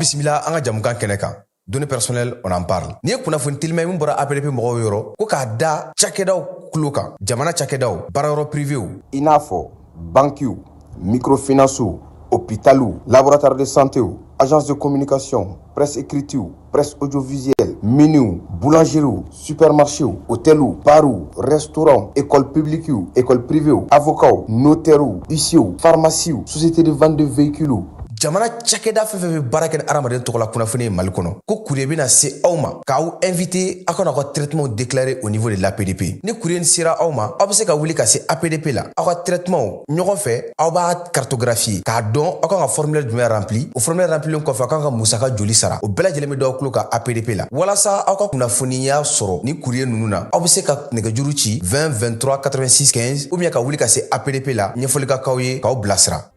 Bismillah anga jamukan kɛnɛ kan données personnelles on en parle ni kunnafoni tilimɛ min bɔra APDP mɔgɔw yɔrɔ ko k'a da cakɛdaw kulo kan jamana cakɛdaw baarayɔrɔ privéw i n'a fɔ banquiw microfinancew hôpitaux laboratoire de santé agence de communication presse écrite presse audiovisuelle miniw boulangeries supermarchés hôtels baroux restaurants écoles publiques écoles privées avocats notaires huissiers pharmacies sociétés de vente de véhicules jamana cakɛda fɛn fɛn bɛ baara kɛ ni adamaden tɔgɔ la kunnafoni ye Mali kɔnɔ ko courrier bɛna se aw ma k'aw invité aw kana aw ka traitement déclaré au niveau de l'APDP ni courrier sera aw ma aw bɛ se ka wuli ka se APDP la aw ka traitement ɲɔgɔn fɛ aw b'a cartographier k'a dɔn aw kan ka formulaire jumɛn rempli o formulaire rempli kɔfɛ aw kan ka musaka joli sara o bɛɛ lajɛlen bɛ d'aw tulo ka APDP la walasa aw ka kunnafoniya sɔrɔ ni courrier ninnu na aw bɛ se ka nɛgɛjuru ci 20 23 86 15 ou bien ka wuli ka se APDP la ɲɛfɔli ka k'aw ye k'aw bilasira.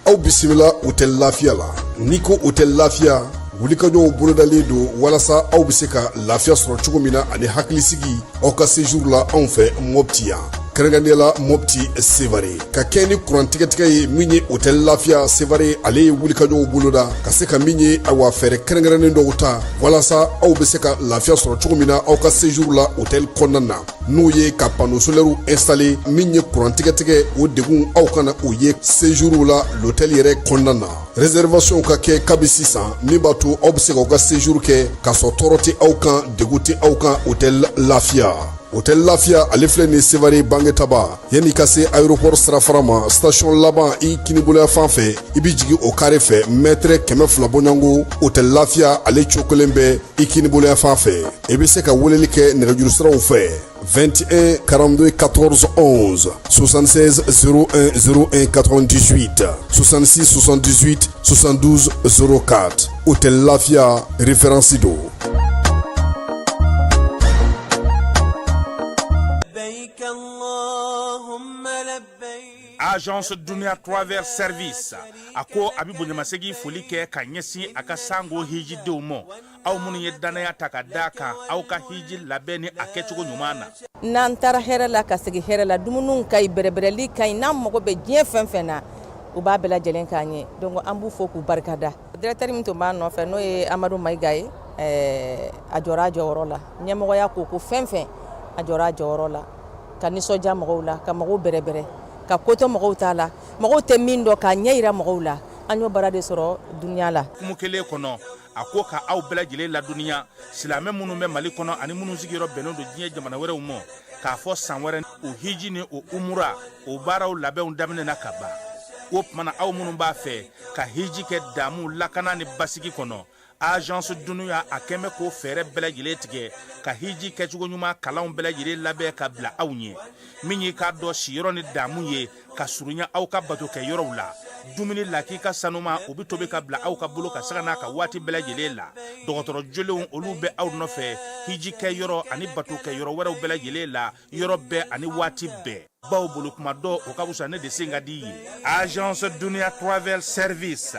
Aw bisimila hôtel Lafiya la ni ko hôtel Lafiya wulikajɔw bolodalen do walasa aw bɛ se ka lafiya sɔrɔ cogo min na ani hakilisigi aw ka séjour la anw fɛ Mopti yan kɛrɛnkɛrɛnnenya la Mopti Sevare ka kɛ ni kurantigɛtigɛ ye min ye hôtel Lafiya Sevare ale ye wulikajɔw boloda ka se ka min ye awa fɛɛrɛ kɛrɛnkɛrɛnnen dɔw ta walasa aw bɛ se ka lafiya sɔrɔ cogo min na aw ka séjour la hôtel kɔnɔna na n'o ye ka panneau solaire installé min ye kurantigɛtigɛ o degun aw kana o ye séjour la l'hôtel yɛrɛ kɔnɔna na réservation ka kɛ kabi sisan min b'a to aw bɛ se k'aw ka séjour kɛ k'a sɔrɔ tɔɔrɔ tɛ aw kan degun tɛ aw kan hôtel Lafiya. Hôtel Lafiya ale filɛ nin Sevare Bangetaba yanni ka se aéroport sirafara ma station laban i kiniboloya fan fɛ i bi jigin o carré fɛ mètre 200 bɔɲɔngo Hôtel Lafiya ale cokolen bɛ i kiniboloya fan fɛ i bɛ se ka weleli kɛ nɛgɛjuru siraw fɛ 21 42 14 11 76 01 01 98 66 78 72 04 Hôtel Lafiya référence do. Agence Dunia Travel Service ako abibo nyamasegi foli kɛ ka ɲɛsin a ka sango hiji denw ma aw minnu ye danaya ta ka da kan aw ka hiji labɛn ni a kɛcogo ɲuman na n'an taara hɛrɛ la ka segin hɛrɛ la dumuniw ka ɲi bɛrɛbɛrɛli ka ɲi n'an mago bɛ diɲɛ fɛn fɛn na u b'a bɛɛ lajɛlen k'an ɲɛ donc an b'u fo k'u barikada directeur min tun b'an nɔfɛ n'o ye Amadu Mayiga ye a jɔra a jɔyɔrɔ la ɲɛmɔgɔya ko fɛn fɛn a jɔra a jɔyɔrɔ la ka nisɔndiya mɔgɔw la ka mɔgɔw bɛrɛbɛrɛ ka koto mɔgɔw t'a la mɔgɔw tɛ min dɔn k'a ɲɛ yira mɔgɔw la an y'o baara de sɔrɔ duniya la kumu kelen kɔnɔ a ko ka aw bɛɛ lajɛlen laduniya silamɛ minnu bɛ Mali kɔnɔ ani minnu sigiyɔrɔ bɛnnen don diɲɛ jamana wɛrɛw ma k'a fɔ san wɛrɛ o hiji ni o umura o baaraw labɛnw daminɛna ka ban o tumana aw minnu b'a fɛ ka hiji kɛ damu lakana ni basigi kɔnɔ Agence Dunuya a kɛmɛ ko fɛɛrɛ bɛɛ lajɛlen tigɛ ka hiji kɛcogo ɲuman kalanw bɛɛ lajɛlen labɛn ka bila aw ɲɛ min ye k'a dɔn siyɔrɔ ni damu ye ka surunya aw ka bato kɛ yɔrɔw la dumuni lak'i ka sanuma o bi tobi ka bila aw ka bolo ka saga n'a ka waati bɛɛ lajɛlen la dɔgɔtɔrɔ jolenw olu bɛ aw nɔfɛ hiji kɛ yɔrɔ ani bato kɛ yɔrɔ wɛrɛw bɛɛ lajɛlen la yɔrɔ bɛɛ ani waati bɛɛ baw bolo kuma dɔ o ka wusa ne de sen ka di ye Agence Dunia Travel Service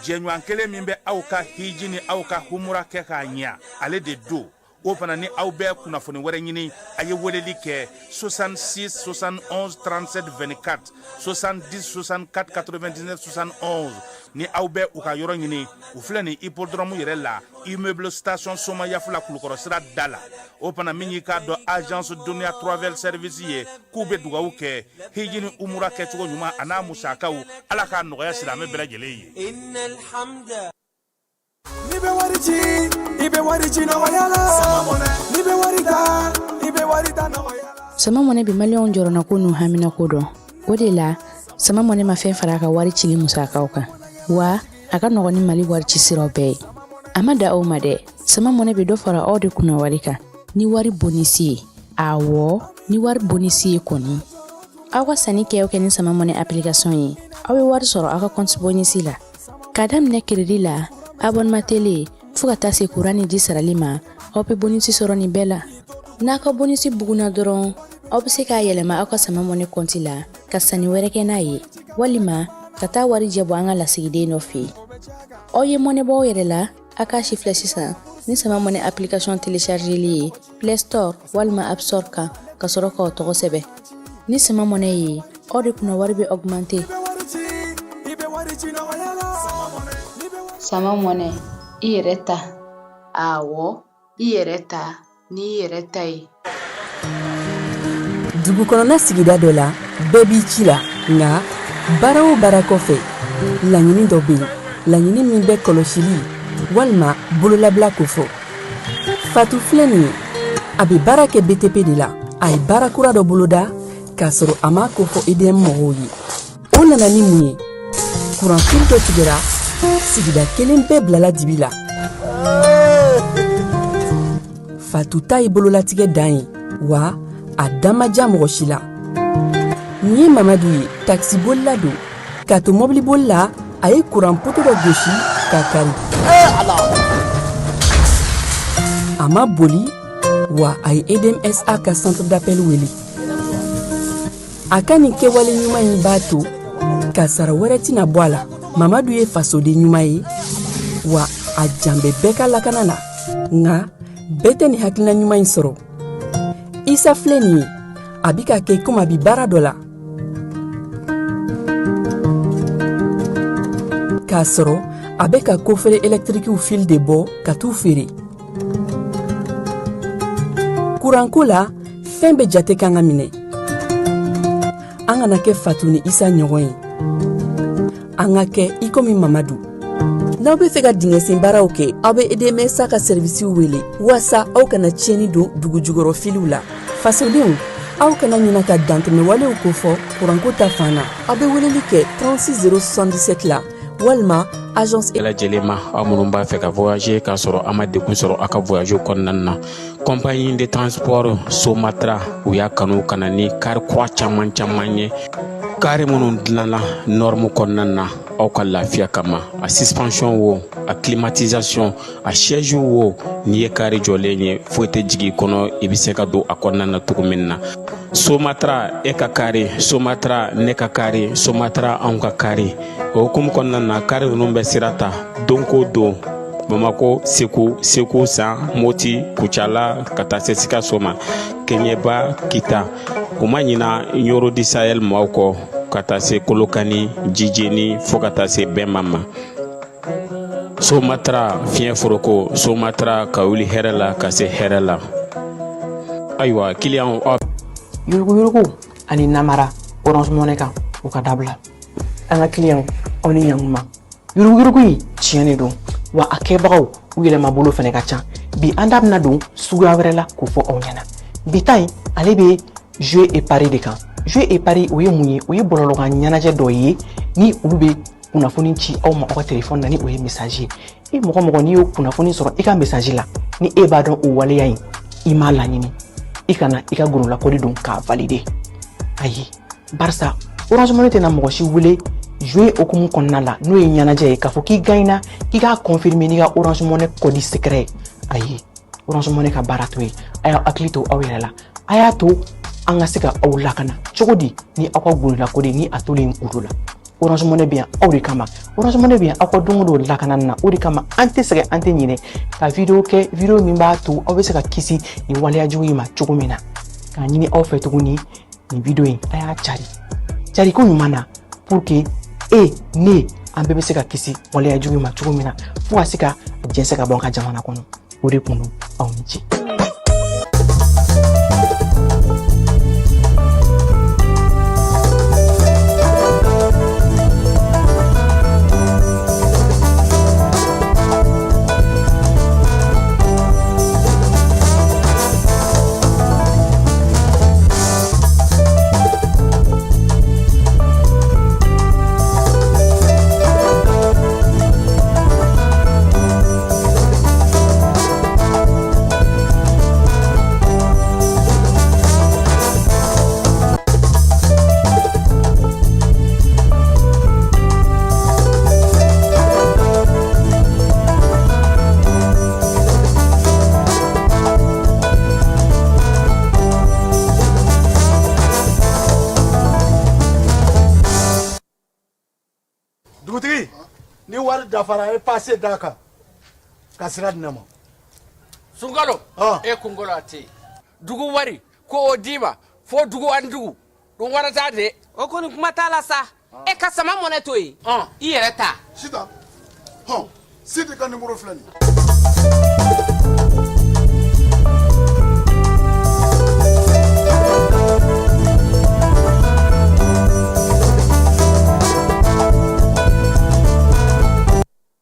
jɛɲɔgɔn kelen min bɛ aw ka hiji ni aw ka humura kɛ k'a ɲɛ ale de do o fana ni aw bɛɛ kunnafoni wɛrɛ ɲini a ye weleli kɛ 66 71 37 24 70 64 99 71 ni aw bɛɛ u ka yɔrɔ ɲini u filɛ ni hippodrome yɛrɛ la immeuble station Soma Yafula Kulukɔrɔ sira da la o fana min y'i k'a dɔn agence Dunuya Travel Service ye k'u bɛ dugawu kɛ hiji ni umura kɛcogo ɲuman a n'a musakaw Ala k'a nɔgɔya silamɛ bɛɛ lajɛlen ye. Sama mɔnɛ bi maliyɛnw jɔrɔna ko n'u hamina ko dɔn o de la sama mɔnɛ ma fɛn fara a ka wari cili musakaw kan wa a ka nɔgɔn ni Mali wari ci siraw bɛɛ ye a ma da aw ma dɛ sama mɔnɛ bi dɔ fara aw de kunna wari kan ni wari bonisi ye awɔ ni wari bonisi ye kɔni aw ka sanni kɛ ni sama mɔnɛ application ye aw bɛ wari sɔrɔ aw ka compte bonisi la ka daminɛ crédit la abonnement télé fo ka taa se courant ni ji sarali ma aw bɛ bonisi sɔrɔ nin bɛɛ la n'a ka bonisi buguna dɔrɔn aw bɛ se k'a yɛlɛma aw ka sama mɔnɛ compte la ka sanni wɛrɛ kɛ n'a ye walima ka taa wari jɛbɔ an ka lasigiden dɔ fɛ yen aw ye mɔnɛ bɔ aw yɛrɛ la a k'a si filɛ sisan ni sama mɔnɛ application téléchargeli ye Play Store walima App Store kan ka sɔrɔ k'aw tɔgɔ sɛbɛn ni sama mɔnɛ ye aw de kunna wari bɛ augmenter. Sama mɔnɛ i yɛrɛ ta awɔ i yɛrɛ ta ni i yɛrɛ ta ye. Dugu kɔnɔna sigida dɔ la bɛɛ b'i ci la nka baara o baara kɔfɛ laɲini dɔ bɛ yen laɲini min bɛ kɔlɔsili walima bololabila ko fɔ Fatu filɛ nin ye a bɛ baara kɛ BTP de la a ye baara kura dɔ boloda k'a sɔrɔ a ma ko fɔ EDM mɔgɔw ye o nana ni mun ye kuran fili dɔ tigɛra sigida kelen bɛɛ bilala dibi la Fatu ta ye bololatigɛ dan ye wa a dan ma diya mɔgɔ si la nin ye Mamadu ye taxi bolila don k'a to mobili boli la a ye kuran poto dɔ gosi k'a kari a ma boli wa a ye EDMSA ka centre d'appel wele a ka nin kɛwale ɲuman in b'a to ka sara wɛrɛ tɛna bɔ a la Mamadu ye fasoden ɲuman ye wa a jan bɛ bɛɛ ka lakana na nka bɛɛ tɛ nin hakilina ɲuman in sɔrɔ Isa filɛ nin ye a bi ka kɛ komi a bi baara dɔ la k'a sɔrɔ a bɛ ka kofere électrique fil de bɔ ka t'u feere kuranko la fɛn bɛ jate kan ka minɛ an kana kɛ Fatu ni Isa ɲɔgɔn ye an ka kɛ i komi Mamadu n'aw bɛ fɛ ka dingɛsen baaraw kɛ aw bɛ EDMSA ka servisiw wele walasa aw kana tiɲɛni don dugu jukɔrɔ filiw la fasodenw aw kana ɲina ka dantɛmɛwalew ko fɔ kuranko ta fan na aw bɛ weleli kɛ 36077 la walima agence lajɛlen ma aw minnu b'a fɛ ka voyager k'a sɔrɔ a ma degun sɔrɔ a ka voyage kɔnɔna na compagnie de transport Somatra u y'a kanu ka na ni kari kura caman ye kari minnu dilanna norme kɔnɔna na aw ka lafiya kama a suspension wo a climatisation a siège wo n'i ye kari jɔlen ye foyi tɛ jigin kɔnɔ i bɛ se ka don a kɔnɔna na cogo min na Somatra e ka kari Somatra ne ka kari Somatra anw ka kari o hukumu kɔnɔna na kari ninnu bɛ sira ta don ko don Bamako Segu San Moti Kucala ka taa se Sikaso ma Keɲeba Kita o ma ɲina Yoro di Sahel maaw kɔ ka taa se Kolokani Jijeni fo ka taa se Bɛnba ma Somatra fiɲɛ foroko Somatra ka wuli hɛrɛ la ka se hɛrɛ la ayiwa client yurugu ani namara Orange Money kan u ka dabila an ka client aw ni ɲankuma yurugu in tiɲɛ don wa a kɛbagaw u yɛlɛma bolo fɛnɛ ka ca bi an da bɛna don suguya wɛrɛ la k'o fɔ aw ɲɛna bi ta in ale bɛ jeu et pari de kan jeu et pari o ye mun ye o ye bɔlɔlɔkan ɲɛnajɛ dɔ ye ni olu bɛ kunnafoni ci aw ma aw ka téléphone na ni o ye message ye mɔgɔ n'i y'o kunnafoni sɔrɔ i ka message la ni e b'a dɔn o waleya in i m'a laɲini i kana i ka gurula kodi don k'a valider ayi barisa Orange Money tɛna mɔgɔ si wele jouer okumu kɔnɔna la n'o ye ɲɛnajɛ ye k'a fɔ k'i gagnera k'i k'a confirmer n'i ka Orange Money code secret ayi Orange Money ka baara to ye a y'a hakili to aw yɛrɛ la a y'a to an ka se ka aw lakana cogo di ni aw ka gurula kodi ni a tolen kuru la Orange Money bien aw de kama Orange Money bien aw ka dongo do lakana na o de kama ante sɛgɛ ante ɲinɛ ka video kɛ video min b'a to aw bɛ se ka kisi ni waleya jugu in ma cogo min na k'a ɲini aw fɛ tuguni ni video in a y'a cari ko ɲuman na pour que ne an bɛɛ bɛ se ka kisi waleya jugu in ma cogo min na fo ka se ka jɛnsɛ ka bɔ an ka jamana kɔnɔ o de kun don aw ni ce. Dafara passé daka kasira dinama Sunkalo e kungolo ati dugu wari ko odiba fo dugu andugu don warata de o koni kuma tala sa e kasama moneto yi I yere ta sita sita ka numéro flani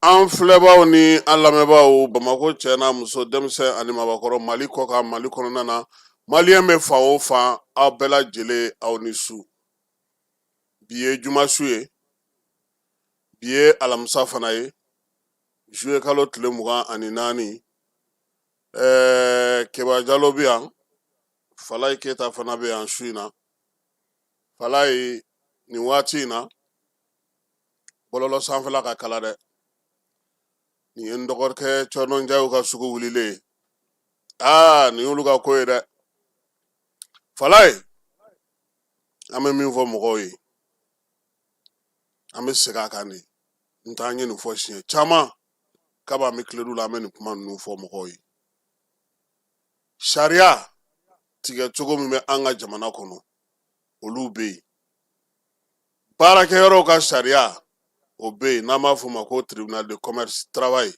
an filɛbaw ni an lamɛnbaw Bamako cɛ n'a muso denmisɛn ani mabakɔrɔ Mali kɔ kan Mali kɔnɔna na maliyɛn bɛ fan o fan aw bɛɛ lajɛlen aw ni su bi ye jumasu ye bi ye alamisa fana ye juillet kalo tile 24 Keba Jalo bɛ yan Falaye Keyita fana bɛ yan su in na Falaye nin waati in na bɔlɔlɔ sanfɛla ka kala dɛ nin ye n dɔgɔkɛ Cɔnɔ Njayo ka sugu wulilen nin y'olu ka ko ye dɛ Falaye an bɛ min fɔ mɔgɔw ye an bɛ segin a kan de n t'an ye nin fɔ siɲɛ caman kaba an bɛ tiler'u la an bɛ nin kuma ninnu fɔ mɔgɔw ye sariya tigɛ cogo min bɛ an ka jamana kɔnɔ olu bɛ yen baarakɛyɔrɔw ka sariya o bɛ yen n'an b'a fɔ o ma ko tribunal de commerce travail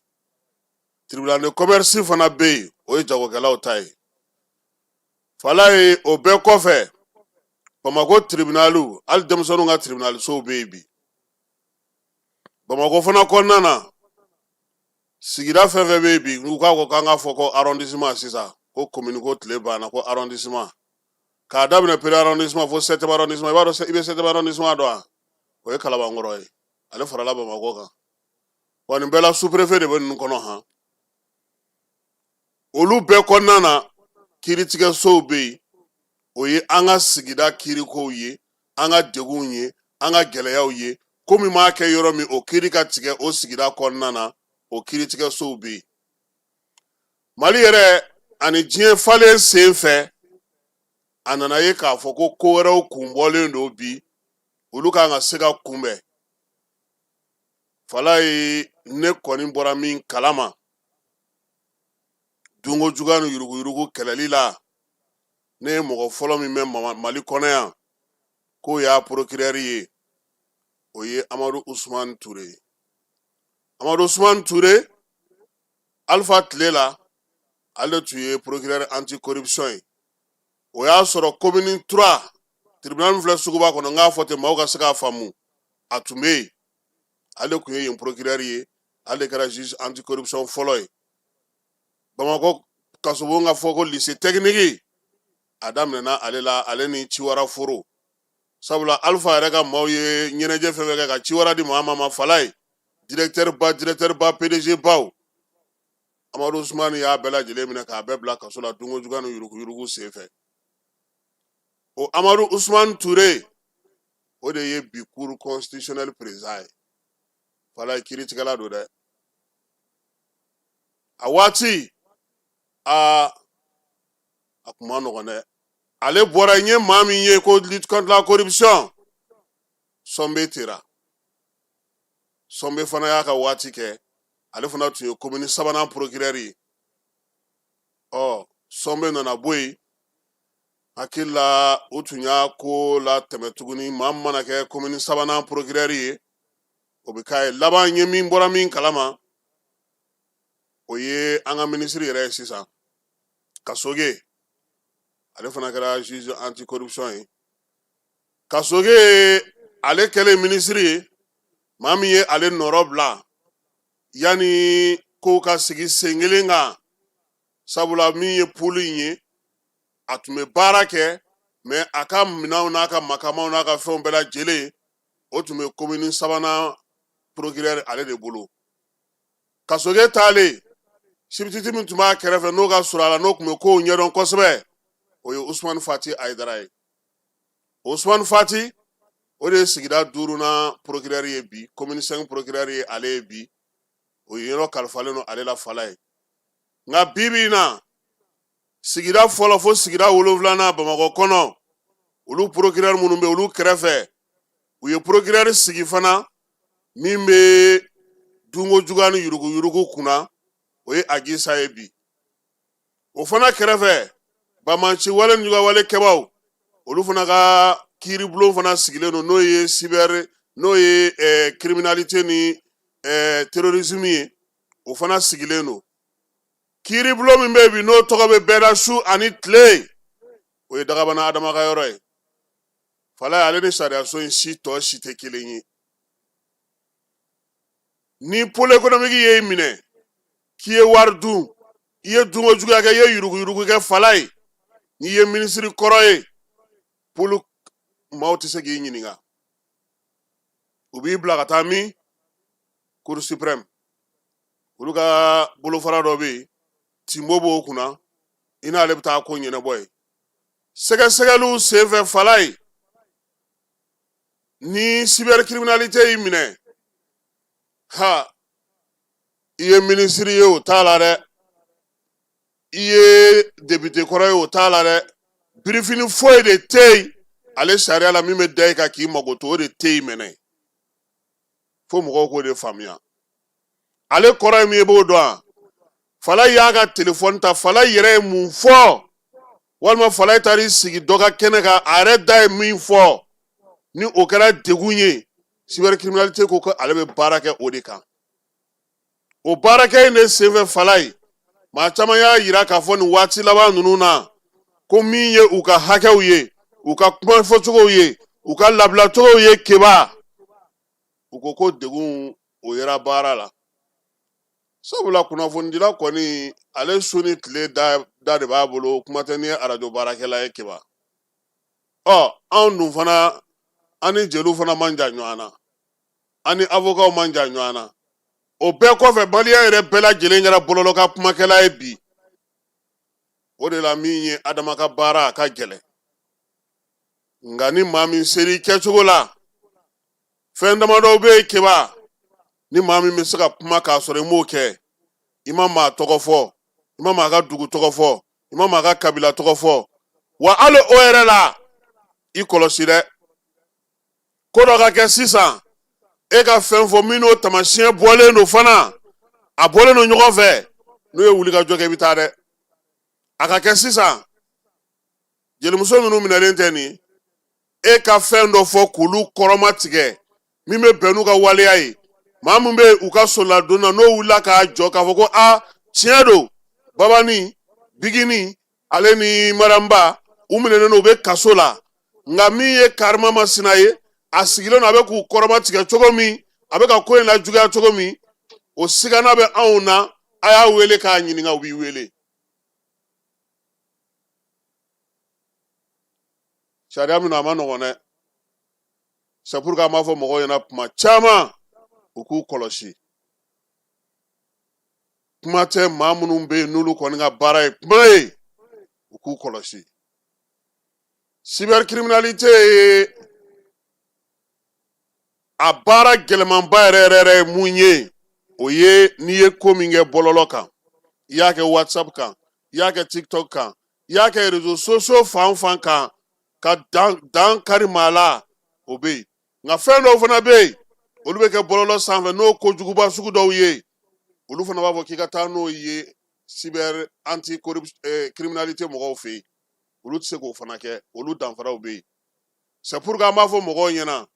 tribunal de commerce fana bɛ yen o ye jagokɛlaw ta ye Falaye o bɛɛ kɔfɛ Bamako tribunalu hali denmisɛnninw ka tribunal sow bɛ yen bi Bamako fana kɔnɔna na sigida fɛn fɛn bɛ yen bi n'u k'a ko k'an ka fɔ ko arrondissement sisan ko commune ko tile banna ko arrondissement k'a daminɛ premier arrondissement fo 7e arrondissement i b'a dɔn i bɛ 7e arrondissement dɔn wa o ye Kalabankɔrɔ ye ale farala Bamako kan wa nin bɛɛ la sous-préfet de bɛ ninnu kɔnɔ olu bɛɛ kɔnɔna na kiiritigɛsow bɛ yen o ye an ka sigida kiirikow ye an ka degunw ye an ka gɛlɛyaw ye ko min b'a kɛ yɔrɔ min o kiiri ka tigɛ o sigida kɔnɔna na o kiiritigɛsow bɛ yen Mali yɛrɛ ani diɲɛ falen sen fɛ a nana ye k'a fɔ ko wɛrɛw kun bɔlen don bi olu kan ka se ka kunbɛn Falaye ne kɔni bɔra min kalama dungo juguya ni yuruguyurugu kɛlɛli la ne ye mɔgɔ fɔlɔ min bɛ Mali kɔnɔ yan k'o y'a procureur ye o ye Amadu Usumani Ture ye Amadu Usumani Ture Alpha tile la ale tun ye procureur anti corruption ye o y'a sɔrɔ commune 3 tribunal min filɛ suguba kɔnɔ n k'a fɔ ten maaw ka se k'a faamu a tun bɛ yen ale tun ye yen procureur ye ale kɛra juge anti corruption fɔlɔ ye Bamako kasobon ka fɔ ko lycée technique a daminɛna ale la ale ni Ciwara Foro sabula Alpha yɛrɛ ka maaw ye ɲɛnajɛ fɛn fɛn kɛ ka Ciwara di maa ma Falaye directeur ba PDG baw Amadu Usumani y'a bɛɛ lajɛlen minɛ k'a bɛɛ bila kaso la dungo juguya ni yuruguyurugu senfɛ o Amadu Usumani Ture o de ye bi cour constitutionnel président ye Falaye kiiritigɛla don dɛ a waati a kun ma nɔgɔn dɛ ale bɔra n ye maa min ye ko lutte contre la corruption Sɔnbe Tera Sombe fana y'a ka waati kɛ ale fana tun ye commune sabanan procureur ye Sombe nana bɔ yen hakili la o tun y'a ko la tɛmɛ tuguni maa min mana kɛ commune sabanan procureur ye o bɛ k'a ye laban ye min bɔra min kalama o ye an ka ministre yɛrɛ ye sisan Kasoge ale fana kɛra juge anti corruption ye Kasoge ale kɛlen ministre ye maa min ye ale nɔrɔ bila yani ko ka sigi sen kelen kan sabula min ye poli in ye a tun bɛ baara kɛ mais a ka minɛnw n'a ka makamaw n'a ka fɛnw bɛɛ lajɛlen o tun bɛ commune sabanan procureur ale de bolo Kasoge taalen sibititi min tun b'a kɛrɛfɛ n'o ka surun a la n'o tun bɛ kow ɲɛdɔn kosɛbɛ o ye Usmani Fati Ayidara ye Usmani Fati o de ye sigida 5nan procureur ye bi commune 5 procureur ye ale ye bi o ye yɔrɔ kalifalen no ale la fala ye nka bibi in na sigida fɔlɔ fo sigida 7nan Bamakɔ kɔnɔ olu procureur minnu bɛ olu kɛrɛfɛ u ye procureur sigi fana min bɛ dunko juguya ni yuruguyurugu kunna o ye Agisa ye bi o fana kɛrɛfɛ Bamanci wale ni wale kɛbaw olu fana ka kiiribulon fana sigilen no n'o ye cyber n'o ye criminalité ni terrorisme ye o fana sigilen no kiiribulon min bɛ bi n'o tɔgɔ bɛ bɛɛ la su ani tile o ye Dagabana Adama ka yɔrɔ ye fala ale ni sariyaso in si tɔ si tɛ kelen ye ni pôle économique ye minɛ k'i ye wari dun i ye dunko juguya kɛ i ye yuruguyurugu kɛ fala ye n'i ye ministre kɔrɔ ye pôle maaw tɛ se k'i ɲininka u b'i bila ka taa min Cour suprême olu ka bolofara dɔ bɛ yen Timbo b'o kunna i n'ale bɛ taa ko ɲɛnabɔ ye sɛgɛsɛgɛliw senfɛ fala ye ni cybercriminalité y'i minɛ i ye ministre ye o t'a la dɛ i ye député kɔrɔ ye o t'a la dɛ birifini foyi de tɛ yen ale sariya la min bɛ da i kan k'i mago to o de tɛ yen mɛnɛ fo mɔgɔw k'o de faamuya ale kɔrɔ ye min ye i b'o dɔn fala y'a ka téléphone ta fala yɛrɛ ye mun fɔ walima fala ye taar'i sigi dɔ ka kɛnɛ kan a yɛrɛ da ye min fɔ ni o kɛra degun ye cybercriminalité ko ko ale bɛ baara kɛ o de kan o baarakɛ in de senfɛ fala ye maa caman y'a yira k'a fɔ nin waati laban ninnu na ko min ye u ka hakɛw ye u ka kuma fɔcogow ye u ka labilacogow ye keba u ko degun o yera baara la sabula kunnafonidila kɔni ale su ni tile da de b'a bolo kuma tɛ ni arajo baarakɛla ye keba anw dun fana an ni jeliw fana man jan ɲɔgɔn na an ni avocat man jan ɲɔgɔn na o bɛɛ kɔfɛ maliyɛn yɛrɛ bɛɛ lajɛlen kɛra bɔlɔlɔ ka kumakɛla ye bi o de la min ye Adama ka baara a ka gɛlɛn nka ni maa min seri kɛcogo la fɛn damadɔw bɛ yen keba ni maa min bɛ se ka kuma k'a sɔrɔ i m'o kɛ i ma maa tɔgɔ fɔ i ma maa ka dugu tɔgɔ fɔ i ma maa ka kabila tɔgɔ fɔ wa hali o yɛrɛ la i kɔlɔsi dɛ ko dɔ ka kɛ sisan e ka fɛn fɔ min n'o tamasiyɛn bɔlen don fana a bɔlen don ɲɔgɔn fɛ n'o ye wulikajɔ kɛ i bɛ taa dɛ a ka kɛ sisan jelimuso ninnu minɛlen tɛ nin e ka fɛn dɔ fɔ k'olu kɔrɔma tigɛ min bɛ bɛn n'u ka waleya ye maa min bɛ u ka soladon na n'o wulila k'a jɔ k'a fɔ ko tiɲɛ don babani bigini ale ni maramba u minɛnen don u bɛ kaso la nka min ye karima masina ye a sigilen don a bɛ k'u kɔrɔma tigɛ cogo min a bɛ ka ko in lajuguya cogo min o sigana bɛ anw na a y'a wele k'a ɲininka u b'i wele sariya min a ma nɔgɔn dɛ c'est pour que an b'a fɔ mɔgɔw ɲɛna kuma caman u k'u kɔlɔsi kuma tɛ maa minnu bɛ yen n'olu kɔni ka baara ye kuma ye u k'u kɔlɔsi cybercriminalité ye a baara gɛlɛmanba yɛrɛ ye mun ye o ye n'i ye ko min kɛ bɔlɔlɔ kan i y'a kɛ WhatsApp kan i y'a kɛ TikTok kan i y'a kɛ réseaux sociaux fan o fan kan ka dan kari maa la o bɛ yen nka fɛn dɔw fana bɛ yen olu bɛ kɛ bɔlɔlɔ sanfɛ n'o kojuguba sugu dɔw ye olu fana b'a fɔ k'i ka taa n'o ye cyber anti criminalité mɔgɔw fɛ yen olu tɛ se k'o fana kɛ olu danfaraw bɛ yen c'est pourquoi an b'a fɔ mɔgɔw ɲɛna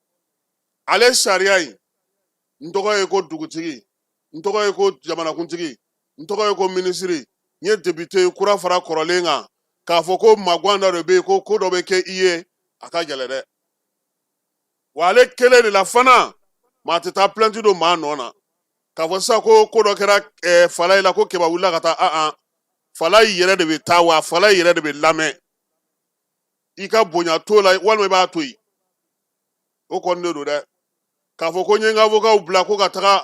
ale sariya in n tɔgɔ ye ko dugutigi n tɔgɔ ye ko jamanakuntigi n tɔgɔ ye ko minisiri n ye député kura fara kɔrɔlen kan k'a fɔ ko magwanda dɔ bɛ yen ko dɔ bɛ kɛ i ye a ka gɛlɛn dɛ wa ale kelen de la fana maa tɛ taa plainte don maa nɔ na k'a fɔ sisan ko dɔ kɛra fala la ko kɛba wulila ka taa fala yɛrɛ de bɛ taa wa fala yɛrɛ de bɛ lamɛn i ka bonya to la walima i b'a to yen o kɔni de don dɛ k'a fɔ ko n ye n ka avocat bila ko ka taga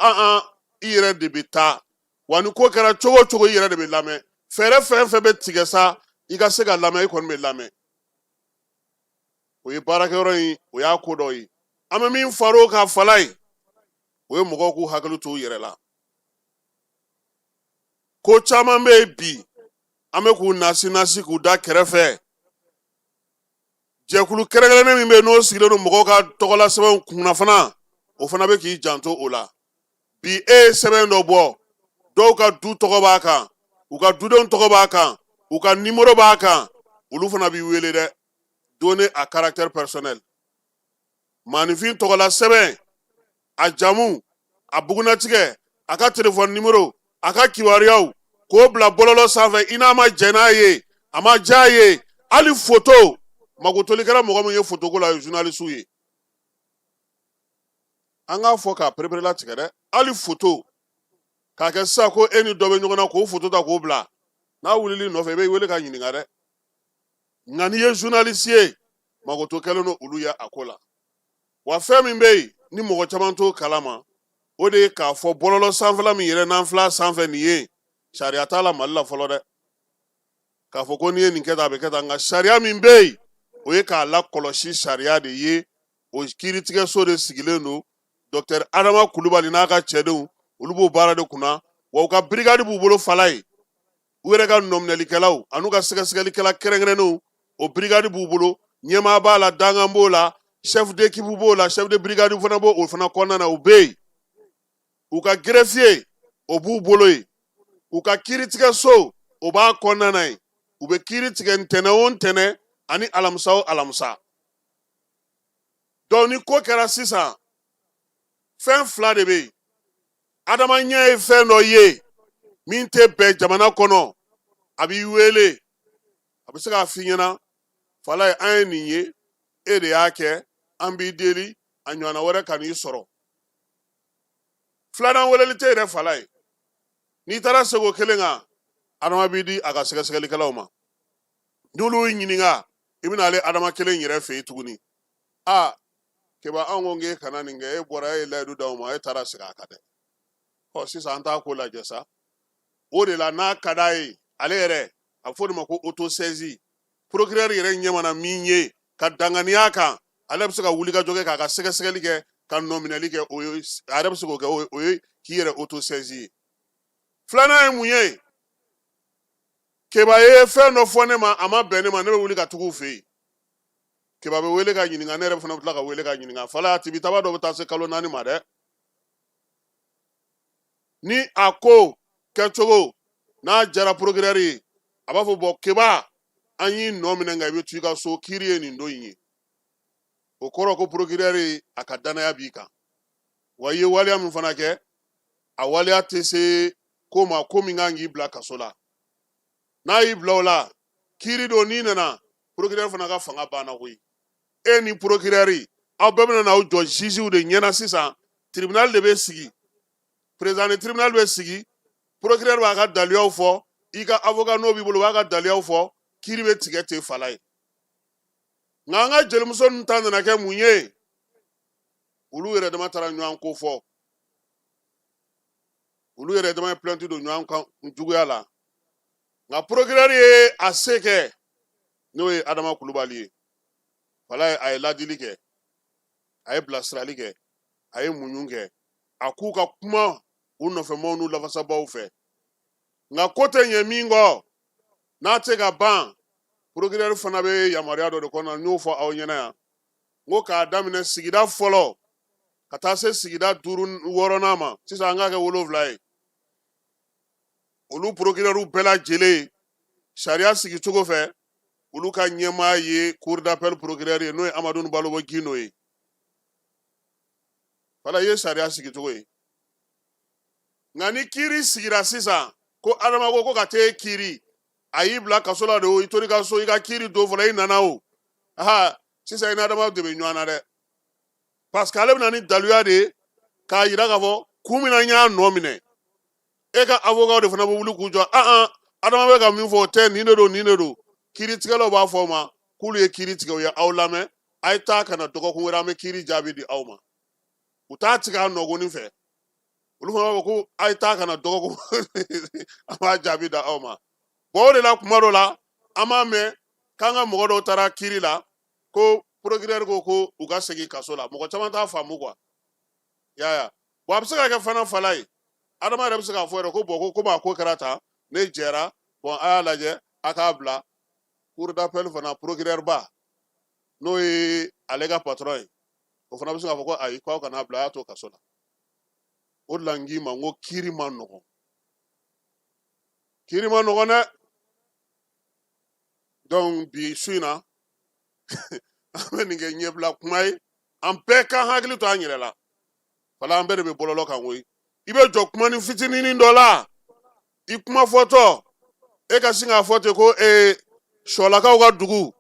i yɛrɛ de bɛ taa wa ni ko kɛra cogo o cogo i yɛrɛ de bɛ lamɛn fɛɛrɛ fɛn fɛn bɛ tigɛ sa i ka se ka lamɛn i kɔni bɛ lamɛn o ye baarakɛyɔrɔ in o y'a ko dɔ ye an bɛ min far'o kan fala ye o ye mɔgɔw k'u hakili to u yɛrɛ la ko caman bɛ yen bi an bɛ k'u nasi k'u da kɛrɛfɛ jɛkulu kɛrɛnkɛrɛnnen min bɛ yen n'o sigilen don mɔgɔw ka tɔgɔla sɛbɛnw kunna fana o fana bɛ k'i janto o la bi e ye sɛbɛn dɔ bɔ dɔw ka du tɔgɔ b'a kan u ka dudenw tɔgɔ b'a kan u ka nimoro b'a kan olu fana b'i wele dɛ donner à caractère personnel maanifin tɔgɔla sɛbɛn a jamu a bugunatigɛ a ka téléphone numéro a ka kibaruyaw k'o bila bɔlɔlɔ sanfɛ i n'a ma jɛn n'a ye a ma diya a ye hali photo magotolikɛla mɔgɔ min ye photo ko la o ye journaliste ye an k'a fɔ k'a pereperela tigɛ dɛ hali photo k'a kɛ sisan ko e ni dɔ bɛ ɲɔgɔn na k'o photo ta k'o bila n'a wulili nɔfɛ i bɛ wele ka ɲininka dɛ nka n'i ye journaliste ye magoto kɛlen don olu ye a ko la wa fɛn min bɛ yen ni mɔgɔ caman t'o kalama o de ye k'a fɔ bɔlɔlɔ sanfɛla min yɛrɛ n'an filɛ sanfɛ nin ye sariya t'a la mali la fɔlɔ dɛ k'a fɔ ko n'i ye nin kɛ tan a bɛ kɛ tan nka sariya min bɛ yen o ye k'a lakɔlɔsi sariya de ye o kiiritigɛso de sigilen don docteur adama kulubali n'a ka cɛdenw olu b'o baara de kunna wa u ka brigade b'u bolo fala ye u yɛrɛ ka nɔminalikɛlaw an'u ka sɛgɛsɛgɛlikɛla kɛrɛnkɛrɛnnenw o brigade b'u bolo ɲɛmaa b'a la dangan b'o la chef d'équipe b'o la chef de brigade fana b'o o fana kɔnɔna na u bɛ yen u ka greffier o b'u bolo yen u ka kiiritigɛso o b'a kɔnɔna na yen u bɛ kiiri tigɛ ntɛnɛn o ntɛnɛn ani alamisa o alamisa donc ni ko kɛra sisan fɛn fila de bɛ yen adama ɲɛ ye fɛn dɔ ye min tɛ bɛn jamana kɔnɔ a b'i wele a bɛ se k'a f'i ɲɛna fala ye an ye nin ye e de y'a kɛ an b'i deli a ɲɔgɔnna wɛrɛ ka n'i sɔrɔ filanan weleli tɛ yɛrɛ fala ye n'i taara sego kelen kan adama b'i di a ka sɛgɛsɛgɛlikɛlaw ma n'olu y'i ɲininka i bɛna ale adama kelen yɛrɛ fɛ yen tuguni keba anw ko k'e kana nin kɛ e bɔra e ye layidu d'aw ma e taara segin a kan dɛ sisan an t'a ko lajɛ sa o de la n'a ka d'a ye ale yɛrɛ a bɛ fɔ o de ma ko autosaisie procureur yɛrɛ ɲɛ mana min ye ka danganiya kan ale bɛ se ka wuli ka jɔ kɛ k'a ka sɛgɛsɛgɛli kɛ ka nɔminɛli kɛ o ye a yɛrɛ bɛ se k'o kɛ o ye k'i yɛrɛ autosaisie ye filanan ye mun ye keba ye fɛn dɔ fɔ ne ma a ma bɛn ne ma ne bɛ wuli ka tugu u fɛ yen keba bɛ wele ka ɲininka ne yɛrɛ fana bɛ tila ka wele ka ɲininka fala tibitaba dɔ bɛ taa se kalo 4 ma dɛ ni a ko kɛcogo n'a jara procureur ye a b'a fɔ bɔn keba an y'i nɔ minɛ nka i bɛ to i ka so kiiri ye nin don in ye o kɔrɔ ko procureur ye a ka danaya b'i kan wa i ye waleya min fana kɛ a waleya tɛ se ko ma ko min kan k'i bila kaso la n'a y'i bila o la kiiri don n'i nana procureur fana ka fanga banna koyi e ni procureur aw bɛɛ bɛna n'aw jɔ jugew de ɲɛna sisan tribunal de bɛ sigi président de tribunal bɛ sigi procureur b'a ka daliyaw fɔ i ka avocat n'o b'i bolo o b'a ka daliyaw fɔ kiiri bɛ tigɛ ten fala ye nka an ka jelimuso ninnu ta nana kɛ mun ye olu yɛrɛ dama taara ɲɔgɔn ko fɔ olu yɛrɛ dama ye plainte don ɲɔgɔn kan juguya la nka procureur ye a se kɛ n'o ye adama kulubali ye fala ye a ye ladili kɛ a ye bilasirali kɛ a ye muɲu kɛ a k'u ka kuma u nɔfɛmaw n'u lafasabaw fɛ nka ko tɛ ɲɛ min kɔ n'a tɛ ka ban procureur fana bɛ yamaruya dɔ de kɔnɔ n y'o fɔ aw ɲɛna yan n ko k'a daminɛ sigida fɔlɔ ka taa se sigida 6 ma sisan an k'a kɛ 7 ye olu procureur bɛɛ lajɛlen sariya sigi cogo fɛ olu ka ɲɛmaa ye cour d'appel procureur ye n'o ye Amadu Balobo Gino ye wala ye sariya sigi cogo ye nka ni kiiri sigira sisan ko Adama ko ka t'e kiiri a y'i bila kaso la de o i tori ka so i ka kiiri don fɔlɔ i nana o sisan i ni Adama de bɛ ɲɔgɔn na dɛ parce que ale bɛna ni daluya de ye k'a jira k'a fɔ kun min na n y'a nɔ minɛ e ka avocat de fana bɛ wuli k'u jɔ Adama bɛ ka min fɔ o tɛ nin de don kiiritigɛlaw b'a fɔ o ma k'olu ye kiiri tigɛ u ye aw lamɛn a ye taa ka na dɔgɔkun wɛrɛ an bɛ kiiri jaabi di aw ma u t'a tigɛ a nɔgɔnin fɛ olu fana b'a fɔ ko a ye taa ka na dɔgɔkun an b'a jaabi da aw ma o de la kuma dɔ la an b'a mɛn k'an ka mɔgɔ dɔw taara kiiri la ko procureur ko u ka segin kaso la mɔgɔ caman t'a faamu quoi yaya a bɛ se ka kɛ fana fala ye Adama yɛrɛ bɛ se k'a fɔ yɛrɛ ko komi a ko kɛra tan ne jɛra a y'a lajɛ a k'a bila cour d'appel fana procureur ba n'o ye ale ka patron ye o fana bɛ se k'a fɔ ko ayi k'aw kana bila a y'a to kaso la o de la n k'i ma n ko kiiri ma nɔgɔn dɛ donc bi su in na an bɛ nin kɛ ɲɛbila kuma ye an bɛɛ k'an hakili to an yɛrɛ la wala an bɛɛ de bɛ bɔlɔlɔ kan koyi i bɛ jɔ kuma ni fitininin dɔ la i kuma fɔtɔ e ka sin k'a fɔ ten ko sɔlakaw ka dugu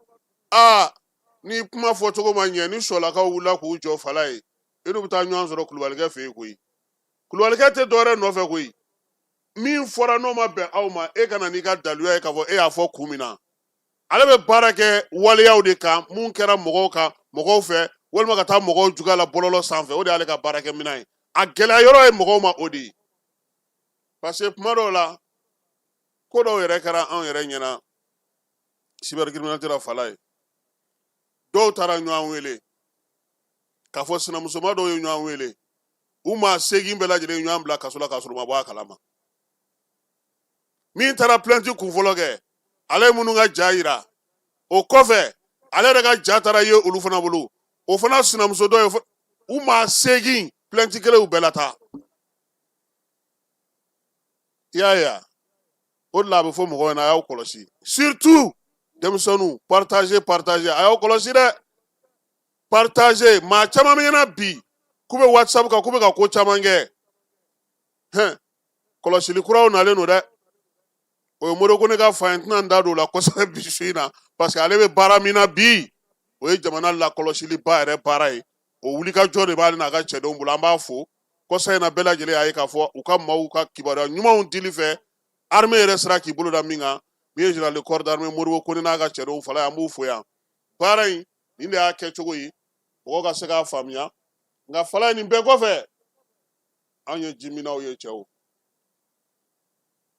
ni kuma fɔcogo ma ɲɛ ni sɔlakaw wulila k'u jɔ fala ye e n'u bɛ taa ɲɔgɔn sɔrɔ Kulubalikɛ fɛ yen koyi Kulubalikɛ tɛ dɔwɛrɛ nɔfɛ koyi min fɔra n'o ma bɛn aw ma e ka na n'i ka daluya ye k'a fɔ e y'a fɔ kun min na ale bɛ baara kɛ waleyaw de kan mun kɛra mɔgɔw fɛ walima ka taa mɔgɔw juga la bɔlɔlɔ sanfɛ o de y'ale ka baarakɛ minɛn ye a gɛlɛya yɔrɔ ye mɔgɔw ma o de ye parce que kuma dɔw la ko dɔw yɛrɛ kɛra anw yɛrɛ ɲɛna cybercriminalité la fala ye dɔw taara ɲɔgɔn wele k'a fɔ sinamusoma dɔw ye ɲɔgɔn wele u maa 8 bɛɛ lajɛlen ɲɔgɔn bila kaso la k'a sɔrɔ u ma bɔ a kalama min taara plainte kun fɔlɔ kɛ ale ye minnu ka ja yira o kɔfɛ ale yɛrɛ ka ja taara ye olu fana bolo o fana sinamuso dɔ ye u maa 8 plainte kelen bɛɛ la taa i y'a ye o de la a bɛ fɔ mɔgɔw ɲɛna a y'aw kɔlɔsi surtout denmisɛnninw partager a y'aw kɔlɔsi dɛ partager maa caman bɛ ɲɛna bi k'u bɛ WhatsApp kan k'u bɛ ka ko caman kɛ kɔlɔsili kuraw nalen don dɛ o ye Modibo Kone ka fa ye n tɛna n da don o la kosɛbɛ bi su in na parce que ale bɛ baara min na bi o ye jamana lakɔlɔsiliba yɛrɛ baara ye o wulikajɔ de b'ale n'a ka cɛdenw bolo an b'a fo kɔsa in na bɛɛ lajɛlen y'a ye k'a fɔ u ka maaw ka kibaruya ɲumanw dili fɛ armée yɛrɛ sera k'i bolo da min kan min ye général de corps d'armée Modibo Kone n'a ka cɛdenw fala an b'u fo yan baara in nin de y'a kɛcogo ye mɔgɔw ka se k'a faamuya nka fala nin bɛɛ kɔfɛ anw ye ji minaw ye cɛw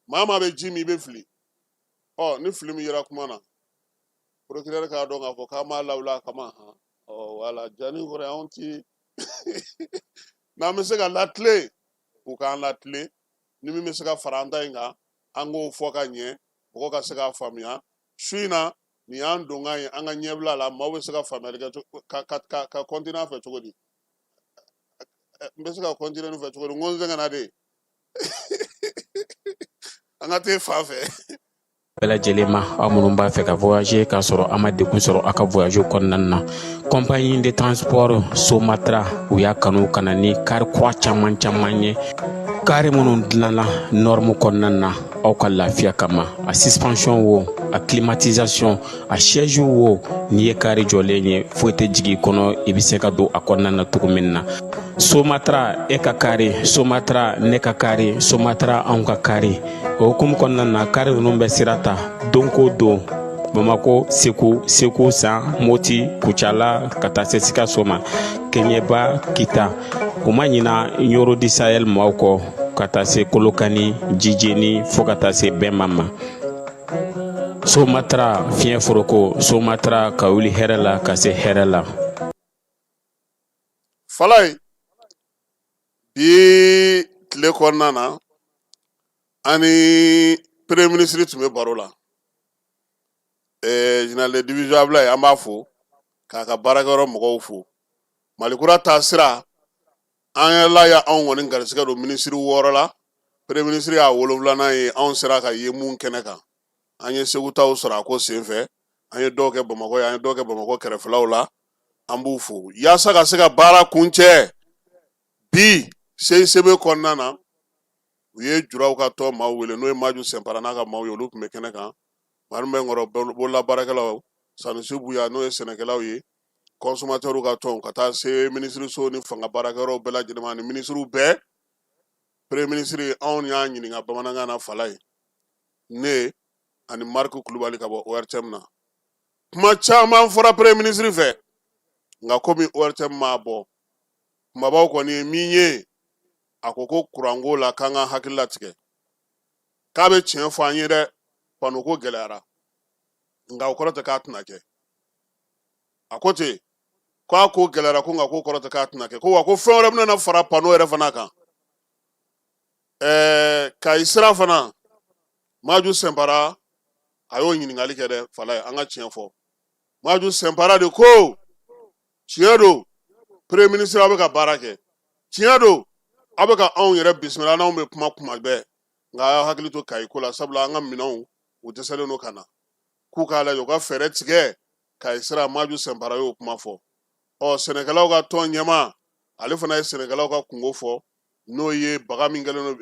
maa bɛ ji min i bɛ fili ni fili min yera kuma na procureur k'a dɔn k'a fɔ k'an m'a lawula a kama wala jani kɔrɔ anw ti n'an bɛ se ka latilen u k'an latilen ni min bɛ se ka fara an ta in kan an k'o fɔ ka ɲɛ mɔgɔw ka se k'a faamuya su in na nin y'an donkan ye an ka ɲɛbila la maaw bɛ se ka faamuyali kɛ ka continuer a fɛ cogo di n bɛ se ka continuer nin fɛ cogo di n ko n sɛgɛnna de an ka t'e fan fɛ bɛɛ lajɛlen ma aw minnu b'a fɛ ka voyager k'a sɔrɔ a ma degun sɔrɔ a ka voyage kɔnɔna na compagnie de transport Somatra u y'a kanu ka na ni kari kura caman ye kari minnu dilanna norme kɔnɔna na aw ka lafiya kama a suspension wo a climatisation a siège wo n'i ye kari jɔlen ye foyi tɛ jigin kɔnɔ i bɛ se ka don a kɔnɔna na cogo min na Somatra e ka kari Somatra ne ka kari Somatra anw ka kari o hukumu kɔnɔna na kari ninnu bɛ sira ta don ko don Bamako Segu San Moti Kucala ka taa se Sikaso ma Keɲeba Kita u ma ɲina Yoro di Sahel maaw kɔ ka taa se Kolokani Jijeni fo ka taa se Bɛnma ma Somatra fiɲɛ foroko Somatra ka wuli hɛrɛ la ka se hɛrɛ la falai bi tile kɔnɔna na ani premier ministre tun bɛ baro la général de division Ablaye an b'a fo k'a ka baarakɛyɔrɔ mɔgɔw fo Malikura taa sira an ye la ya anw kɔni garisɛgɛ don minisiri 6 la premier ministre y'a 7nan ye anw sera ka ye mun kɛnɛ kan an ye Segu taw sɔrɔ a ko senfɛ an ye dɔw kɛ Bamakɔ ye an ye dɔw kɛ Bamakɔ kɛrɛfɛlaw la an b'u fo yaasa ka se ka baara kuncɛ bi CICB kɔnɔna na u ye juraw ka tɔn maaw wele n'o ye Maju Sɛnpara n'a ka maaw ye olu tun bɛ kɛnɛ kan Marimɛnkɔrɔ bolola baarakɛlaw Sanusi Buya n'o ye sɛnɛkɛlaw ye consommateurs ka tɔn ka taa se ministre ni fanga baarakɛyɔrɔw bɛɛ lajɛlen ma ni ministres bɛɛ premier ministre anw y'a ɲininka bamanankan na fala ye ne ani Marc Kulubali ka bɔ ORTM na kuma caman fɔra premier ministre fɛ nka komi ORTM m'a bɔ kumabaw kɔni ye min ye a ko ko kuranko la k'an ka hakili latigɛ k'a bɛ tiɲɛ fɔ an ye dɛ pano ko gɛlɛyara nka o kɔrɔ tɛ k'a tɛna kɛ a ko ten k'a ko gɛlɛyara ko nka ko kɔrɔ tɛ k'a tɛna kɛ ko wa ko fɛn wɛrɛ bɛna fara pano yɛrɛ fana kan Kayi sira fana Maju Sɛnpara a y'o ɲininkali kɛ dɛ fala ye an ka tiɲɛ fɔ Maju Sɛnpara de ko tiɲɛ don premier ministre aw bɛ ka baara kɛ tiɲɛ don aw bɛ ka anw yɛrɛ bisimila n'anw bɛ kuma bɛɛ nka a y'aw hakili to Kayi ko la sabula an ka minɛnw u dɛsɛlen don ka na k'u k'a lajɛ u ka fɛɛrɛ tigɛ Kayi sira Maju Sɛnpara y'o kuma fɔ sɛnɛkɛlaw ka tɔn ɲɛmaa ale fana ye sɛnɛkɛlaw ka kungo fɔ n'o ye baga min kɛlen don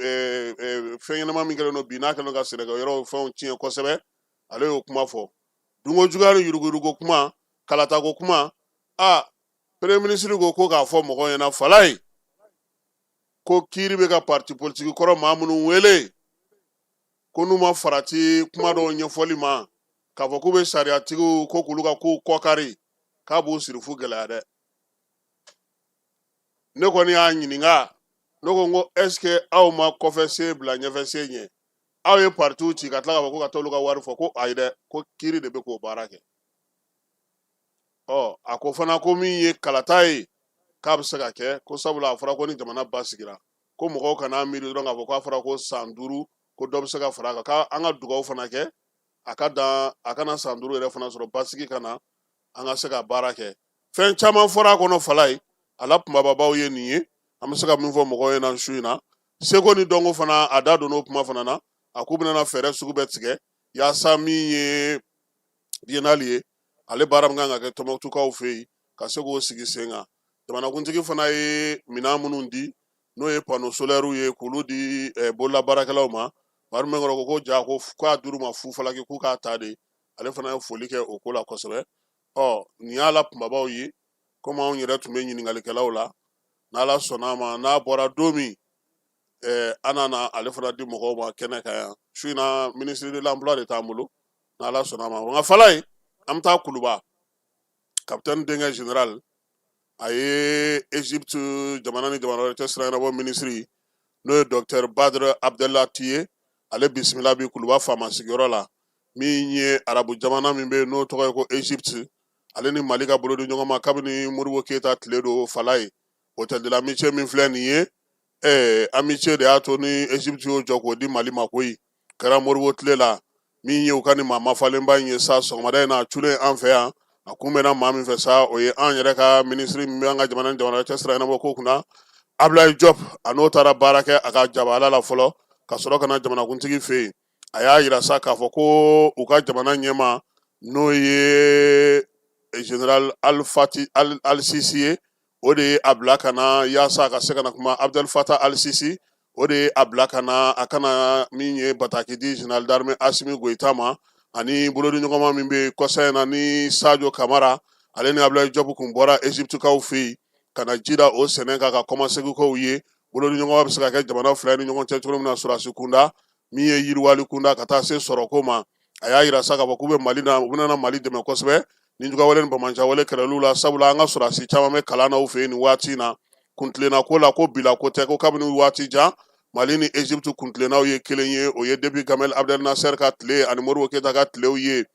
fɛn ɲɛnama min kɛlen don bi n'a kɛlen ka sɛnɛkɛyɔrɔw fɛnw tiɲɛ kosɛbɛ ale y'o kuma fɔ dunko juguya ni yuruguyurugu kuma kalatako kuma premier ministre ko k'a fɔ mɔgɔw ɲɛna fala ye ko kiiri bɛ ka parti politique kɔrɔ maa minnu wele ko n'u ma farati kuma dɔw ɲɛfɔli ma k'a fɔ k'u bɛ sariyatigiw ko k'olu ka kow kɔkari k'a b'u sirifu gɛlɛya dɛ ne kɔni y'a ɲininka ne ko n ko est-ce que aw ma kɔfɛsen bila ɲɛfɛsen ɲɛ aw ye partiw ci ka tila k'a fɔ ko ka t'olu ka wari fɔ ko ayi dɛ ko kiiri de bɛ k'o baara kɛ a ko fana ko min ye kalata ye k'a bɛ se ka kɛ ko sabula a fɔra ko ni jamana basigira ko mɔgɔw kana miiri dɔrɔn k'a fɔ k'a fɔra ko san 5 ko dɔ bɛ se ka fara a kan k'an ka dugawu fana kɛ a kana san 5 yɛrɛ fana sɔrɔ basigi ka na an ka se ka baara kɛ fɛn caman fɔra a kɔnɔ fala ye ala kumababaw ye nin ye an bɛ se ka min fɔ mɔgɔw ye na su in na seko ni dɔnko fana a da donn'o kuma fana na a k'u bɛna fɛɛrɛ sugu bɛɛ tigɛ yaasa min ye biennale ye ale baara min kan ka kɛ Tɔnbukutukaw fɛ yen ka se k'o sigi sen kan jamanakuntigi fana ye minɛn minnu di n'o ye panneau solaire ye k'olu di bolola baarakɛlaw ma Marimɛnkɔrɔ ko ja ko k'a dir'u ma fu falaki k'u k'a ta de ale fana ye foli kɛ o ko la kosɛbɛ nin y'a la kumabaw ye komi anw yɛrɛ tun bɛ ɲininkalikɛlaw la n'ala sɔnna a ma n'a bɔra don min an nana ale fana di mɔgɔw ma kɛnɛ kan yan su in na ministre de l'emploi de t'an bolo n'ala sɔnna a ma nka fala ye an bɛ taa Kuluba capitaine denkɛ général a ye Egypte jamana ni jamana wɛrɛ cɛ siranyɛrɛbɔ ministre n'o ye docteur Badr Abdelati ye ale bisimila bi Kuluba faama sigiyɔrɔ la min ye arabu jamana min bɛ yen n'o tɔgɔ ye ko Egypte ale ni Mali ka bolo di ɲɔgɔn ma kabini Modibo Keyita tile don fala ye hôtel de l'amitié min filɛ nin ye amitié de y'a to ni Egypte y'o jɔ k'o di Mali ma koyi kɛra Modibo tile la min ye u ka ni maa mafalenba in ye sa sɔgɔmada in na a culen an fɛ yan a kun bɛna maa min fɛ sa o ye an yɛrɛ ka ministre min bɛ an ka jamana ni jamana cɛ sira ɲɛnabɔ ko kunna Ablaye Diop a n'o taara baara kɛ a ka jabala la fɔlɔ ka sɔrɔ ka na jamanakuntigi fɛ yen a y'a yira sa k'a fɔ ko u ka jamana ɲɛma n'o ye général Al-Fati Al-Sisi ye o de ye a bila ka na yaasa a ka se ka na kuma Abdel Fattah Al-Sisi o de ye a bila ka na a kana min ye bataki di général d'armée Assimi Goïta ma ani bolodiɲɔgɔnma min bɛ kɔsa in na ni Sadio Kamara ale ni Ablaye Diop kun bɔra Egyptekaw fɛ yen ka na ji da o sɛnɛ kan ka kɔmasegikow ye bolodiɲɔgɔnma bɛ se ka kɛ jamana fila ni ɲɔgɔn cɛ cogo min na Surasi kunda min ye yiriwali kunda ka taa se sɔrɔko ma a y'a yira sa k'a fɔ k'u bɛ Mali na u bɛna Mali dɛmɛ kosɛbɛ ni jugawale ni bamananjawale kɛlɛliw la sabula an ka Surasi caman bɛ kalan na u fɛ yen nin waati in na kuntilenna ko la ko bila ko tɛ ko kabini waati jan Mali ni Egypte kuntilennaw ye kelen ye o ye depuis Gamal Abdel Nasser ka tile ani Modibo Keyita ka tilew ye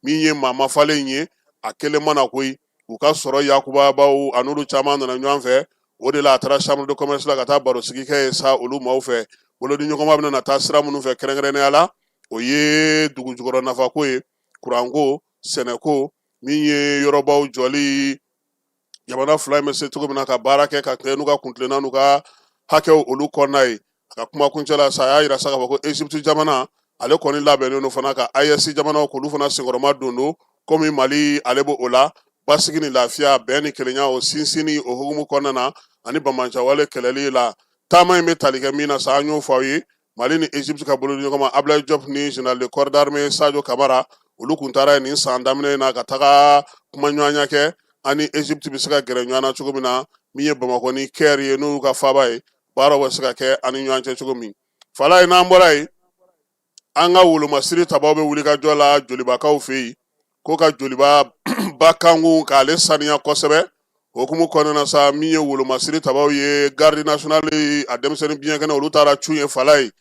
min ye maa mafalen ye a kelen mana koyi u ka sɔrɔ yakubabaw a n'olu caman nana ɲɔgɔn fɛ o de la a taara chambre de commerce la ka taa baro sigi kɛ sa olu maaw fɛ bolodiɲɔgɔnma bɛna taa sira minnu fɛ kɛrɛnkɛrɛnnenya la o ye dugu jukɔrɔ nafako ye kuranko sɛnɛko min ye yɔrɔbaw jɔli jamana fila in bɛ se cogo min na ka baara kɛ ka kɛ n'u ka kuntilenna n'u ka hakɛw olu kɔnɔna ye ka kuma kuncɛ la sa a y'a yira sa k'a fɔ ko Egypte jamana ale kɔni labɛnnen don fana ka AES jamanaw k'olu fana senkɔrɔma don don komi Mali ale b'o o la basigi ni lafiya bɛn ni kelenya o sinsinni o hukumu kɔnɔna na ani bamancawale kɛlɛli la taama in bɛ tali kɛ min na sa an y'o fɔ aw ye Mali ni Egypte ka bolo di ɲɔgɔn ma Ablaye Diop ni général de corps d'armée Sadio Kamara olu kun taara nin san daminɛ na ka taga kuma ɲɔgɔnya kɛ ani Egypte bɛ se ka gɛrɛ ɲɔgɔn na cogo min na min ye Bamakɔ ni Caire ye n'olu ka faaba ye baaraw bɛ se ka kɛ ani ɲɔgɔn cɛ cogo min fala ye n'an bɔra yen an ka wolomasiri tabaw bɛ wuli ka jɔ la jolibakaw fɛ yen ko ka joliba ba kanku k'ale saniya kosɛbɛ hukumu kɔnɔna na sa min ye wolomasiri tabaw ye garde nationale a denmisɛnnin biɲɛkɛnɛ olu taara cun ye fala ye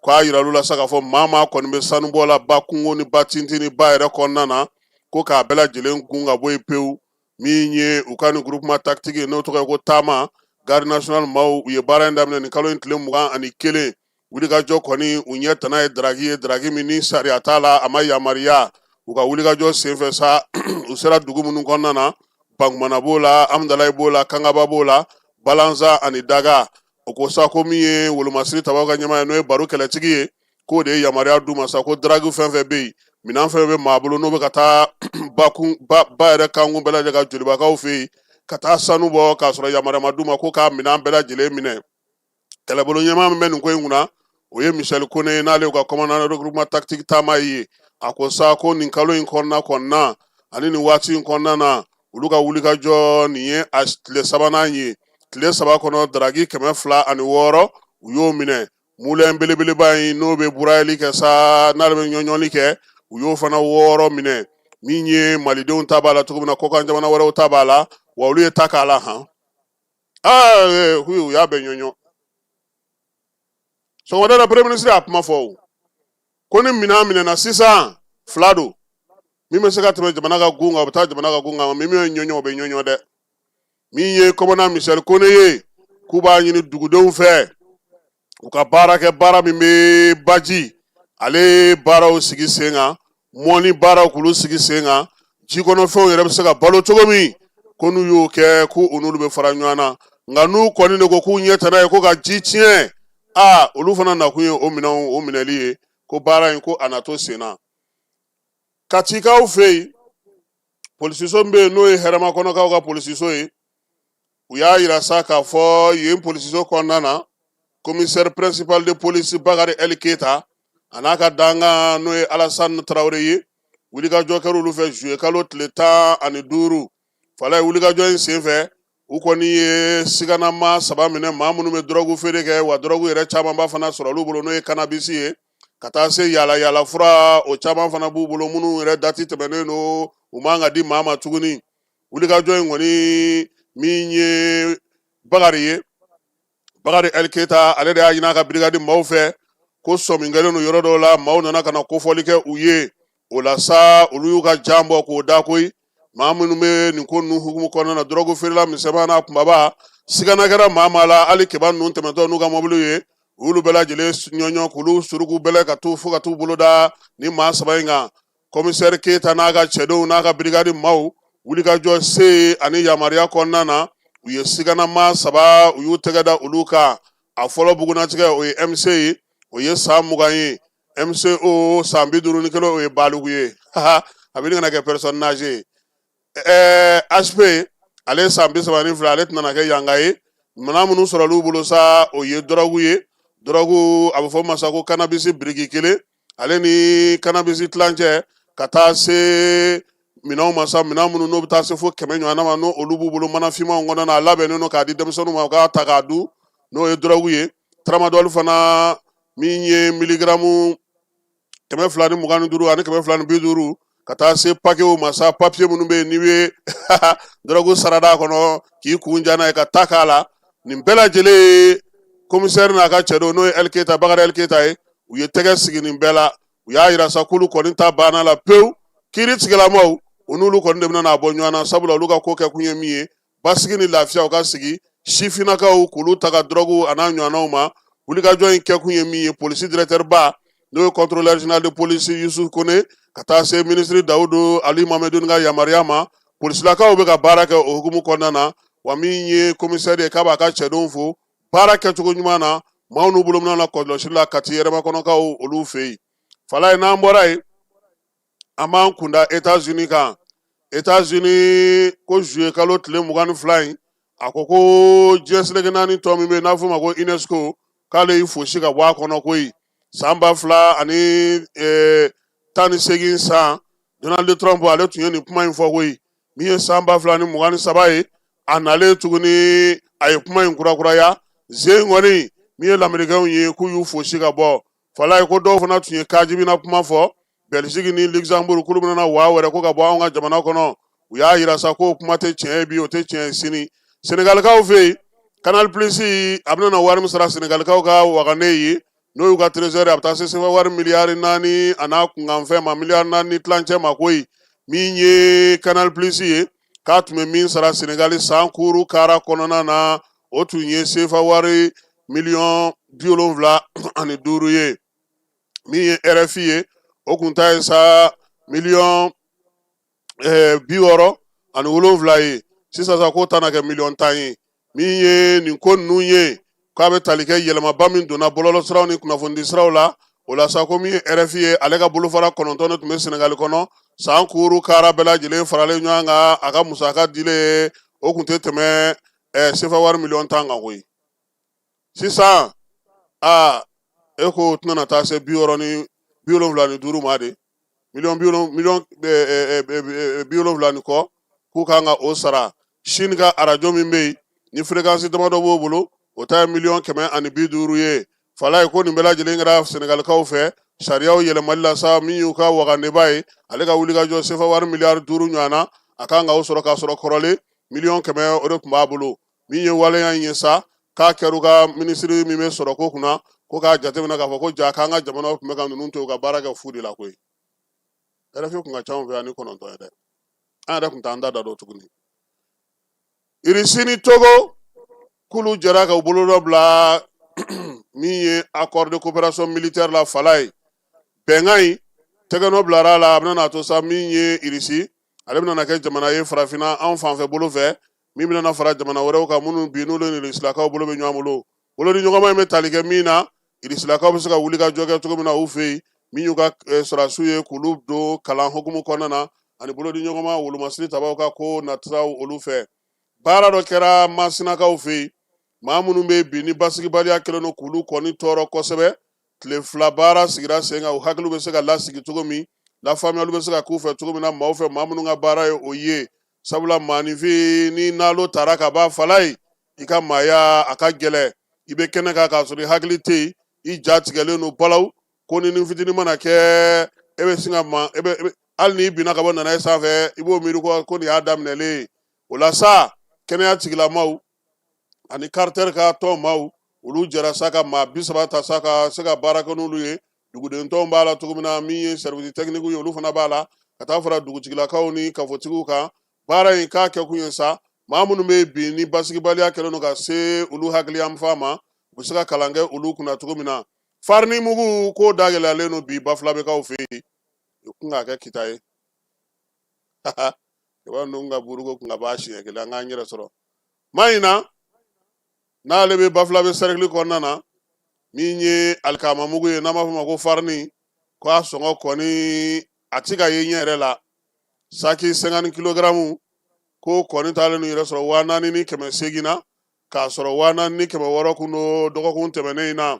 k'a yira olu la sa k'a fɔ maa maa kɔni bɛ sanubɔ la ba kungo ni ba tintin ni ba yɛrɛ kɔnɔna na ko k'a bɛɛ lajɛlen gun ka bɔ yen pewu min ye u ka ni groupement tactique ye n'o tɔgɔ ye ko taama garde nationale maaw u ye baara in daminɛ nin kalo in tile 21 wulikajɔ kɔni u ɲɛ tana ye daraki min ni sariya t'a la a ma yamariya u ka wulikajɔ senfɛ sa u sera dugu minnu kɔnɔna na Bankumana b'o la Amdalaye b'o la Kangaba b'o la Balanza ani Daga o ko sa ko min ye wolomasiri tabaw ka ɲɛmaa ye n'o ye baro kɛlɛtigi ye k'o de ye yamaruya d'u ma sa ko daragi fɛn fɛn bɛ yen minɛn fɛn bɛ maa bolo n'o bɛ ka taa ba yɛrɛ kankun bɛɛ lajɛlen ka jolibakaw fɛ yen ka taa sanu bɔ k'a sɔrɔ yamaruya ma d'u ma ko k'a minɛn bɛɛ lajɛlen minɛ kɛlɛbolo ɲɛmaa min bɛ nin ko in kunna o ye Michel Kone n'ale ka commandant de groupement tactique taama ye a ko sa ko nin kalo in kɔnɔna ani nin waati in kɔnɔna na olu ka wulikajɔ nin ye a tile sabanan ye tile saba kɔnɔ daragi 206 u y'o minɛ mulɛn belebeleba in n'o bɛ burayɛli kɛ sa n'ale bɛ ɲɔɲɔli kɛ u y'o fana 6 minɛ min ye malidenw ta b'a la cogo min na kɔkan jamana wɛrɛw ta b'a la wa olu ye ta k'a la han u y'a bɛɛ ɲɔɲɔ sɔgɔmada la premier ministre a kuma fɔ ko ni minɛn minɛna sisan 2 don min bɛ se ka tɛmɛ jamana ka gun kan o bɛ taa jamana ka gun kan min ye ɲɔɲɔ o bɛ ɲɔɲɔ dɛ min ye commandant Michel Kone ye k'u b'a ɲini dugudenw fɛ u ka baara kɛ baara min bɛ baji ale baaraw sigi sen kan mɔni baaraw k'olu sigi sen kan ji kɔnɔfɛnw yɛrɛ bɛ se ka balo cogo min ko n'u y'o kɛ ko u n'olu bɛ fara ɲɔgɔn na nka n'u kɔni de ko k'u ɲɛ tana ye ko ka ji tiɲɛ olu fana nakun ye o minɛli ye ko baara in ko a na to sen na Katikaw fɛ yen polisiso bɛ yen n'o ye hɛrɛma kɔnɔkaw ka polisiso ye u y'a yira sa k'a fɔ yen polisiso kɔnɔna na commissaire principal de police Bakari El Keita a n'a ka danga n'o ye Alassane Traoré ye wulikajɔ kɛra olu fɛ juillet kalo tile 15 fala ye wulikajɔ in senfɛ u kɔni ye siganama 3 minɛ maa minnu bɛ drogue feere kɛ wa drogue yɛrɛ caman ba fana sɔrɔ olu bolo n'o ye cannabis ye ka taa se yaala fura o caman fana b'u bolo minnu yɛrɛ dati tɛmɛnen don u man ka di maa ma tuguni wulikajɔ in kɔni min ye Bakari El Keita ale de y'a ɲini a ka brigade maaw fɛ ko sɔmin kɛlen don yɔrɔ dɔw la maaw nana ka na kofɔli kɛ u ye o la sa olu y'u ka jan bɔ k'o da koyi maa minnu bɛ nin ko ninnu hukumu kɔnɔna na drogue feerela misɛnman n'a kunbaba sigana kɛra maa la hali keba ninnu tɛmɛtɔ n'u ka mɔbiliw ye u y'olu bɛɛ lajɛlen ɲɔɲɔ k'olu suruku bɛlɛ ka t'u fo ka t'u bolo da ni maa 3 in kan commissaire Keita n'a ka cɛdenw n'a ka brigade maaw wulikajɔ se ani yamaruya kɔnɔna na u ye siganama 3 u y'u tɛgɛ da olu kan a fɔlɔ bugunatigɛ o ye MC ye o ye san 20 ye MCO san 51 o ye Balugu ye a bɛ nin kana kɛ personne âgée HP ale san 32 ale tɛna kɛ yanga ye minɛn minnu sɔrɔ olu bolo sa o ye drogue ye drogue a bɛ fɔ ma sa ko cannabis biriki 1 ale ni cannabis tilancɛ ka taa se minɛnw ma sa minɛn minnu n'o bɛ taa se fo 100 ɲɔgɔnna ma n'o olu b'u bolo manafinmaw kɔnɔna na a labɛnnen don k'a di denmisɛnninw ma u k'a ta k'a dun n'o ye drogue ye tramadol fana min ye miligramu 225 ani 250 ka taa se paquet ma sa papier minnu bɛ yen n'i bɛ drogue sarada kɔnɔ k'i kun ja n'a ye ka ta k'a la nin bɛɛ lajɛlen ye commissaire n'a ka cɛ dɔ n'o ye El Keita Bakari El Keita ye u ye tɛgɛ sigi nin bɛɛ la u y'a yira sa k'olu kɔni ta banna la pewu kiiri tigilamaw u n'olu kɔni de bɛna n'a bɔ ɲɔgɔn na sabula olu ka ko kɛ kun ye min ye basigi ni lafiya u ka sigi sifinnakaw k'olu ta ka drogue a n'a ɲɔgɔnnaw ma wulikajɔ in kɛ kun ye min ye polisi directeur ba n'o ye contrôleur général de police Youssouf Kone ka taa se ministre Dawudu Ali Mamadu ka yamaruya ma polisilakaw bɛ ka baara kɛ o hukumu kɔnɔna na wa min ye commissaire ye k'a b'a ka cɛdenw fo baara kɛcogo ɲuman na maaw n'u bolo mina na kɔlɔsili la Kati yɛrɛmakɔnɔkaw olu fɛ yen fala ye n'an bɔra yen an b'an kunda États-Unis kan États-Unis ko juillet kalo tile 22 in a ko ko diɲɛ seleke naani tɔ min bɛ yen n'a fɔ o ma ko UNESCO k'ale y'i fosi ka bɔ a kɔnɔ koyi san 2018 san Donald Trump ale tun ye nin kuma in fɔ koyi min ye san 2023 ye a nalen tuguni a ye kuma in kurakuraya zen kɔni min ye lamɛnnikɛnw ye k'u y'u fosi ka bɔ fala ye ko dɔw fana tun ye kajibina kuma fɔ Belgique ni Luxembourg k'olu bɛna waa wɛrɛ ko ka bɔ anw ka jamana kɔnɔ u y'a yira sa ko kuma tɛ tiɲɛ ye bi o tɛ tiɲɛ ye sini Senegalikaw fɛ yen Canal Plus a bɛna wari min sara Senegalikaw ka wagane ye n'o y'u ka trésor a bɛ taa se sefa wari miliyari 4 a n'a kunkanfɛn ma miliyari 4 ni tilancɛ ma koyi min ye Canal Plus ye k'a tun bɛ min sara Senegali san kuru kara kɔnɔna na o tun ye sefa wari miliyɔn 75 ye min ye RFI ye o kun ta ye sa miliyɔn 67 ye sisan sa k'o ta na kɛ miliyɔn 10 ye min ye nin ko ninnu ye k'a bɛ tali kɛ yɛlɛmaba min donna bɔlɔlɔsiraw ni kunnafonidi siraw la o la sa ko min ye RFI ye ale ka bolofara 9 de tun bɛ Senegali kɔnɔ san kuru kara bɛɛ lajɛlen faralen ɲɔgɔn kan a ka musaka dilen o kun tɛ tɛmɛ sefa wari miliyɔn 10 kan koyi sisan e ko o tɛna taa se 75 ma de miliyɔn 70 ni kɔ k'u kan ka o sara Chine ka arajo min bɛ yen ni fréquence damadɔ b'o bolo o ta ye miliyɔn 150 ye fala ye ko nin bɛɛ lajɛlen kɛra Senegalikaw fɛ sariyaw yɛlɛmali la sa min y'u ka wagandeba ye ale ka wulikajɔ sefa wari miliyari 5 ɲɔgɔnna a kan ka o sɔrɔ k'a sɔrɔ kɔrɔlen miliyɔn 100 o de tun b'a bolo min ye waleya in ye sa k'a kɛra u ka minisiri min bɛ sɔrɔ ko kunna ko k'a jateminɛ k'a fɔ ko ja k'an ka jamanaw tun bɛ ka ninnu to u ka baara kɛ fu de la koyi RFI kun ka ca anw fɛ yan ni 9 ye dɛ an yɛrɛ tun t'an da don tuguni Irisi ni Togo k'olu jɛra ka u bolo dɔ bila min ye accord de coopération militaire la fala ye bɛnkan in tɛgɛnɔ bilara a la a bɛna to sa min ye Irisi ale bɛna kɛ jamana ye farafinna anw fanfɛ bolo fɛ min bɛna fara jamana wɛrɛw kan minnu bi n'olu ni Irisilakaw bolo bɛ ɲɔgɔn bolo bolodi ɲɔgɔnma in bɛ tali kɛ min na Irisilakaw bɛ se ka wuli ka jɔ kɛ cogo min na u fɛ yen min y'u ka sɔrɔdasiw ye k'olu don kalan hukumu kɔnɔna na ani bolodi ɲɔgɔnma wolomasiri tabaw ka ko natiraw olu fɛ baara dɔ kɛra Masinakaw fɛ yen maa minnu bɛ bi ni basigibaliya kɛlen don k'olu kɔni tɔɔrɔ kosɛbɛ tile 2 baara sigira sen kan u hakili bɛ se ka lasigi cogo min lafaamuyali bɛ se ka k'u fɛ cogo min na maaw fɛ maa minnu ka baara ye o ye sabula maanifin ni n'alo taara ka b'a fala ye i ka maaya a ka gɛlɛ i bɛ kɛnɛ kan k'a sɔrɔ i hakili tɛ yen i ja tigɛlen don balawu ko ni fitinin mana kɛ e bɛ sin ka ma hali n'i binna ka bɔ nana ye sanfɛ i b'o miiri ko nin y'a daminɛlen o la sa kɛnɛya tigilamaw ani caractère ka tɔn maaw olu jɛra sa ka maa 30 ta sa ka se ka baara kɛ n'olu ye dugudentɔnw b'a la cogo min na min ye service technique ye olu fana b'a la ka taa fara dugutigilakaw ni kafotigiw kan baara in k'a kɛ kun ye sa maa minnu bɛ bi ni basigibaliya kɛlen don ka se olu hakiliyanfan ma u bɛ se ka kalan kɛ olu kunna cogo min na farini mugu ko da gɛlɛyalen don bi Bafulabekaw fɛ yen u kun k'a kɛ kita ye i b'a dɔn ka buruko kun ka b'a siɲɛ kelen an k'an yɛrɛ sɔrɔ maa in na n'ale bɛ Bafulabe cercle kɔnɔna na min ye alikama mugu ye n'an b'a fɔ ma ko farini ko a sɔngɔ kɔni a ti ka ye ɲɛ yɛrɛ la saki 50 kg ko kɔni taalen n'u yɛrɛ sɔrɔ 4,800 na k'a sɔrɔ 4,600 kun don dɔgɔkun tɛmɛnen in na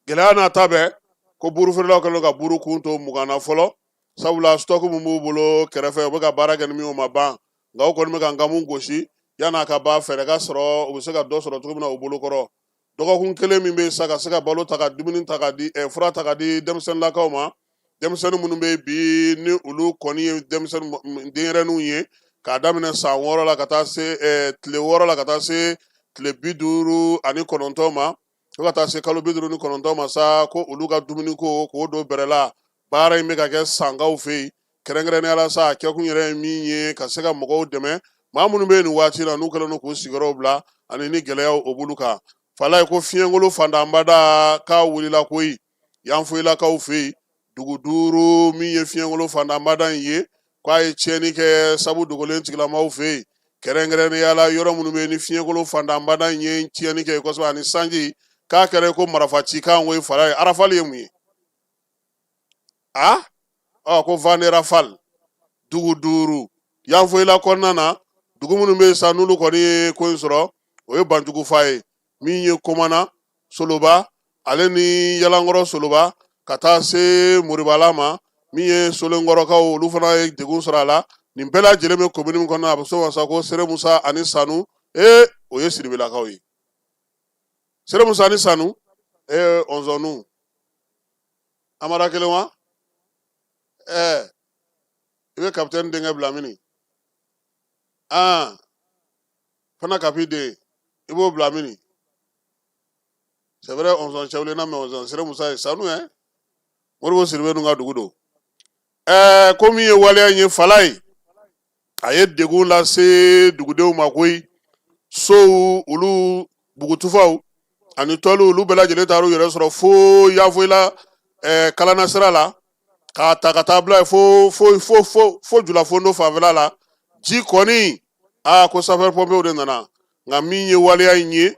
gɛlɛya n'a ta bɛɛ ko burufeerelaw kɛlen ka buru kun to 20 na fɔlɔ sabula stock min b'u bolo kɛrɛfɛ u bɛ ka baara kɛ ni min ma ban nka u kɔni bɛ ka nkamu gosi yan'a ka ban fɛɛrɛ ka sɔrɔ u bɛ se ka dɔ sɔrɔ cogo min na u bolo kɔrɔ dɔgɔkun kelen min bɛ sa ka se ka balo ta ka dumuni ta ka di fura ta ka di denmisɛnninlakaw ma denmisɛnnin minnu bɛ bi ni olu kɔni ye denyɛrɛninw ye k'a daminɛ san 6 la ka taa se tile 6 la ka taa se tile 59 ma fo ka taa se kalo 59 ma sa ko olu ka dumuni ko k'o don bɛrɛ la baara in bɛ ka kɛ sankaw fɛ yen kɛrɛnkɛrɛnnenya la sa a kɛkun yɛrɛ ye min ye ka se ka mɔgɔw dɛmɛ maa minnu bɛ nin waati la n'u kɛlen don k'u sigiyɔrɔw bila ani ni gɛlɛyaw o b'olu kan fala ye ko fiɲɛkolo fandanbada k'a wulila koyi yan foyilakaw fɛ yen dugu 5 min ye fiɲɛkolo fandanbada in ye k'a ye tiɲɛni kɛ sabu dogolen tigilamaw fɛ yen kɛrɛnkɛrɛnnenya la yɔrɔ minnu bɛ ni fiɲɛkolo fandanbada in ye tiɲɛni kɛ kosɛbɛ ani sanji k'a kɛra ko marifa cikan ko fara ye arafali ye mun ye ko vane rafal dugu 5 yanfoyila kɔnɔna na dugu minnu bɛ sa n'olu kɔni ye ko in sɔrɔ o ye banjugu fa ye min ye komana soloba ale ni yalankɔrɔ soloba ka taa se moribala ma min ye solenkɔrɔkaw olu fana ye degun sɔrɔ a la nin bɛɛ lajɛlen bɛ commune min kɔnɔ a bɛ so wasa ko Sere Musa ani Sanu o ye Siribilakaw ye Sere Musa ani Sanu onzonu amara kelen wa i bɛ capitaine denkɛ bila mini fana kapi de i b'o bila mini c'est vrai onzon cɛwlen mais onzon Sere Musa ye Sanu Moribo Siribe nun ka dugu don ko min ye waleya ye fala ye a ye degun lase dugudenw ma koyi sow olu bugutufaw ani tɔliw olu bɛɛ lajɛlen taar'u yɛrɛ sɔrɔ fo Yafoyila kalanna sira la k'a ta ka taa bila ye fo Julafondo fanfɛla la ji kɔni ko sapeur pompier de nana nka min ye waleya in ye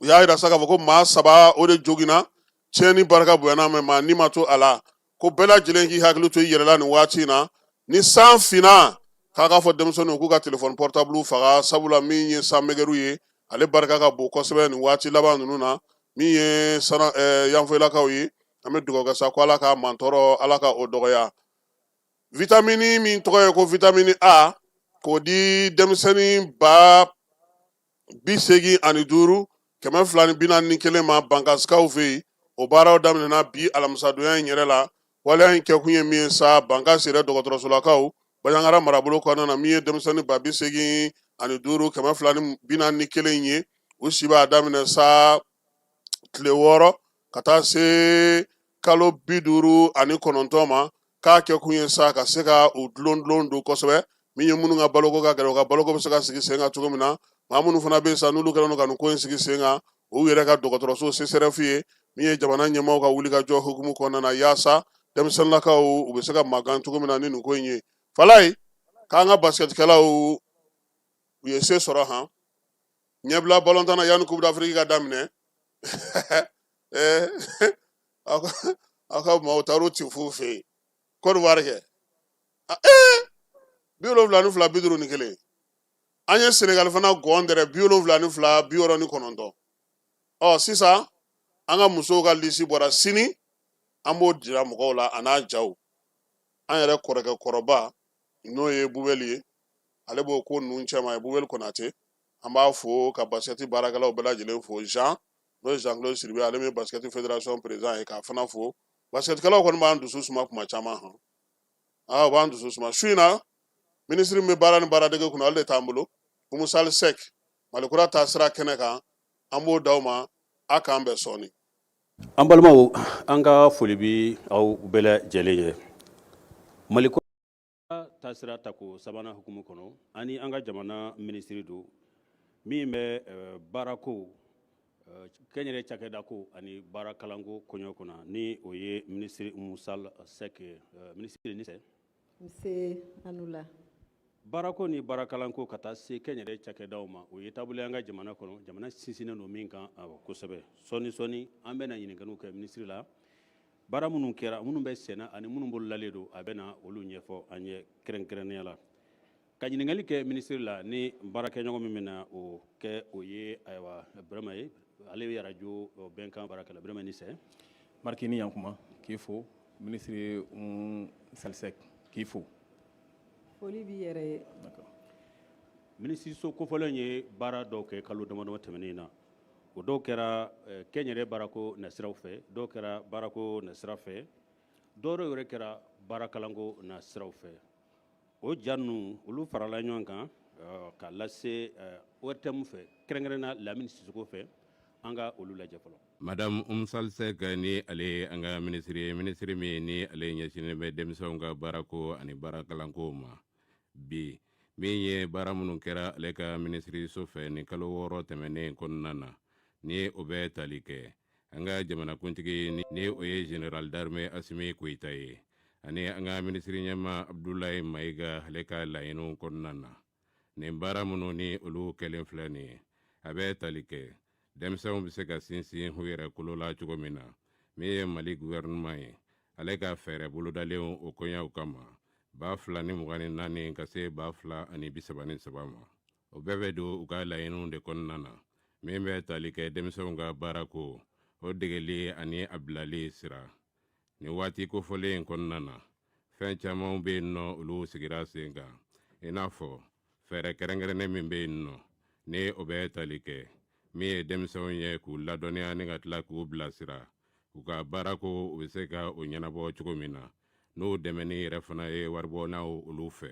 u y'a yira sa k'a fɔ ko maa 3 o de joginna tiɲɛni barika bonyana mɛ maa ni ma to a la ko bɛɛ lajɛlen k'i hakili to i yɛrɛ la nin waati in na ni san finna k'a k'a fɔ denmisɛnninw k'u ka téléphone portable faga sabula min ye san mɛgɛru ye ale barika ka bon kosɛbɛ nin waati laban ninnu na min ye yanfoyilakaw ye an bɛ dugawu kɛ sa ko ala k'a mantɔrɔ ala ka o dɔgɔya vitamine min tɔgɔ ye ko vitamine A k'o di denmisɛnnin 85 241 ma Bankasikaw fɛ yen o baaraw daminɛna bi alamisadonya in yɛrɛ la waleya in kɛkun ye min ye sa Bankas yɛrɛ dɔgɔtɔrɔsolakaw Baɲangara marabolo kɔnɔna na min ye denmisɛnnin 85 241 in ye u si b'a daminɛ sa tile 6 ka taa se kalo 59 ma k'a kɛkun ye sa ka se ka u dulon don kosɛbɛ min ye minnu ka baloko ka gɛlɛn u ka baloko bɛ se ka sigi sen kan cogo min na maa minnu fana bɛ yen sa n'olu kɛlen ka nin ko in sigi sen kan u yɛrɛ ka dɔgɔtɔrɔso CSRF ye min ye jamana ɲɛmaaw ka wulikajɔ hukumu kɔnɔna na yaasa denmisɛnninnakaw u bɛ se ka magan cogo min na ni nin ko in ye falaye k'an ka basketkɛlaw u ye se sɔrɔ ɲɛbila balontan na yanni Coupe d'Afrique ka daminɛ aw ka maaw taar'u ci f'u fɛ yen Côte d'Ivoire kɛ 72 51 an ye Senegal fana gɔn dɛrɛ 72 69 sisan an ka musow ka lisi bɔra sini an b'o dira mɔgɔw la a n'a jaw an yɛrɛ kɔrɔkɛ kɔrɔba n'o ye Bubɛli ye ale b'o ko ninnu cɛma ye Bubɛli Konate an b'a fo ka basketi baarakɛlaw bɛɛ lajɛlen fo Jean n'o ye Jean-Claude Siribe ale min ye basketi fédération président ye k'a fana fo basketikɛlaw kɔni b'an dusu suma kuma caman u b'an dusu suma su in na ministre min bɛ baara ni baaradege kunna ale de t'an bolo Umu Sali Sek Malikura taa sira kɛnɛ kan an b'o d'aw ma a k'an bɛɛ sɔni an balimaw an ka foli bi aw bɛɛ lajɛlen ye Malikura taa sira ta ko sabanan hukumu kɔnɔ ani an ka jamana minisiri don min bɛ baarako kɛnyɛrɛ cakɛda ko ani baara kalanko kɔɲɔ kunna ni o ye minisiri Umu Sali Sek minisiri ni sɛ Anula baarako ni baara kalanko ka taa se kɛnyɛrɛ cakɛdaw ma o ye taabolo an ka jamana kɔnɔ jamana sinsinnen don min kan kosɛbɛ sɔni an bɛna ɲininkaliw kɛ minisiri la baara minnu kɛra minnu bɛ senna ani minnu bololalen don a bɛna olu ɲɛfɔ an ye kɛrɛnkɛrɛnnenya la ka ɲininkali kɛ minisiri la ni baarakɛɲɔgɔn min bɛna o kɛ o ye ayiwa Birama ye ale bɛ arajo bɛnkan baarakɛla Birama ni sɛ Marikini Yankuma k'i fo minisiri Umu Sali Sek k'i fo foli b'i yɛrɛ ye minisiri so kofɔlen ye baara dɔw kɛ kalo damadɔ tɛmɛnen na o dɔw kɛra kɛnyɛrɛ baarako nasiraw fɛ dɔw kɛra baarako nasira fɛ dɔw yɛrɛ kɛra baara kalanko nasiraw fɛ o ja ninnu olu farala ɲɔgɔn kan ka lase ORTM fɛ kɛrɛnkɛrɛnna Lamini Sisoko fɛ an ka olu lajɛ fɔlɔ Madame Umu Sali Sek ni ale an ka minisiri min ni ale ɲɛsinnen bɛ denmisɛnw ka baarako ani baara kalanko ma bi min ye baara minnu kɛra ale ka minisiriso fɛ ni kalo 6 tɛmɛnen kɔnɔna na ni o bɛ tali kɛ an ka jamanakuntigi ni o ye General d'Armée Asimi Koyita ye ani an ka minisiri ɲɛma abdulayi mayiga ale ka laɲiniw kɔnɔna na nin baara minnu ni olu kɛlen filɛ nin ye a bɛ tali kɛ denmisɛnw bɛ se ka sinsin u yɛrɛ kolo la cogo min na min ye mali gouvernement ye ale ka fɛɛrɛ bolodalenw o koɲaw kama 2024 ka se 2033 ma o bɛɛ bɛ don u ka laɲiniw de kɔnɔna na min bɛ tali kɛ denmisɛnw ka baara ko o degeli ani a bilali sira nin waati kofɔlen in kɔnɔna na fɛn camanw bɛ yen nɔ olu sigira sen kan i n'a fɔ fɛɛrɛ kɛrɛnkɛrɛnnen min bɛ yen nɔ ni o bɛ tali kɛ min ye denmisɛnw ye k'u ladɔnniya ni ka tila k'u bilasira u ka baara ko u bɛ se ka o ɲɛnabɔ cogo min na n'o dɛmɛni yɛrɛ fana ye waribɔ n'aw olu fɛ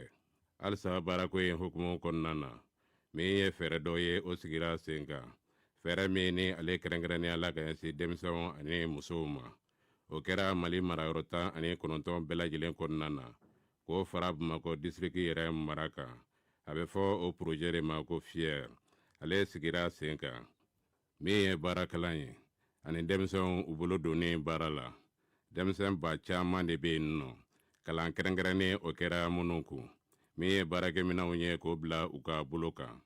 halisa baarako in hukumu kɔnɔna na min ye fɛɛrɛ dɔ ye o sigira sen kan fɛɛrɛ min ni ale kɛrɛnkɛrɛnnenya la ka ɲɛsin denmisɛnw ani musow ma o kɛra mali marayɔrɔ 19 bɛɛ lajɛlen kɔnɔna na k'o fara bamakɔ disiriki yɛrɛ mara kan a bɛ fɔ o projet de ma ko fier ale sigira sen kan min ye baarakalan ye ani denmisɛnw u bolo donni baara la denmisɛn ba caman de bɛ yen nɔ kalan kɛrɛnkɛrɛnnen o kɛra minnu kun min ye baarakɛminɛnw ye k'o bila u ka bolo kan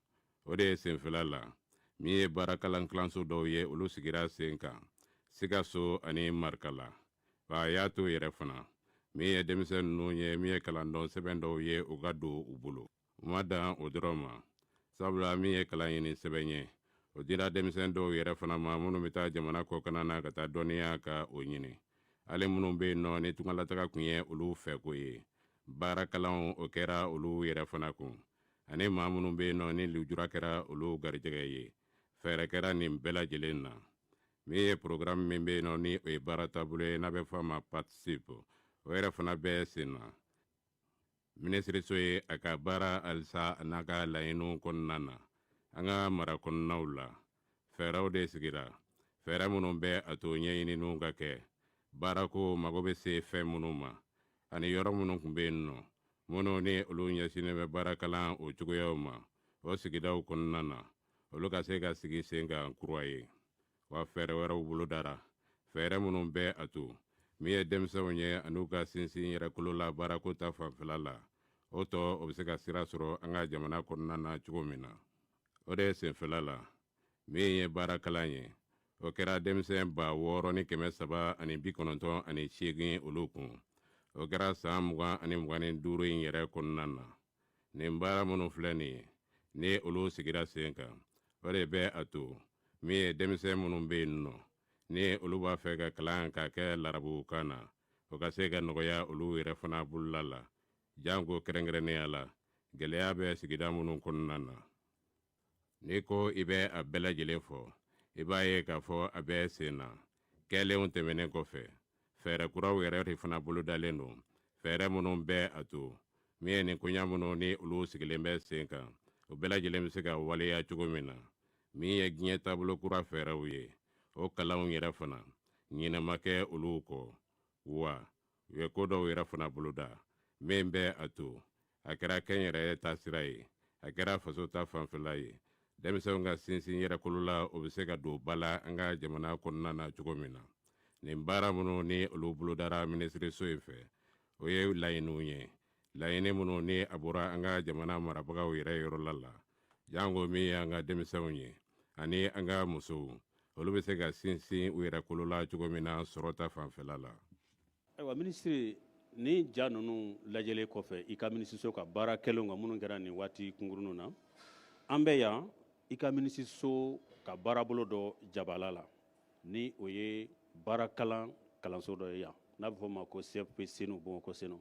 o de ye senfɛla la min ye baarakalan kilanso dɔw ye olu sigira sen kan sikaso ani marikala wa a y'a to yɛrɛ fana min ye denmisɛn ninnu ye min ye kalandɔn sɛbɛn dɔw ye u ka don u bolo u ma dan o dɔrɔn ma sabula min ye kalan ɲini sɛbɛn ye o dira denmisɛn dɔw yɛrɛ fana ma minnu bɛ taa jamana kɔkan na ka taa dɔnniya ka o ɲini hali minnu bɛ yen nɔ ni tungalataga kun ye olu fɛko ye baarakalanw o kɛra olu yɛrɛ fana kun ani maa minnu bɛ yen nɔ ni lujura kɛra olu garijɛgɛ ye fɛɛrɛ kɛra nin bɛɛ lajɛlen na min ye programme min bɛ yen nɔ ni o ye baara taabolo ye n'a bɛ fɔ a ma participe o yɛrɛ fana bɛ sen na minisiriso ye a ka baara halisa n'a ka laɲiniw kɔnɔna na an ka mara kɔnɔnaw la fɛɛrɛw de sigira fɛɛrɛ minnu bɛ a to ɲɛɲininiw ka kɛ baarako mago bɛ se fɛn minnu ma ani yɔrɔ minnu tun bɛ yen nɔ minnu ni olu ɲɛsinnen bɛ baara kalan o cogoyaw ma o sigidaw kɔnɔna na olu ka se ka sigi sen kan kura ye wa fɛɛrɛ wɛrɛw bolodara fɛɛrɛ minnu bɛ a to min ye denmisɛnw ye an'u ka sinsin yɛrɛkolo la baarako ta fanfɛla la o tɔ o bɛ se ka sira sɔrɔ an ka jamana kɔnɔna na cogo min na o de ye senfɛla la min ye baarakalan ye o kɛra denmisɛn 6,398 olu kun o kɛra san 2025 in yɛrɛ kɔnɔna na nin baara minnu filɛ nin ye ni olu sigira sen kan o de bɛ a to min ye denmisɛn minnu bɛ yen nɔ ni olu b'a fɛ ka kalan ka kɛ larabukan na o ka se ka nɔgɔya olu yɛrɛ fana bolola la janko kɛrɛnkɛrɛnnenya la gɛlɛya bɛ sigida minnu kɔnɔna na n'i ko i bɛ a bɛɛ lajɛlen fɔ i b'a ye k'a fɔ a bɛ sen na kɛlenw tɛmɛnen kɔfɛ fɛɛrɛ kuraw yɛrɛ de fana bolodalen don fɛɛrɛ minnu bɛ a to min ye nin koɲa minnu ni olu sigilen bɛ sen kan o bɛɛ lajɛlen bɛ se ka waleya cogo min na min ye diɲɛ taabolo kura fɛɛrɛw ye o kalanw yɛrɛ fana ɲinɛma kɛ olu kɔ wa u ye ko dɔw yɛrɛ fana boloda min bɛ a to a kɛra kɛnyɛrɛye taasira ye a kɛra faso ta fanfɛla ye denmisɛnw ka sinsin yɛrɛkolo la o bɛ se ka don ba la an ka jamana kɔnɔna na cogo min na nin baara minnu ni olu bolodara minisiriso in fɛ o ye laɲiniw ye laɲini minnu ni a bɔra an ka jamana marabagaw yɛrɛ yɔrɔ la jango min ye an ka denmisɛnw ye ani an ka musow olu bɛ se ka sinsin u yɛrɛkolo la cogo min na sɔrɔ ta fanfɛla la ayiwa minisiri ni ja ninnu lajɛlen kɔfɛ i ka minisiriso ka baara kɛlenw kan minnu kɛra nin waati kunkuruninw na an bɛ yan i ka minisiriso ka baarabolo dɔ jabala la ni o ye baara kalanso dɔ ye yan n'a bɛ fɔ o ma ko CFP Senu Bamakɔ Senu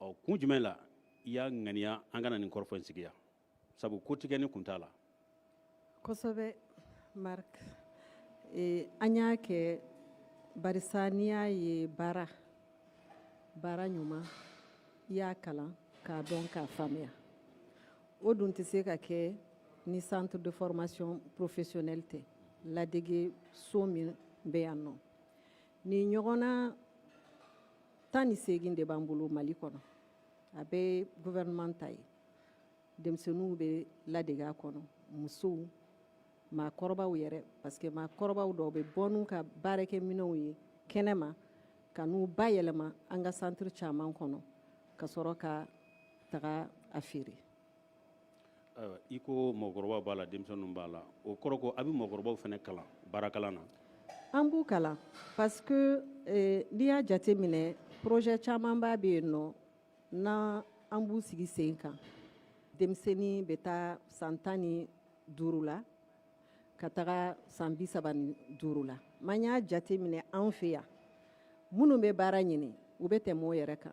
ɔ kun jumɛn la i y'a ŋaniya an kana nin kɔrɔfɔ in sigi yan sabu ko tigɛni kun t'a la kosɛbɛ Mark an y'a kɛ barisa n'i y'a ye baara ɲuman i y'a kalan k'a dɔn k'a faamuya o dun tɛ se ka kɛ ni centre de formation professionnelle tɛ ladege so min bɛ yan nɔ ni ɲɔgɔnna 18 de b'an bolo Mali kɔnɔ a bɛ gouvernement ta ye denmisɛnninw bɛ ladege a kɔnɔ musow maakɔrɔbaw yɛrɛ parce que maakɔrɔbaw dɔw bɛ bɔ n'u ka baarakɛminɛnw ye kɛnɛma ka n'u bayɛlɛma an ka centre caman kɔnɔ ka sɔrɔ ka taga a feere. I ko mɔgɔkɔrɔbaw b'a la denmisɛnninw b'a la o kɔrɔ ko a bɛ mɔgɔkɔrɔbaw fana kalan baarakalan na. An b'u kalan parce que n'i y'a jate minɛ projet caman b'a bɛ yen nɔ na an b'u sigi sen kan denmisɛnnin bɛ taa san 15 la ka taga san 35 la man y'a jate minɛ an fɛ yan minnu bɛ baara ɲini u bɛ tɛmɛ o yɛrɛ kan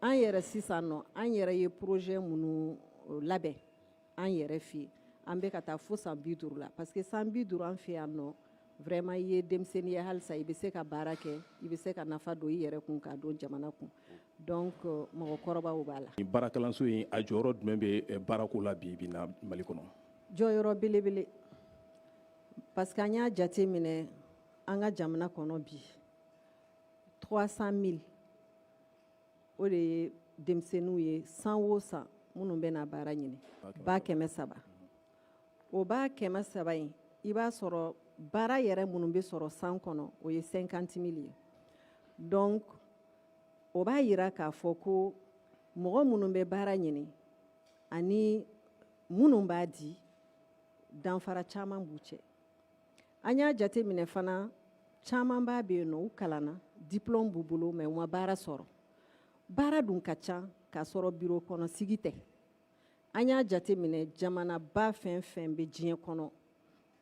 an yɛrɛ sisan nɔ an yɛrɛ ye projet minnu labɛn an yɛrɛ fɛ yen an bɛ ka taa fo san 50 la parce que san 50 an fɛ yan nɔ vraiment i ye denmisɛnnin ye halisa i bɛ se ka baara kɛ i bɛ se ka nafa don i yɛrɛ kun k'a don jamana kun donc mɔgɔkɔrɔbaw b'a la. Ni baarakalanso in a jɔyɔrɔ jumɛn bɛ baarako la bi na Mali kɔnɔ? Jɔyɔrɔ belebele parce que an y'a jate minɛ an ka jamana kɔnɔ bi 300,000 o de ye denmisɛnninw ye san o san minnu bɛ na baara ɲini ba 300 o ba 300 in i b'a sɔrɔ baara yɛrɛ minnu bɛ sɔrɔ san kɔnɔ o ye 50,000 ye donc o b'a yira k'a fɔ ko mɔgɔ minnu bɛ baara ɲini ani minnu b'a di danfara caman b'u cɛ an y'a jate minɛ fana caman b'a bɛ yen nɔ u kalanna diplôme b'u bolo mais u ma baara sɔrɔ baara dun ka ca k'a sɔrɔ bureau kɔnɔ sigi tɛ an y'a jate minɛ jamanaba fɛn fɛn bɛ diɲɛ kɔnɔ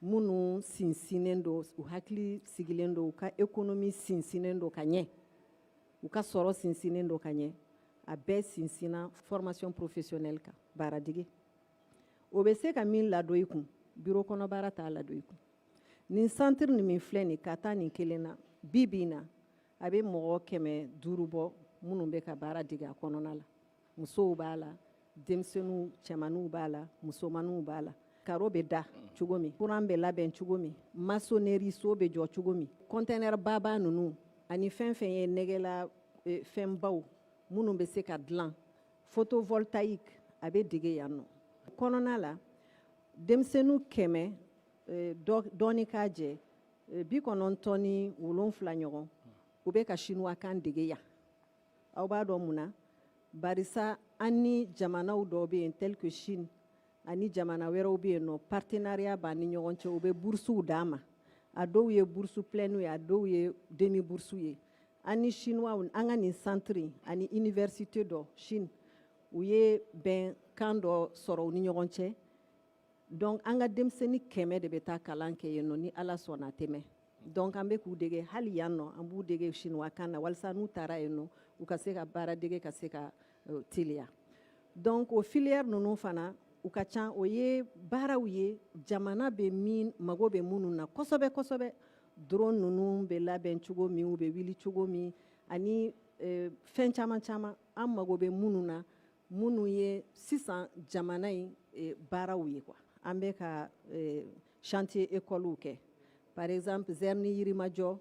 minnu sinsinnen don u hakili sigilen don u ka économie sinsinnen don ka ɲɛ u ka sɔrɔ sinsinnen don ka ɲɛ a bɛɛ sinsinna formation professionnelle kan baaradege o bɛ se ka min ladon i kun bureau kɔnɔ baara t'a ladon i kun nin centre nin min filɛ nin ka taa nin kelen na bi bi in na a bɛ mɔgɔ 500 bɔ minnu bɛ ka baara dege a kɔnɔna la musow b'a la denmisɛnninw cɛmanninw b'a la musomanninw b'a la karo bɛ da cogo min courant bɛ labɛn cogo min maçonnerie so bɛ jɔ cogo min conteneur baba ninnu ani fɛn fɛn ye nɛgɛla fɛnbaw minnu bɛ se ka dilan photovoltaïque a bɛ dege yan nɔ kɔnɔna la denmisɛnninw 100 dɔɔni k'a jɛ 97 ɲɔgɔn u bɛ ka chinois kan dege yan aw b'a dɔn mun na barisa an ni jamanaw dɔw bɛ yen tel que Chine ani jamana wɛrɛw bɛ yen nɔ partenariat b'an ni ɲɔgɔn cɛ u bɛ bourses d'an ma a dɔw ye bourse pleine ye a dɔw ye demi bourse ye an ni chinois an ka nin centre ani université dɔ Chine u ye bɛnkan dɔ sɔrɔ u ni ɲɔgɔn cɛ donc an ka denmisɛnnin 100 de bɛ taa kalan kɛ yen nɔ ni ala sɔnna a tɛmɛ donc an bɛ k'u dege hali yan nɔ an b'u dege chinois kan na walasa n'u taara yen nɔ u ka se ka baara dege ka se ka teliya donc o filière ninnu fana u ka ca o ye baaraw ye jamana bɛ min mago bɛ minnu na kosɛbɛ kosɛbɛ drone ninnu bɛ labɛn cogo min u bɛ wuli cogo min ani fɛn caman caman an mago bɛ minnu na minnu ye sisan jamana in baaraw ye quoi an bɛ ka chantier écolew kɛ par exemple Zerni Yirimajɔ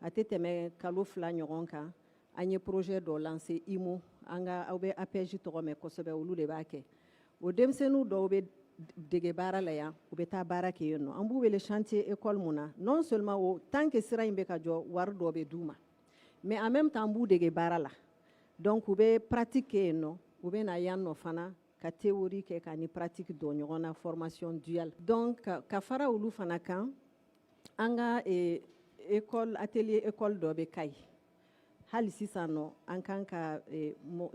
a tɛ tɛmɛ kalo 2 ɲɔgɔn kan an ye projet dɔ lancer IMO an ka aw bɛ APJ tɔgɔ mɛn kosɛbɛ olu de b'a kɛ o denmisɛnninw dɔw bɛ dege baara la yan u bɛ taa baara kɛ yen nɔ an b'u wele chantier école mun na non seulement o tant que sira in bɛ ka jɔ wari dɔ bɛ d'u ma mais en même temps an b'u dege baara la donc u bɛ pratique kɛ yen nɔ u bɛ na yan nɔ fana ka théorie kɛ ka ni pratique don ɲɔgɔn na formation duale donc ka fara olu fana kan an ka école atelier école dɔ bɛ Kayi hali sisan nɔ an kan ka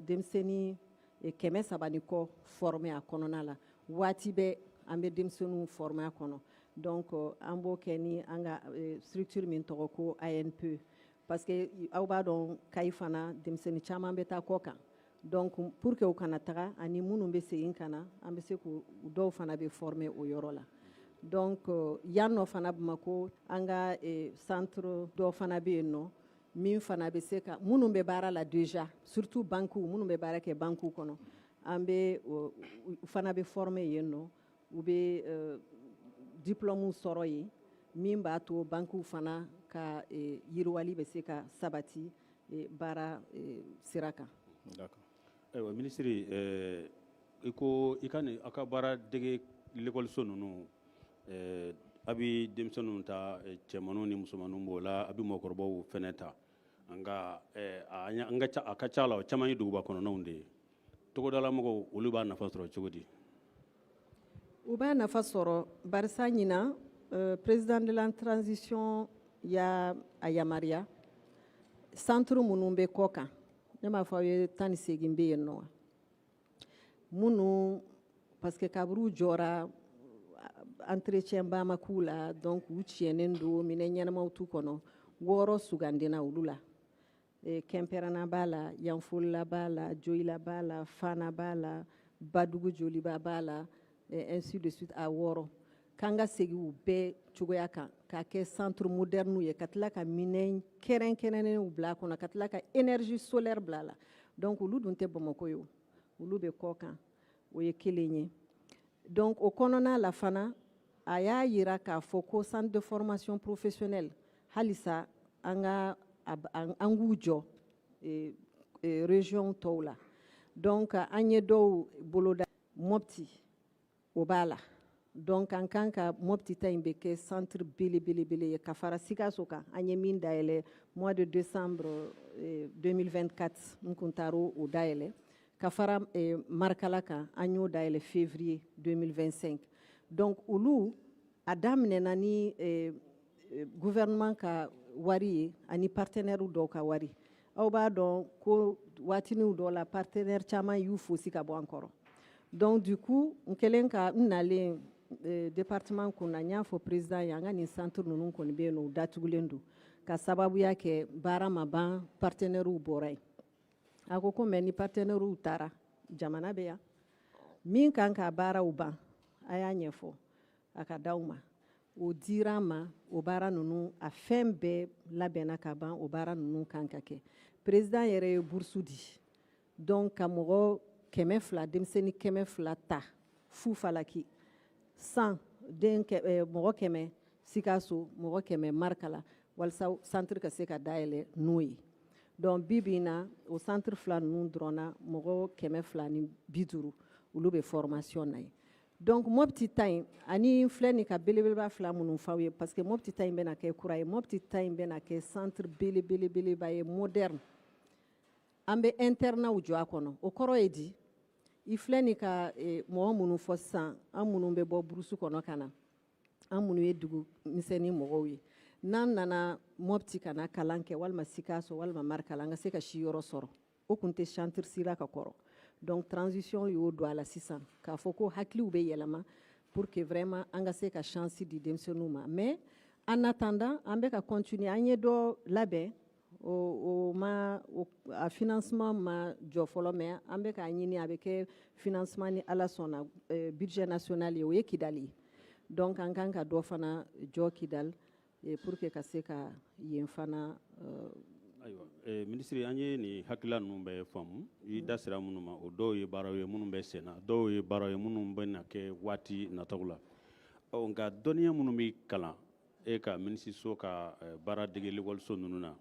denmisɛnnin 300 ni kɔ former a kɔnɔna la waati bɛɛ an bɛ denmisɛnninw former a kɔnɔ donc an b'o kɛ ni an ka structure min tɔgɔ ko ANP parce que aw b'a dɔn Kayi fana denmisɛnnin caman bɛ taa kɔ kan donc pour que u kana taga ani minnu bɛ segin ka na an bɛ se k'u dɔw fana bɛ former o yɔrɔ la donc yan nɔ fana Bamako an ka centre dɔ fana bɛ yen nɔ min fana bɛ se ka minnu bɛ baara la déjà surtout banques minnu bɛ baara kɛ banques kɔnɔ an bɛ u fana bɛ former yen nɔ u bɛ diplôme sɔrɔ yen min b'a to banques fana ka yiriwali bɛ se ka sabati baara sira kan. D'accord. Ayiwa minisiri i ko i ka nin a ka baara dege l'écoleso ninnu a bɛ denmisɛnninw ta cɛmanninw ni musomanninw b'o la a bɛ mɔgɔkɔrɔbaw fɛnɛ ta a ka ca la o caman ye duguba kɔnɔnaw de ye togodala mɔgɔw olu b'a nafa sɔrɔ cogo di? U b'a nafa sɔrɔ barisa ɲina président de la transition y'a a yamaruya centre minnu bɛ kɔ kan ne m'a fɔ aw ye 18 bɛ yen nɔ wa minnu parce que kabiri u jɔra entretien ba ma k'u la donc u tiɲɛnen don minɛn ɲɛnamaw t'u kɔnɔ 6 sugandina olu la Kɛnpɛrɛnna b'a la Yanfolila b'a la Joyila b'a la Fana b'a la Badugu Joliba b'a la ainsi de suite a 6 k'an ka segin u bɛɛ cogoya kan k'a kɛ centre moderne ye ka tila ka minɛn kɛrɛnkɛrɛnnenw bila a kɔnɔ ka tila ka énergie solaire bila a la donc olu dun tɛ Bamakɔ ye olu bɛ kɔ kan o ye kelen ye donc o kɔnɔna la fana a y'a yira k'a fɔ ko centre de formation professionnelle halisa an k'u jɔ région tɔw la donc an ye dɔw boloda Mopti o b'a la donc an kan ka Mopti ta in bɛ kɛ centre belebelebele ye ka fara Sikaso kan an ye min dayɛlɛ mois de décembre 2024 n kun taara o dayɛlɛ ka fara Marikala kan an y'o dayɛlɛ février 2025 donc olu a daminɛna ni gouvernement ka wari ye ani partenaire dɔw ka wari aw b'a dɔn ko waatiniw dɔw la partenaire caman y'u fosi ka bɔ an kɔrɔ donc du coup n kɛlen ka n nalen département kunna n y'a fɔ président ye an ka nin centre ninnu kɔni bɛ yen nɔ u datugulen don ka sababuya kɛ baara ma ban partenaires bɔra yen a ko ko mais ni partenaires taara jamana bɛ yan min kan ka baaraw ban a y'a ɲɛfɔ a ka d'aw ma o dira ma o baara ninnu a fɛn bɛɛ labɛnna ka ban o baara ninnu kan ka kɛ président yɛrɛ ye bourse di donc ka mɔgɔ 200 denmisɛnnin 200 ta fu falaki 100 mɔgɔ 100 Sikaso mɔgɔ 100 Marikala walasa centre ka se ka dayɛlɛ n'o ye donc bibi in na o centre 2 ninnu dɔrɔn na mɔgɔ 250 olu bɛ formation na ye donc Mopti ta in ani filɛ nin ka belebeleba 2 minnu f'aw ye parce que Mopti ta in bɛna kɛ kura ye Mopti ta in bɛna kɛ centre belebeleba ye moderne an bɛ internat jɔ a kɔnɔ o kɔrɔ ye di i filɛ nin ka mɔgɔ minnu fɔ sisan an minnu bɛ bɔ burusi kɔnɔ ka na an minnu ye dugu misɛnnin mɔgɔw ye n'an nana Mopti ka na kalan kɛ walima Sikaso walima Marikala an ka se ka si yɔrɔ sɔrɔ o kun tɛ chantier sira ka kɔrɔ donc transition y'o don a la sisan k'a fɔ ko hakiliw bɛ yɛlɛma pour que vraiment an ka se ka chance di denmisɛnninw ma mais en attendant an bɛ ka continuer an ye dɔ labɛn a financement ma jɔ fɔlɔ mais an bɛ k'a ɲini a bɛ kɛ financement ni ala sɔnna budget national ye o ye Kidali ye donc an kan ka dɔ fana jɔ Kidali pour que ka se ka yen fana ayiwa ministre an ye nin hakilila ninnu bɛɛ faamu i da sera minnu ma o dɔw ye baaraw ye minnu bɛ sen na dɔw ye baaraw ye minnu bɛ na kɛ waati nataw la nka dɔnniya minnu bɛ kalan e ka minisiso ka baara degeli waliso ninnu na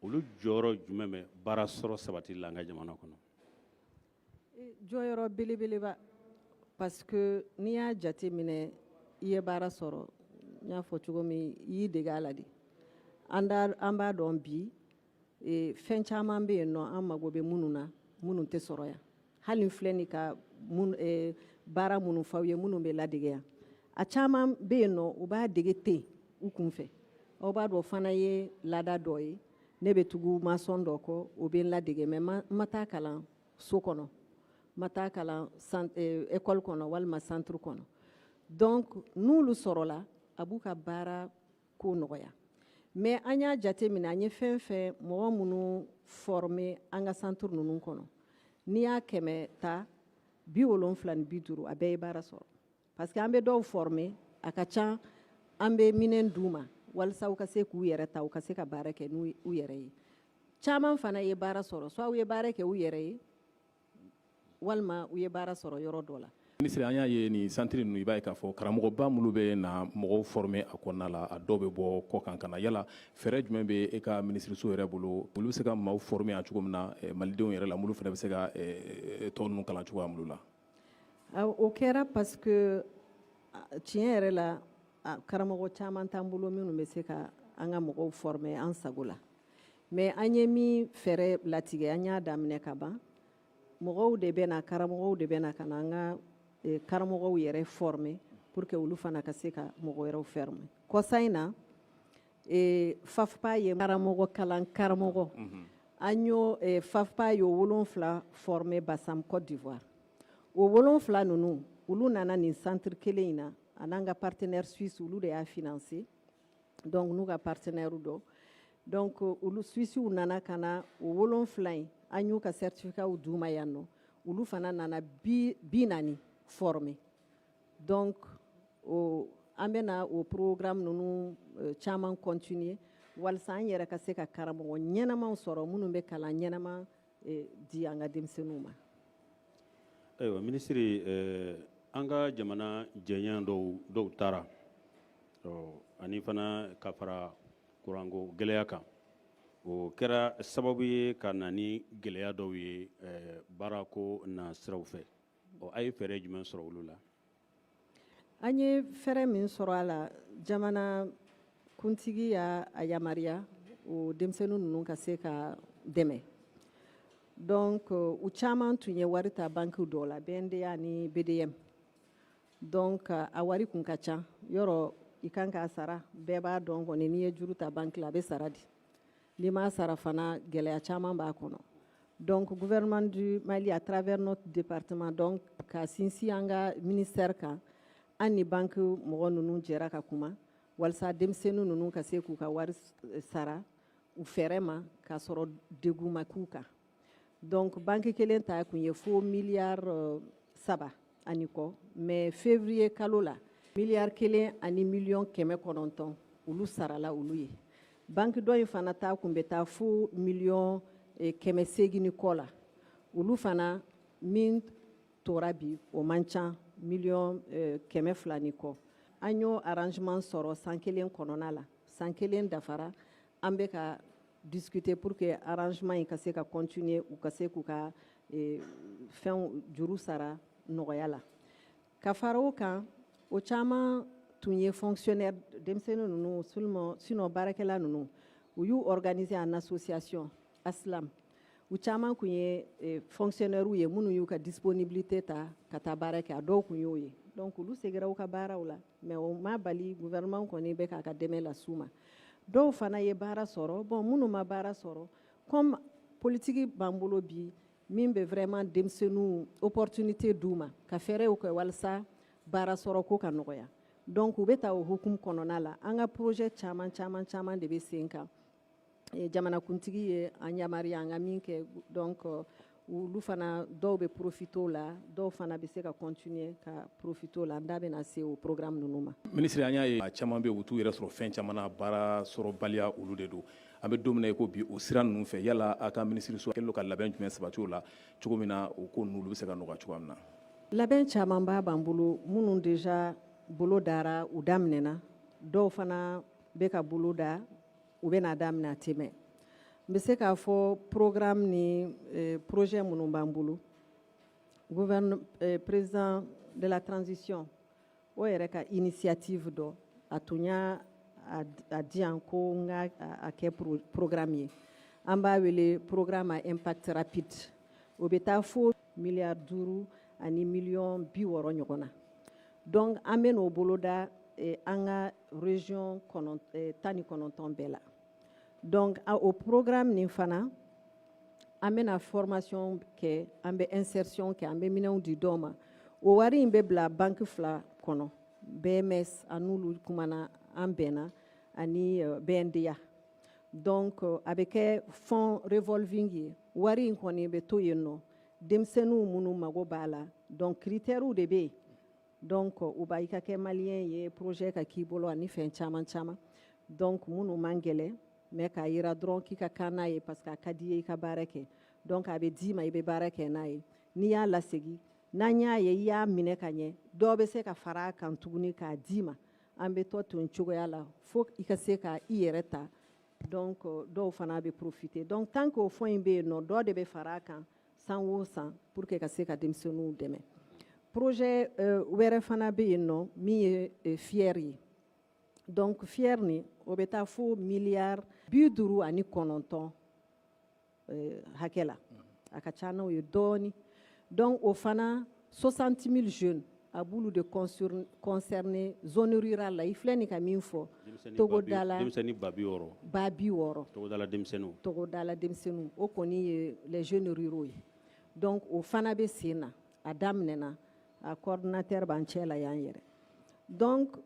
olu jɔyɔrɔ jumɛn bɛ baara sɔrɔ sabatili la an ka jamana kɔnɔ? Jɔyɔrɔ belebeleba parce que n'i y'a jate minɛ i ye baara sɔrɔ n y'a fɔ cogo min i y'i dege a la de an b'a dɔn bi fɛn caman bɛ yen nɔ an mago bɛ minnu na minnu tɛ sɔrɔ yan hali n filɛ nin ka baara minnu f'aw ye minnu bɛ ladege yan a caman bɛ yen nɔ u b'a dege ten u kun fɛ aw b'a dɔn fana ye laada dɔ ye ne bɛ tugu maçon dɔ kɔ o bɛ n ladege mais n ma taa kalan so kɔnɔ n ma taa kalan école kɔnɔ walima centre kɔnɔ donc n'olu sɔrɔla a b'u ka baara ko nɔgɔya mais an y'a jate minɛ an ye fɛn fɛn mɔgɔ minnu former an ka centre ninnu kɔnɔ n'i y'a 100 ta 70 ni 50 a bɛɛ ye baara sɔrɔ parce que an bɛ dɔw former a ka ca an bɛ minɛn d'u ma walasa u ka se k'u yɛrɛ ta u ka se ka baara kɛ n'u yɛrɛ ye caman fana ye baara sɔrɔ soit u ye baara kɛ u yɛrɛ ye walima u ye baara sɔrɔ yɔrɔ dɔ la. Ministre an y'a ye nin centre ninnu i b'a ye k'a fɔ karamɔgɔba minnu bɛ na mɔgɔw former a kɔnɔna la a dɔw bɛ bɔ kɔ kan ka na yala fɛɛrɛ jumɛn bɛ e ka ministeriso yɛrɛ bolo olu bɛ se ka maaw former yan cogo min na malidenw yɛrɛ la olu fana bɛ se ka tɔn ninnu kalan cogoya minnu la? O kɛra parce que tiɲɛ yɛrɛ la karamɔgɔ caman t'an bolo minnu bɛ se ka an ka mɔgɔw former an sago la mais an ye min fɛɛrɛ latigɛ an y'a daminɛ ka ban mɔgɔw de bɛ na karamɔgɔw de bɛ na ka na an ka karamɔgɔw yɛrɛ former pour que olu fana ka se ka mɔgɔ wɛrɛw former kɔsa in na FAFPA ye karamɔgɔ kalan karamɔgɔ an y'o FAFPA y'o 7 former Bassam Côte d'Ivoire o 7 ninnu olu nana nin centre kelen in na a n'an ka partenaire suisse olu de y'a financer donc n'u ka partenaire dɔ donc olu suissew nana ka na o 7 in an y'u ka certificat d'u ma yan nɔ olu fana nana 40 former donc an bɛna o programme ninnu caman continuer walasa an yɛrɛ ka se ka karamɔgɔ ɲɛnamaw sɔrɔ minnu bɛ kalan ɲɛnama di an ka denmisɛnninw ma. Ayiwa minisiri an ka jamana jɛɲan dɔw taara ani fana ka fara kuranko gɛlɛya kan o kɛra sababu ye ka na ni gɛlɛya dɔw ye baarako na siraw fɛ a ye fɛɛrɛ jumɛn sɔrɔ olu la? An ye fɛɛrɛ min sɔrɔ a la jamana kuntigi y'a yamaruya o denmisɛnnin ninnu ka se ka dɛmɛ donc u caman tun ye wari ta banque dɔw la BNDA ni BDM donc a wari kun ka ca yɔrɔ i kan k'a sara bɛɛ b'a dɔn kɔni n'i ye juru ta banque la a bɛ sara di n'i m'a sara fana gɛlɛya caman b'a kɔnɔ donc gouvernement du Mali à travers notre département donc ka sinsin an ka ministère kan an ni banque mɔgɔ ninnu jɛra ka kuma walasa denmisɛnnin ninnu ka se k'u ka wari sara u fɛrɛ ma k'a sɔrɔ degun ma k'u kan donc banque kelen ta kun ye fo miliyari 3 ani kɔ mais février kalo la miliyari 1 ani miliyɔn 900 olu sarala olu ye banque dɔ in fana ta kun bɛ taa fo miliyɔn 800 ni kɔ la olu fana min tora bi o man ca miliyɔn 200 ni kɔ an y'o arrangement sɔrɔ san 1 kɔnɔna la san 1 dafara an bɛ ka discuter pour que arrangement in ka se ka continuer u ka se k'u ka fɛnw juru sara nɔgɔya la ka fara o kan o caman tun ye fonctionnaire denmisɛnnin ninnu sinon baarakɛla ninnu u y'u organiser en association aslam u caman kun ye fonctionnaire ye minnu y'u ka disponibilité ta ka taa baara kɛ a dɔw kun y'o ye donc olu segira u ka baaraw la mais o ma bali gouvernement kɔni bɛ k'a ka dɛmɛ las'u ma dɔw fana ye baara sɔrɔ bon minnu ma baara sɔrɔ comme politique b'an bolo bi min bɛ vraiment denmisɛnninw opportunité d'u ma ka fɛɛrɛw kɛ walasa baara sɔrɔ ko ka nɔgɔya donc u bɛ taa o hukumu kɔnɔna la an ka projet caman de bɛ sen kan jamanakuntigi ye an yamaruya an ka min kɛ donc olu fana dɔw bɛ profiter o la dɔw fana bɛ se ka continuer ka profiter o la an da bɛna se o programme ninnu ma. Minisiri an y'a ye a caman bɛ yen u t'u yɛrɛ sɔrɔ fɛn caman na baara sɔrɔbaliya olu de don an bɛ don min na i ko bi o sira ninnu fɛ yala a ka minisiriso kɛlen don ka labɛn jumɛn sabati o la cogo min na o ko ninnu olu bɛ se ka nɔgɔya cogoya min na. Labɛn caman b'an bolo minnu déjà bolo dara u daminɛna dɔw fana bɛ ka bolo da u bɛna daminɛ a tɛ mɛn n bɛ se k'a fɔ programme ni projet minnu b'an bolo président de la transition o yɛrɛ ka initiative dɔ a tun y'a di yan ko n ka a kɛ programme ye an b'a wele programme à impact rapide o bɛ taa fo miliyari 5 ani miliyɔn 60 ɲɔgɔn na donc an bɛ n'o bolo da an ka région 19 bɛɛ la donc o programme nin fana an bɛna formation kɛ an bɛ insertion kɛ an bɛ minɛnw di dɔw ma o wari in bɛ bila banque 2 kɔnɔ BMS a n'olu kumana an bɛnna ani BNDA donc a bɛ kɛ fond revolving ye wari in kɔni bɛ to yen nɔ denmisɛnninw minnu mago b'a la donc critères de bɛ yen donc u b'a i ka kɛ maliyɛn ye projet ka k'i bolo ani fɛn caman donc minnu man gɛlɛn mais k'a yira dɔrɔn k'i ka kan n'a ye parce que a ka di ye i ka baara kɛ donc a bɛ d'i ma i bɛ baara kɛ n'a ye n'i y'a lasegin n'an y'a ye i y'a minɛ ka ɲɛ dɔw bɛ se ka fara a kan tuguni k'a d'i ma an bɛ tɔ ten cogoya la fo i ka se ka i yɛrɛ ta donc dɔw fana bɛ profiter donc tant que o fond in bɛ yen nɔ dɔ de bɛ fara a kan san o san pour que ka se ka denmisɛnninw dɛmɛ projet wɛrɛ fana bɛ yen nɔ min ye FIER ye donc fier ni o bɛ taa fo miliyari 59 hakɛ la a ka ca n'o ye dɔɔni donc o fana 60 000 jeunes a b'olu de concerné zone rurale la i filɛ nin ka min fɔ togodala denmisɛnnin ba 60 ba 60 togodala denmisɛnninw o kɔni ye les jeunes ruraux ye donc o fana bɛ sen na a daminɛna a coordinateur b'an cɛ la y'an yɛrɛ donc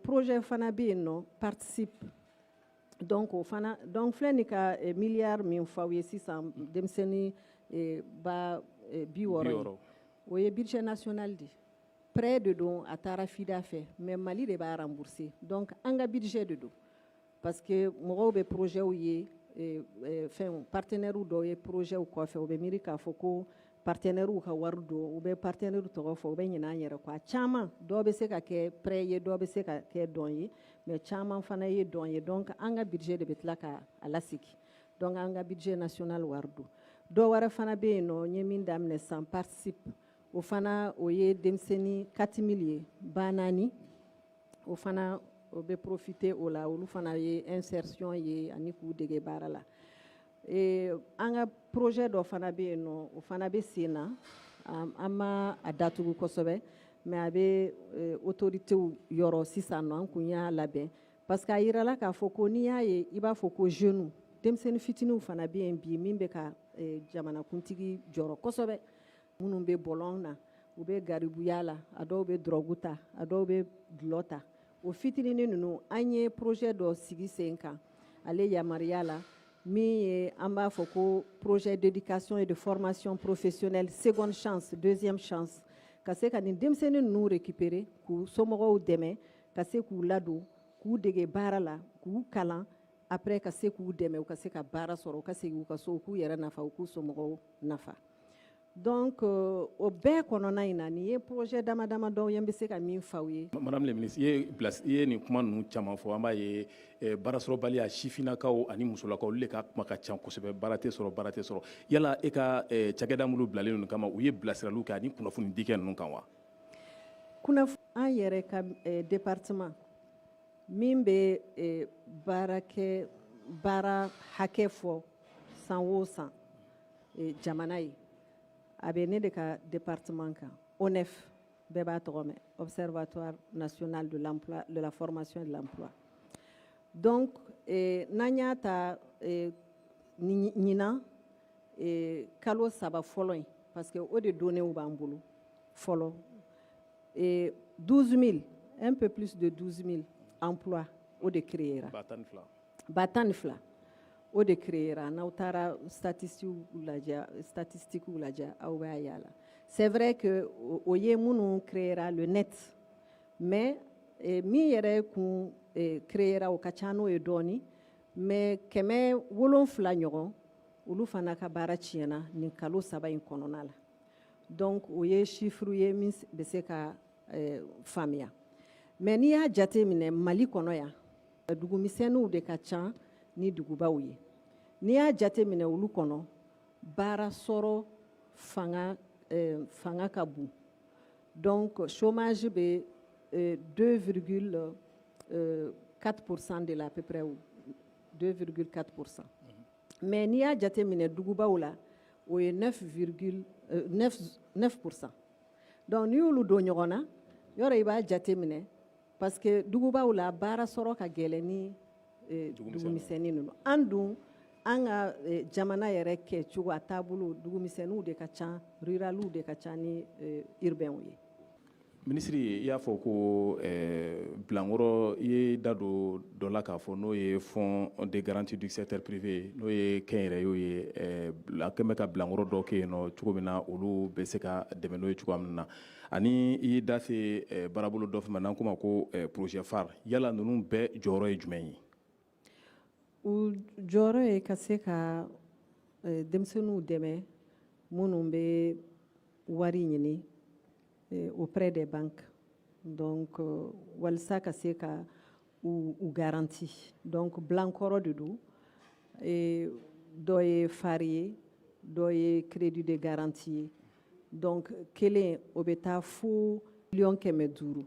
projet fana bɛ yen nɔ participe donc o fana donc filɛ nin ka miliyari min fɔ aw ye sisan denmisɛnnin ba 60 ye o ye budget national de prêt de don a taara FIDA fɛ mais Mali de b'a rembourser donc an ka budget de don parce que mɔgɔw bɛ projets ye fɛn partenaires dɔw ye projets kɔfɛ u bɛ miiri k'a fɔ ko partenaires ka wari don u bɛ partenaires tɔgɔ fɔ u bɛ ɲinɛ an yɛrɛ kɔ a caman dɔw bɛ se ka kɛ prêt ye dɔw bɛ se ka kɛ dɔn ye mais caman fana ye dɔn ye donc an ka budget de bɛ tila ka a lasigi donc an ka budget national wari don dɔw wɛrɛ fana bɛ yen nɔ n ye min daminɛ san participe o fana o ye denmisɛnnin 4 000 ye ba 4 o fana o bɛ profiter o la olu fana ye insertion ye ani k'u dege baara la an ka projet dɔ fana bɛ yen nɔ o fana bɛ sen na an ma a datugu kosɛbɛ mais a bɛ autorités yɔrɔ sisan nɔ an kun y'a labɛn parce que a yirala k'a fɔ ko n'i y'a ye i b'a fɔ ko jeunes denmisɛnnin fitininw fana bɛ yen bi min bɛ ka jamanakuntigi jɔrɔ kosɛbɛ minnu bɛ bɔlɔn na u bɛ garibuya la a dɔw bɛ drogue ta a dɔw bɛ dulɔ ta o fitininin ninnu an ye projet dɔ sigi sen kan ale yamaruya la min ye an b'a fɔ ko projet d'éducation et de formation professionnelle seconde chance deuxième chance ka se ka nin denmisɛnnin ninnu récupérer k'u somɔgɔw dɛmɛ ka se k'u ladon k'u dege baara la k'u kalan après ka se k'u dɛmɛ u ka se ka baara sɔrɔ u ka segin u ka so u k'u yɛrɛ nafa u k'u somɔgɔw nafa donc o bɛɛ kɔnɔna in na nin ye projet dama dama dɔw ye n bɛ se ka min f'aw ye. Madame la ministre i ye nin kuma ninnu caman fɔ an b'a ye baarasɔrɔbaliya sifinnakaw ani musolakaw olu de ka kuma ka ca kosɛbɛ baara tɛ sɔrɔ yala e ka cakɛda minnu bilalen ninnu kama u ye bilasiraliw kɛ ani kunnafoni dikɛ ninnu kan wa. An yɛrɛ ka département min bɛ baara hakɛ fɔ san o san jamana ye a bɛ ne de ka département kan ONEF bɛɛ b'a tɔgɔ mɛn Observatoire national de l'emploi de la formation et de l'emploi donc n'an y'a ta ɲinan kalo 3 fɔlɔ in parce que o de données b'an bolo fɔlɔ 12 000 un peu plus de 12 000 emplois o de créera ba 12 o de créera n'aw taara statistiques lajɛ aw b'a y'a la c'est vrai que o ye minnu créera le net mais min yɛrɛ kun créera o ka ca n'o ye dɔɔni mais 7 ɲɔgɔn olu fana ka baara tiɲɛna nin kalo 3 in kɔnɔna la donc o ye chiffre ye min bɛ se ka faamuya mais n'i y'a jate minɛ Mali kɔnɔ yan dugumisɛnninw de ka ca ni dugubaw ye n'i y'a jate minɛ olu kɔnɔ baara sɔrɔ fanga ka bon donc chômage bɛ 2,4% de la à peu près 2,4% mais n'i y'a jate minɛ dugubaw la o ye 9% donc n'i y'olu don ɲɔgɔn na yɔrɔ i b'a jate minɛ parce que dugubaw la baara sɔrɔ ka gɛlɛn ni dugumisɛnnin ninnu an dun an ka jamana yɛrɛ kɛcogo a taabolo dugumisɛnninw de ka ca ruraliw de ka ca ni urbainw ye. Ministre i y'a fɔ ko bilankɔrɔ i ye da don dɔ la k'a fɔ n'o ye fonds de garantie du secteur privé n'o ye kɛnyɛrɛyew ye a kɛn bɛ ka bilankɔrɔ dɔw kɛ yen nɔ cogo min na olu bɛ se ka dɛmɛ n'o ye cogoya min na ani i y'i da se baarabolo dɔ fɛ n'an k'o ma ko projet phare yala ninnu bɛɛ jɔyɔrɔ ye jumɛn ye. u jɔyɔrɔ ye ka se ka denmisɛnninw dɛmɛ minnu bɛ wari ɲini auprès des banques donc walasa ka se ka u garantie donc bilankɔrɔ de don dɔ ye phare ye dɔ ye crédit de garantie ye donc kelen o bɛ taa fo 500 000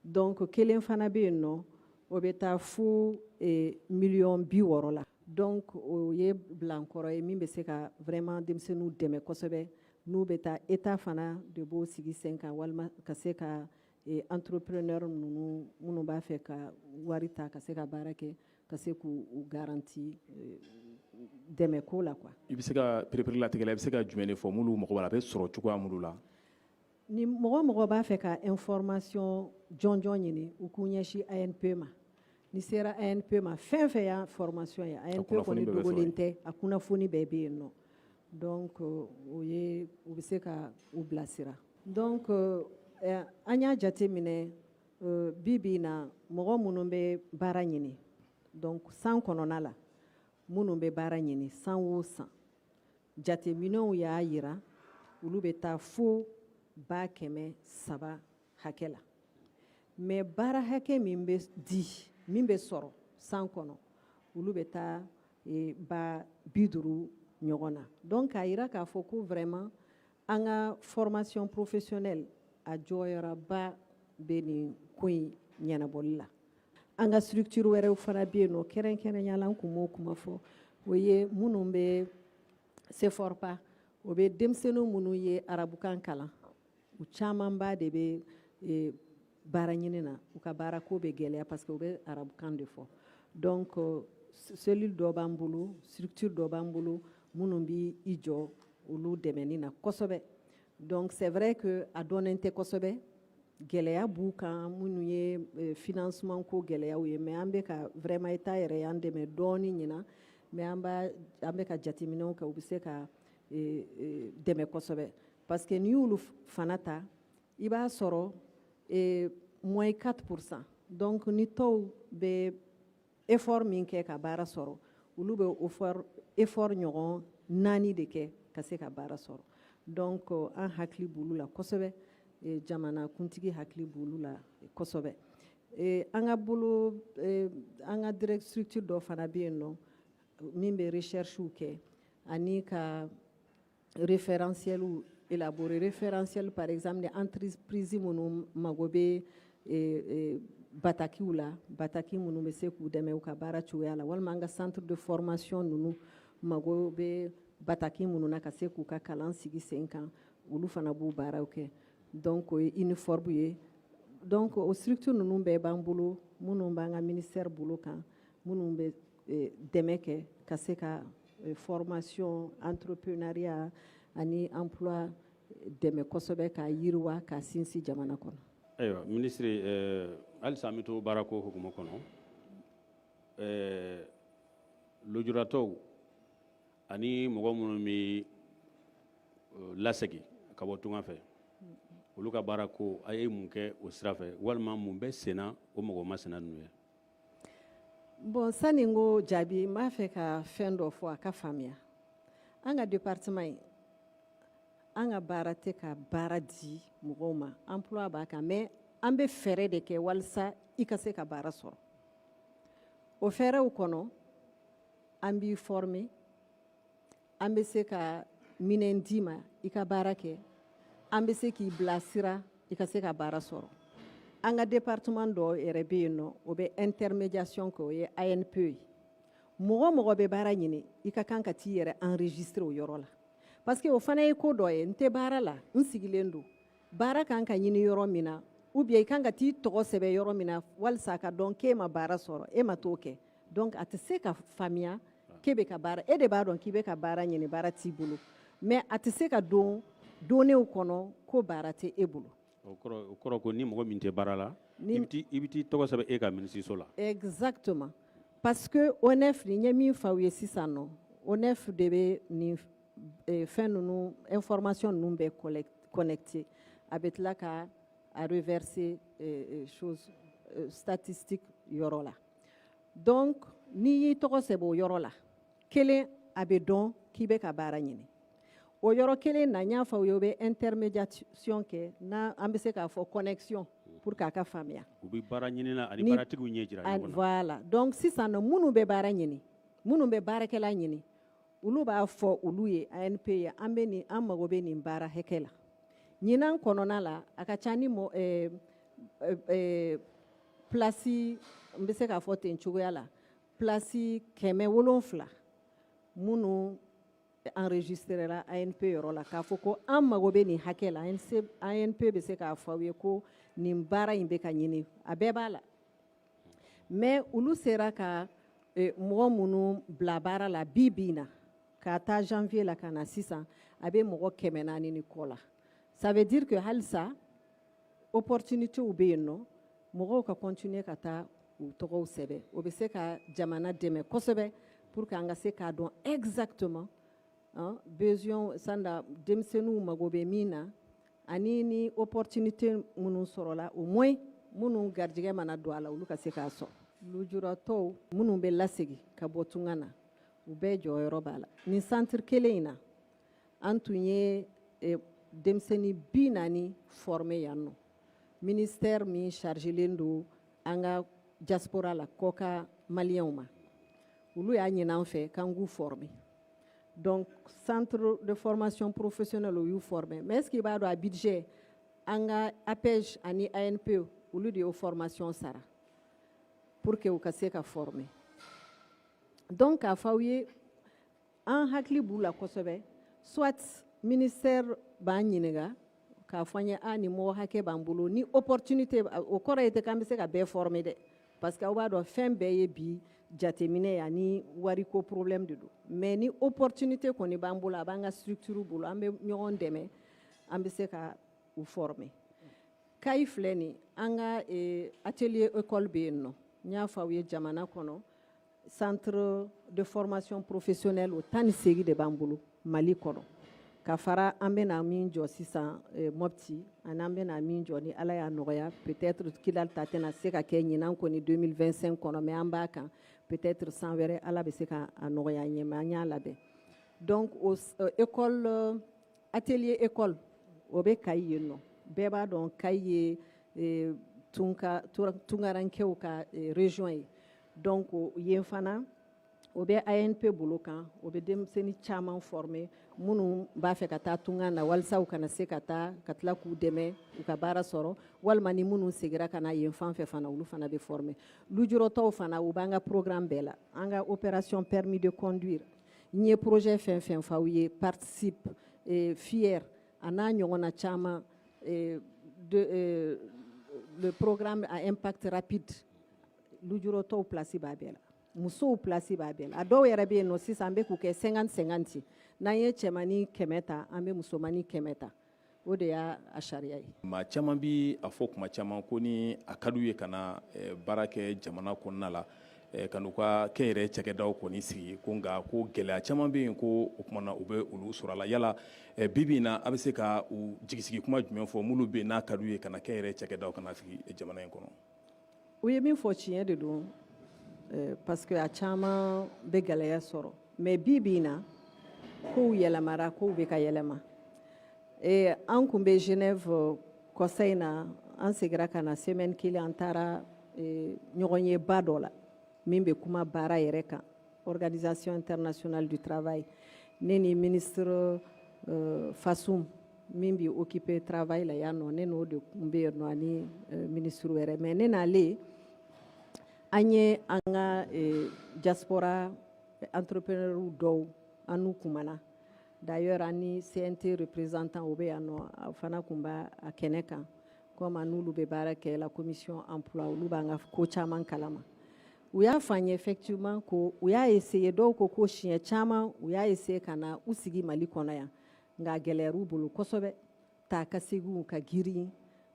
donc kelen fana bɛ yen nɔ o bɛ taa fo $60,000,000 la. Donc o ye bilankɔrɔ ye min bɛ se ka vraiment denmisɛnninw dɛmɛ kosɛbɛ n'u bɛ taa État fana de b'o sigi sen kan walima ka se ka entrepreneur minnu b'a fɛ ka wari ta ka se ka baara kɛ ka se k'u garanti dɛmɛ ko la quoi. I bɛ se ka perepere latigɛ la i bɛ se ka jumɛn de fɔ minnu mago b'a la a bɛ sɔrɔ cogoya minnu la. Ni mɔgɔ b'a fɛ ka information jɔnjɔn ɲini u k'u ɲɛsin ANP ma. Ni sera ANP ma fɛn fɛn y'a formation ye ANP kɔni dogolen tɛ a kunnafoni bɛɛ bɛ yen nɔ. Donc u bɛ se ka u bilasira. Donc an y'a jate minɛ bi in na mɔgɔ minnu bɛ baara ɲini donc san kɔnɔna la minnu bɛ baara ɲini san o san jateminɛw y'a yira olu bɛ taa fo 300,000 hakɛ la. Mais baara hakɛ min bɛ di min bɛ sɔrɔ san kɔnɔ olu bɛ taa 50 ɲɔgɔn na. Donc a yira k'a fɔ ko vraiment an ka formation professionnelle a jɔyɔrɔba bɛ nin ko in ɲɛnabɔli la. An ka structure wɛrɛw fana bɛ yen nɔ kɛrɛnkɛrɛnyala an kun m'o kuma fɔ o ye minnu bɛ CEFORPA o bɛ denmisɛnninw minnu ye arabukan kalan u camanba de bɛ baara ɲini na u ka baara ko bɛ gɛlɛya parce que u bɛ arabukan de fɔ. Donc cellule dɔ b'an bolo structure dɔ b'an bolo minnu bɛ i jɔ olu dɛmɛni na kosɛbɛ. Donc c'est vrai que a dɔnnen tɛ kosɛbɛ gɛlɛya b'u kan minnu ye financement ko gɛlɛyaw ye mais an bɛ ka vraiment État yɛrɛ y'an dɛmɛ dɔɔni ɲina mais an bɛ ka jateminɛw kɛ u bɛ se ka dɛmɛ kosɛbɛ parce que n'i y'olu fana ta i b'a sɔrɔ moins 4%. Donc ni tɔw bɛ effort min kɛ ka baara sɔrɔ olu bɛ effort ɲɔgɔn 4 de kɛ ka se ka baara sɔrɔ. Donc an hakili b'olu la kosɛbɛ jamana kuntigi hakili b'olu la kosɛbɛ. An ka bolo an ka direct structure dɔ fana bɛ yen nɔ min bɛ recherchew kɛ ani ka référentiel élaborer référentiel par exemple de entreprise minnu mago bɛ batakiw la bataki minnu bɛ se k'u dɛmɛ u ka baara cogoya la walima an ka centre de formation ninnu mago bɛ bataki minnu na ka se k'u ka kalan sigi sen kan olu fana b'u baaraw kɛ. Donc o ye uniforme ye. Donc o structure ninnu bɛɛ b'an bolo minnu b'an ka ministère bolo kan minnu bɛ dɛmɛ kɛ ka se ka formation entrepreneuriat ani emploi dɛmɛ kosɛbɛ k'a yiriwa k'a sinsin jamana kɔnɔ. Ayiwa ministre halisa an bɛ to baarako hukumu kɔnɔ lujuratɔw ani mɔgɔ minnu bɛ lasegin ka bɔ tunga fɛ olu ka baara ko a ye mun kɛ o sira fɛ walima mun bɛ senna o mɔgɔ ma senna ninnu ye. Bon sani n ko jaabi n b'a fɛ ka fɛn dɔ fɔ a ka faamuya an ka département in an ka baara tɛ ka baara di mɔgɔw ma emploi b'a kan mais an bɛ fɛɛrɛ de kɛ walasa i ka se ka baara sɔrɔ o fɛɛrɛw kɔnɔ an b'i former an bɛ se ka minɛn d'i ma i ka baara kɛ an bɛ se k'i bilasira i ka se ka baara sɔrɔ. An ka département dɔ yɛrɛ bɛ yen nɔ o bɛ intermédiation kɛ o ye ANP ye mɔgɔ mɔgɔ bɛ baara ɲini i ka kan ka t'i yɛrɛ enregistrer o yɔrɔ la parce que o fana ye ko dɔ ye n tɛ baara la n sigilen don baara kan ka ɲini yɔrɔ min na ou bien i kan ka t'i tɔgɔ sɛbɛn yɔrɔ min na walasa ka dɔn k'e ma baara sɔrɔ e ma t'o kɛ donc a tɛ se ka faamuya k'e bɛ ka baara e de b'a dɔn k'i bɛ ka baara ɲini baara t'i bolo mais a tɛ se ka don donnew kɔnɔ ko baara tɛ e bolo. O kɔrɔ ko ni mɔgɔ min tɛ baara la i bɛ t'i tɔgɔ sɛbɛn e ka ministériso la. Exactement parce que ONEF n ye min f'aw ye sisan nɔ ONEF de bɛ nin fɛn ninnu information ninnu bɛɛ connecté a bɛ tila ka a reverser chose statistique yɔrɔ la donc n'i y'i tɔgɔ sɛbɛn o yɔrɔ la kelen a bɛ dɔn k'i bɛ ka baara ɲini. O yɔrɔ kelen na n y'a fɔ aw ye o bɛ intermédiation kɛ n'a an bɛ se k'a fɔ connexion pour k'a ka faamuya. U bɛ baara ɲini na ani baaratigiw ɲɛ jira ɲɔgɔn na. Voilà donc sisan nɔ minnu bɛ baara ɲini minnu bɛ baarakɛla ɲini olu b'a fɔ olu ye ANP ye an mago bɛ nin baara hakɛ la ɲinan kɔnɔna la a ka ca ni place n bɛ se k'a fɔ ten cogoya la place 700 minnu enregistrera ANP yɔrɔ la k'a fɔ ko an mago bɛ nin hakɛ la ANP bɛ se k'a fɔ aw ye ko nin baara in bɛ ka ɲini a bɛɛ b'a la mais olu sera ka mɔgɔ minnu bila baara la bi na k'a taa janvier la ka na sisan a bɛ mɔgɔ 400 ni kɔ la ça veut dire que halisa opportunité bɛ yen nɔ mɔgɔw ka continuer ka taa u tɔgɔw sɛbɛn o bɛ se ka jamana dɛmɛ kosɛbɛ pour que an ka se k'a dɔn exactement besoin sanda denmisɛnninw mago bɛ min na ani ni opportunité minnu sɔrɔla au moins minnu garijɛgɛ mana don a la olu ka se k'a sɔrɔ lujuratɔw minnu bɛ lasegi ka bɔ tunga na u bɛɛ jɔyɔrɔ b'a la nin centre kelen in na an tun ye denmisɛnnin 40 formé yan nɔ ministère min chargelen don an ka diaspora la kɔka maliyɛnw ma olu y'a ɲini an fɛ k'an k'u former donc centre de formation professionnelle o y'u former mais est ce que i b'a dɔn a budget an ka APEJ ani ANP olu de y'o formation sara pour que u ka se ka former donc k'a fɔ aw ye an hakili b'u la kosɛbɛ soit ministère b'an ɲininka k'a fɔ an ye nin mɔgɔ hakɛ b'an bolo ni opportunité o kɔrɔ ye tɛ k'an bɛ se ka bɛɛ former dɛ parce que aw b'a dɔn fɛn bɛɛ ye bi jateminɛ ani wariko problème de don mais ni opportunité kɔni b'an bolo a b'an ka structure bolo an bɛ ɲɔgɔn dɛmɛ an bɛ se ka u former kayi filɛ nin an ka atelier école bɛ yen nɔ n y'a fɔ aw ye jamana kɔnɔ centre de formation professionnelle o 18 de b'an bolo Mali kɔnɔ ka fara an bɛna min jɔ sisan Mopti ani an bɛna min jɔ ni Ala y'a nɔgɔya peut-être Kidal ta tɛna se ka kɛ ɲinan kɔni 2025 kɔnɔ mais an b'a kan peut-être san wɛrɛ Ala bɛ se ka a nɔgɔya an ɲɛ mais an y'a labɛn donc école atelier école o bɛ Kayi yen nɔ bɛɛ b'a dɔn Kayi ye tunkarankɛw ka région ye donc yen fana o bɛ ANP bolo kan o bɛ denmisɛnnin caman former minnu b'a fɛ ka taa tunga na walasa u kana se ka taa ka tila k'u dɛmɛ u ka baara sɔrɔ walima ni minnu segira ka na yen fan fɛ fana olu fana bɛ former lujuratɔw fana u b'an ka programme bɛɛ la an ka opération permis de conduire n ye projet fɛn fɛn f'aw ye participe fier a n'a ɲɔgɔnna caman le programme à impact rapide lujuratɔw place b'a bɛɛ la musow place b'a bɛɛ la a dɔw yɛrɛ bɛ yen nɔ sisan an bɛ k'u kɛ 50-50 n'an ye cɛmani 100 ta an bɛ musomani 100 ta o de y'a sariya ye. maa caman bi a fɔ kuma caman ko ni a ka d'u ye ka na baara kɛ jamana kɔnɔna la ka n'u ka kɛnyɛrɛye cakɛdaw kɔni sigi ko nka ko gɛlɛya caman bɛ yen ko o kumana u bɛ olu sɔrɔ a la yala bi in na a bɛ se ka u jigisigi kuma jumɛn fɔ minnu bɛ yen n'a ka d'u ye ka na kɛnyɛrɛye cakɛdaw ka na sigi jamana in kɔnɔ. u ye min fɔ tiɲɛ de don. Parce que a caman bɛ gɛlɛya sɔrɔ mais bi in na kow yɛlɛmara kow bɛ ka yɛlɛma an kun bɛ Genève kɔsa in na an segira ka na semaine kelen an taara ɲɔgɔn ye ba dɔ la min bɛ kuma baara yɛrɛ kan Organisation internationale du travail ne ni ministre Fasum min bɛ occuper travail la yan nɔ ne n'o de kun bɛ yen nɔ ani ministre wɛrɛ mais ne n'ale an ye an ka diaspora entrepreneur dɔw an n'u kumana d'ailleurs an ni CNT représentant o bɛ yan nɔ a fana kun b'a kɛnɛ kan comme an n'olu bɛ baara kɛ la commission emploi olu b'an ka ko caman kalama u y'a fɔ an ye effectivement ko u y'a essayer dɔw ko siɲɛ caman u y'a essayer ka na u sigi Mali kɔnɔ yan nka gɛlɛyara u bolo kosɛbɛ taa ka seginw ka girin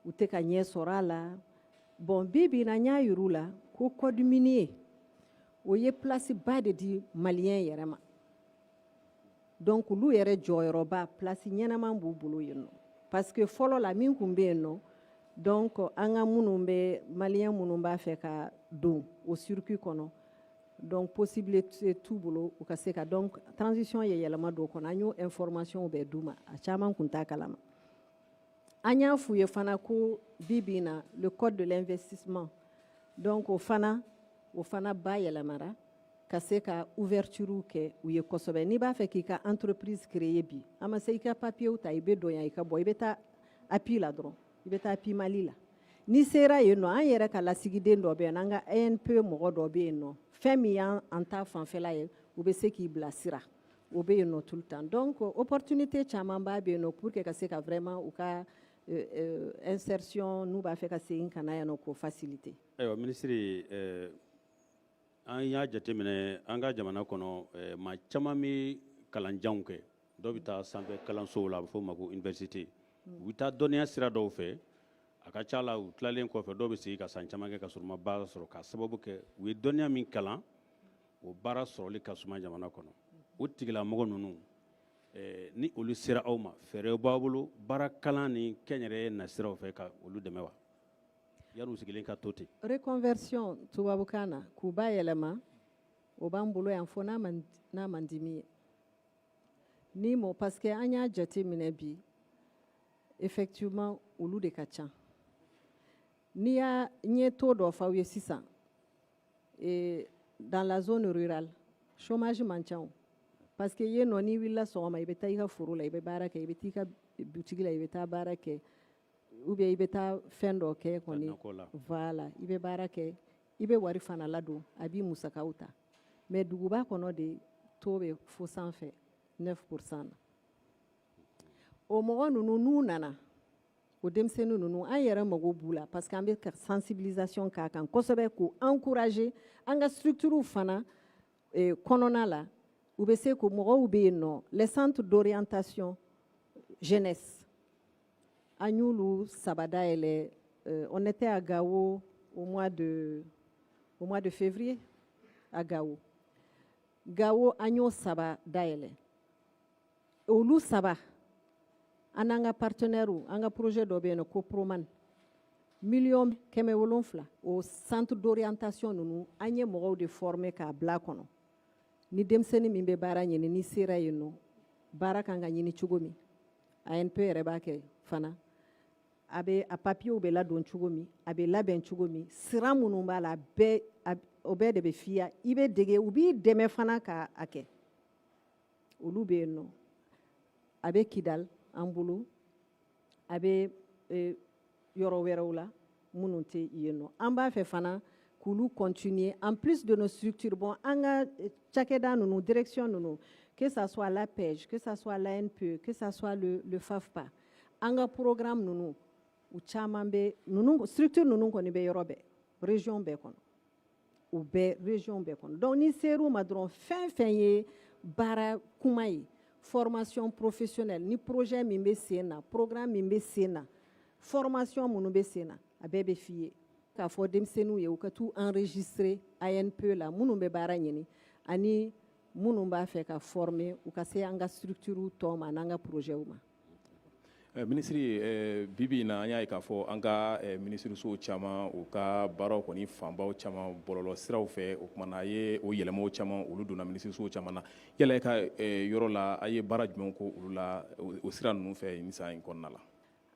u tɛ ka ɲɛ sɔrɔ a la bon bi in na n y'a yir'u la ko code minier o ye place ba de di maliyɛn yɛrɛ ma donc olu yɛrɛ jɔyɔrɔba place ɲɛnaman b'u bolo yen nɔ parce que fɔlɔ la min kun bɛ yen nɔ donc an ka minnu bɛ maliyɛn minnu b'a fɛ ka don o circuit kɔnɔ donc possibilité t'u bolo u ka se ka donc transition ye yɛlɛma dɔ kɔnɔ an y'o information bɛɛ d'u ma a caman kun t'a kalama an y'a f'u ye fana ko bi in na le code de l'investissement donc o fana ba yɛlɛmara ka se ka ouverture kɛ u ye kosɛbɛ n'i b'a fɛ k'i ka entreprise créer bi a ma se i ka papier ta i bɛ don yan i ka bɔ i bɛ taa API la dɔrɔn i bɛ taa API Mali la ni sera yen nɔ an yɛrɛ ka lasigiden dɔ bɛ yen an ka ANP mɔgɔ dɔ bɛ yen nɔ fɛn min y'an ta fanfɛla ye u bɛ se k'i bilasira o bɛ yen nɔ tout le temps donc opportunité caman b'a bɛ yen nɔ pour que ka se ka vraiment u ka insertion n'u b'a fɛ ka segin ka na yan nɔ k'o faciliter. Ayiwa minisiri an y'a jateminɛ an ka jamana kɔnɔ maa caman bɛ kalanjanw kɛ dɔw bɛ taa sanfɛ kalansow la a bɛ fɔ o ma ko université u bɛ taa dɔnniya sira dɔw fɛ a ka ca la u tilalen kɔfɛ dɔw bɛ segin ka san caman kɛ ka sɔrɔ u ma baara sɔrɔ k'a sababu kɛ u ye dɔnniya min kalan o baara sɔrɔli ka suma jamana kɔnɔ o tigilamɔgɔ ninnu ni olu sera aw ma fɛɛrɛw b'a bolo baara kalan ni kɛnyɛrɛye nasiraw fɛ ka olu dɛmɛ wa yan'u sigilen ka to ten. Reconversion tubabukan na k'u bayɛlɛma o b'an bolo yan fo n'a man di min ye ni mo parce que an y'a jate minɛ bi effectivement olu de ka ca n'i y'a ɲɛ to dɔ f'aw ye sisan dans la zone rurale chômage man ca o parce que yen nɔ n'i wulila sɔgɔma i bɛ taa i ka foro la i bɛ baara kɛ i bɛ taa i ka butigi la i bɛ taa baara kɛ ou bien i bɛ taa fɛn dɔ kɛ kɔni voilà i bɛ baara kɛ i bɛ wari fana ladon a b'i musakaw ta mais duguba kɔnɔ de taux bɛ fo sanfɛ 9% na o mɔgɔ ninnu n'u nana o denmisɛnnin ninnu an yɛrɛ mago b'u la parce que an bɛ ka sensibilisation k'a kan kosɛbɛ k'u encourager an ka structure fana kɔnɔna la u bɛ se ko mɔgɔw bɛ yen nɔ les centres d'orientation jeunesse an y'olu saba dayɛlɛ on était à Gao au mois de février à Gao an y'o saba dayɛlɛ olu saba an n'an ka partenaire an ka projet dɔ bɛ yen nɔ ko Proman $1,700,000 o centre d'orientation ninnu an ye mɔgɔw de former k'a bila kɔnɔ ni denmisɛnnin min bɛ baara ɲini ni sera yen nɔ baara kan ka ɲini cogo min ANP yɛrɛ b'a kɛ fana a papiyew bɛ ladon cogo min a bɛ labɛn cogo min sira minnu b'a la o bɛɛ de bɛ f'iya i bɛ dege u b'i dɛmɛ fana k'a kɛ olu bɛ yen nɔ a bɛ Kidal an bolo a bɛ yɔrɔ wɛrɛw la minnu tɛ yen nɔ an b'a fɛ fana k'olu continuer en plus de nos structures bon an ka cakɛda ninnu direction ninnu que ça soit l'APEJ que ça soit l'ANPE que ça soit le FAFPA an ka programme ninnu u caman bɛ ninnu structure ninnu kɔni bɛ yɔrɔ bɛɛ région bɛɛ kɔnɔ u bɛɛ région bɛɛ kɔnɔ donc ni ser'u ma dɔrɔn fɛn fɛn ye baara kuma ye formation professionnelle ni projet min bɛ sen na programme min bɛ sen na formation minnu bɛ sen na a bɛɛ bɛ f'i ye k'a fɔ denmisɛnninw ye u ka t'u enregistrer ANP la minnu bɛ baara ɲini ani minnu b'a fɛ ka former u ka se an ka structure tɔ ma n'an ka projet ma. Minisiri bibi in na an y'a ye k'a fɔ an ka minisirisow caman u ka baaraw kɔni fanbaw caman bɔlɔlɔ siraw fɛ o kumana a ye o yɛlɛmaw caman olu donna minisirisow caman na yala e ka yɔrɔ la a ye baara jumɛn ko olu la o sira ninnu fɛ nin san in kɔnɔna la.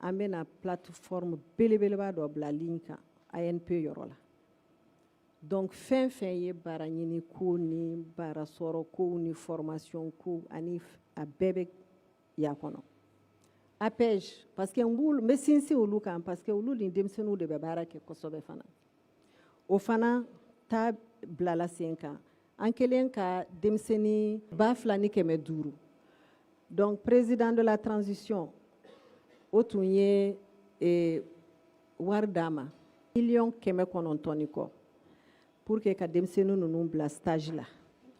An bɛna plateforme belebeleba dɔ bila ligne kan ANP yɔrɔ la donc fɛn fɛn ye baara ɲini ko ni baara sɔrɔ ko ni formation ko ani a bɛɛ bɛ y'a kɔnɔ. APEJ parce que n bɛ sinsin olu kan parce que olu ni denmisɛnninw de bɛ baara kɛ kosɛbɛ fana o fana ta bilala sen kan an kɛlen ka denmisɛnnin 2,500 donc président de la transition o tun ye wari d'a ma $1,900,000 kɔ pour que ka denmisɛnnin ninnu bila stage la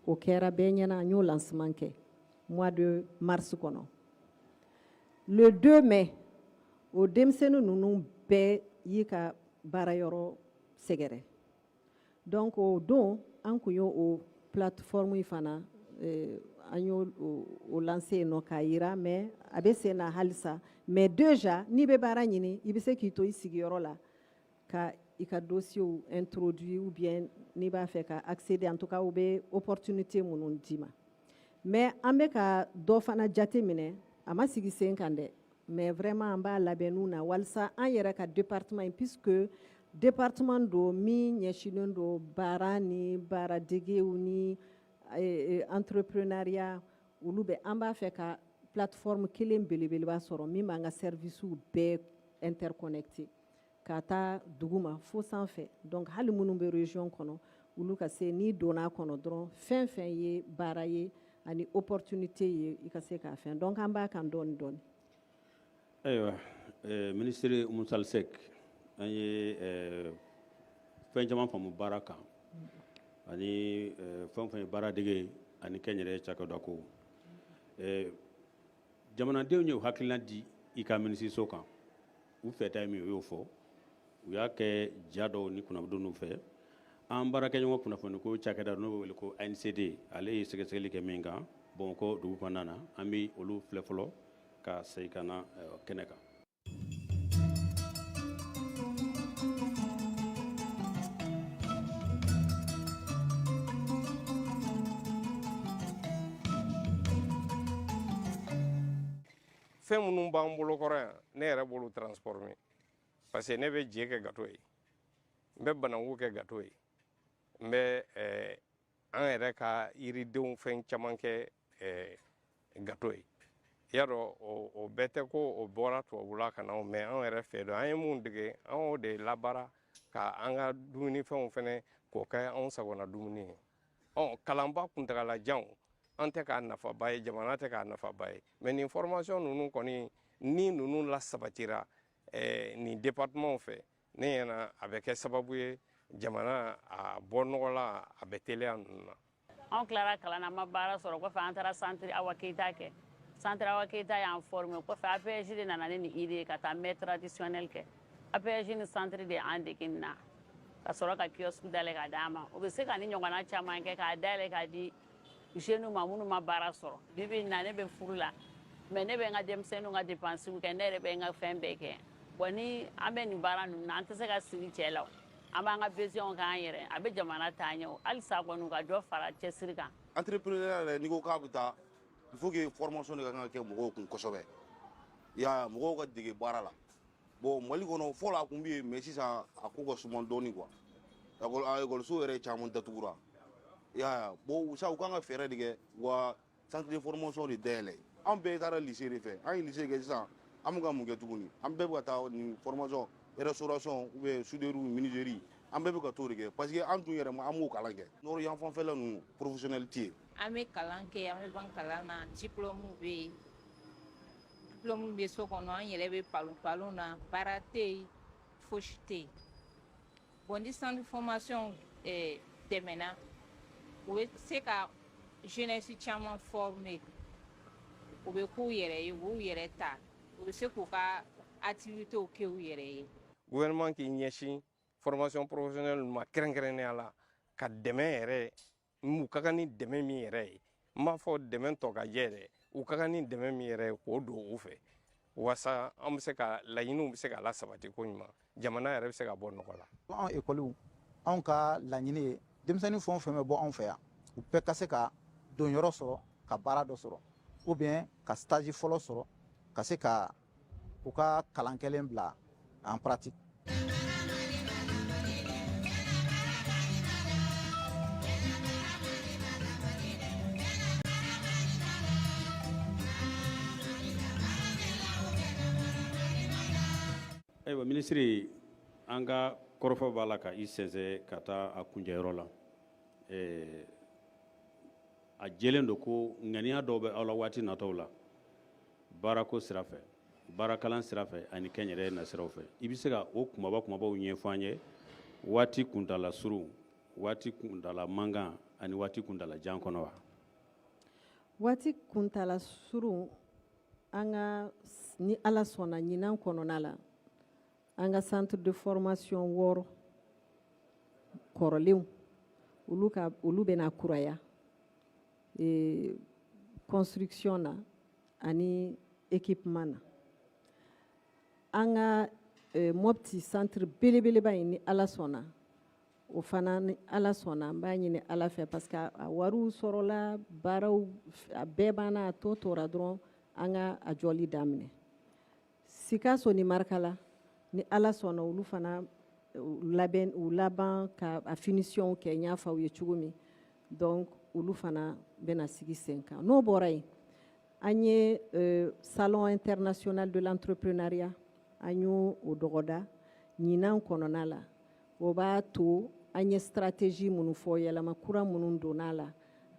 o kɛra bɛɛ ɲɛna an y'o lancement kɛ mois de mars kɔnɔ. Le 2 mai, o denmisɛnnin ninnu bɛɛ y'i ka baarayɔrɔ sɛgɛrɛ donc o don an kun y'o plateforme fana an y'o lancé yen nɔ k'a yira mais a bɛ sen na halisa mais déjà n'i bɛ baara ɲini i bɛ se k'i to i sigiyɔrɔ la ka i ka dossier introduit ou bien n'i b'a fɛ ka accéder en tout cas u bɛ opportunité minnu d'i ma mais an bɛ ka dɔ fana jate minɛ a ma sigi sen kan dɛ mais vraiment an b'a labɛnniw na walasa an yɛrɛ ka département in puisque département don min ɲɛsinnen don baara ni baaradegew ni entrepreneuriat olu bɛ an b'a fɛ ka plateforme kelen belebeleba sɔrɔ min b'an ka services bɛɛ interconnecté ka taa dugu ma fo sanfɛ donc hali minnu bɛ région kɔnɔ olu ka se n'i donna kɔnɔ dɔrɔn fɛn fɛn ye baara ye ani opportunité ye i ka se k'a fɛn donc an b'a kan dɔɔni dɔɔni. Ayiwa ministre Umu Sek an ye fɛn caman faamu baara kan ani fɛn fɛn ye baara dege ani kɛnyɛrɛye cakɛda ko jamanadenw ye hakilina di i ka ministeriso kan u fɛta ye min u y'o fɔ u y'a kɛ ja dɔw ni kunnafoniw fɛ an baarakɛɲɔgɔn kunnafoni ko cakɛda n'o bɛ wele ko ANCD ale ye sɛgɛsɛgɛli kɛ min kan Bamakɔ dugu kɔnɔna na an bɛ olu filɛ fɔlɔ ka segin ka na kɛnɛ kan. fɛn minnu b'an bolo kɔrɔ yan ne yɛrɛ b'olu transformer parce que ne bɛ je kɛ gâteau ye n bɛ bananku kɛ gâteau ye n bɛ an yɛrɛ ka yiridenw fɛn caman kɛ gâteau ye y'a dɔn o bɛɛ tɛ ko o bɔra tubabula ka na mais an yɛrɛ fɛ dɔn an ye mun dege an y'o de labaara ka an ka dumunifɛnw fɛnɛ k'o kɛ anw sagona dumuni ye kalanba kuntagalajanw an tɛ k'a nafaba ye jamana tɛ k'a nafaba ye mais nin formation ninnu kɔni ni ninnu lasabatira nin département fɛ ne ɲɛna a bɛ kɛ sababu ye jamana a bɔ nɔgɔ la a bɛ teliya ninnu na. Anw tilara kalan na an ma baara sɔrɔ kɔfɛ an taara centre Awa Keita kɛ centre Awa Keita y'an former kɔfɛ APJ de nana ni nin idée ye ka taa mets traditionnel kɛ APJ ni centre de y'an dege nin na ka sɔrɔ ka kiosque dayɛlɛ ka d'an ma o bɛ se ka ni ɲɔgɔnna caman kɛ k'a dayɛlɛ k'a di jeunes ma minnu ma baara sɔrɔ bi bi in na ne bɛ furu la mais ne bɛ n ka denmisɛnninw ka dépenses kɛ ne yɛrɛ bɛ n ka fɛn bɛɛ kɛ bon ni an bɛ nin baara ninnu na an tɛ se ka sigi cɛ la an b'an ka besoin k'an yɛrɛ a bɛ jamana taa ɲɛ halisa kɔni u ka dɔ fara cɛsiri kan. Entrepreneur yɛrɛ n'i ko k'a bɛ taa il faut que formation de ka kan ka kɛ mɔgɔw kun kosɛbɛ i y'a ye mɔgɔw ka dege baara la bon Mali kɔnɔ fɔlɔ a kun bɛ yen mais sisan a ko ka suma dɔɔni quoi école-so yɛrɛ caman datugura i y'a ye bon sa u kan ka fɛɛrɛ de kɛ wa centre de formation de dayɛlɛ an bɛɛ taara lycée de fɛ an ye lycée kɛ sisan an bɛ ka mun kɛ tuguni an bɛɛ bɛ ka taa nin formation restauration ou bien soudeur menuiserie an bɛɛ bɛ ka t'o de kɛ parce que an tun yɛrɛ ma an m'o kalan kɛ nɔrɔ yan fanfɛla ninnu professionnel tɛ yen. An bɛ kalan kɛ an bɛ ban kalan na diplôme bɛ yen diplôme bɛ so kɔnɔ an yɛrɛ bɛ palon na baara tɛ yen fosi tɛ yen bon ni centre de formation dɛmɛna u bɛ se ka jeunesse caman former u bɛ k'u yɛrɛ ye u b'u yɛrɛ ta u bɛ se k'u ka activités kɛ u yɛrɛ ye. Gouvernement k'i ɲɛsin formation professionnelle ma kɛrɛnkɛrɛnnenya la ka dɛmɛ yɛrɛ u ka kan ni dɛmɛ min yɛrɛ ye n b'a fɔ dɛmɛ tɔ ka jɛ dɛ u ka kan ni dɛmɛ min yɛrɛ ye k'o don u fɛ walasa an bɛ se ka laɲiniw bɛ se ka lasabati ko ɲuman jamana yɛrɛ bɛ se ka bɔ nɔgɔ la. Anw école anw ka laɲini ye denmisɛnnin fɛn o fɛn bɛ bɔ anw fɛ yan u bɛɛ ka se ka donyɔrɔ sɔrɔ ka baara dɔ sɔrɔ ou bien ka stage fɔlɔ sɔrɔ ka se ka u ka kalan kɛlen bila en pratique. Ayiwa ministre an ka kɔrɔfɔ b'a la ka i sɛnsɛn ka taa a kuncɛyɔrɔ la a jɛlen don ko ŋaniya dɔw bɛ aw la waati nataw la baarako sira fɛ baarakalan sira fɛ ani kɛnyɛrɛye nasiraw fɛ i bɛ se ka o kumabaw ɲɛfɔ an ye waati kuntala surun waati kuntala mankan ani waati kuntala jan kɔnɔ wa. Waati kuntala surun an ka ni ala sɔnna ɲinan kɔnɔna la an ka centre de formation 6 kɔrɔlenw olu bɛna kuraya construction na ani équipement na an ka Mopti centre belebeleba in ni ala sɔnna o fana ni ala sɔnna an b'a ɲini ala fɛ parce que a wariw sɔrɔla baaraw a bɛɛ banna a tɔ tora dɔrɔn an ka a jɔli daminɛ Sikaso ni Marikala ni ala sɔnna olu fana u laban ka a finition kɛ n y'a fɔ aw ye cogo min donc olu fana bɛna sigi sen kan n'o bɔra yen an ye salon international de l'entrepreneuriat an y'o dɔgɔda ɲinan kɔnɔna la o b'a to an ye stratégie minnu fɔ yɛlɛma kura minnu donna la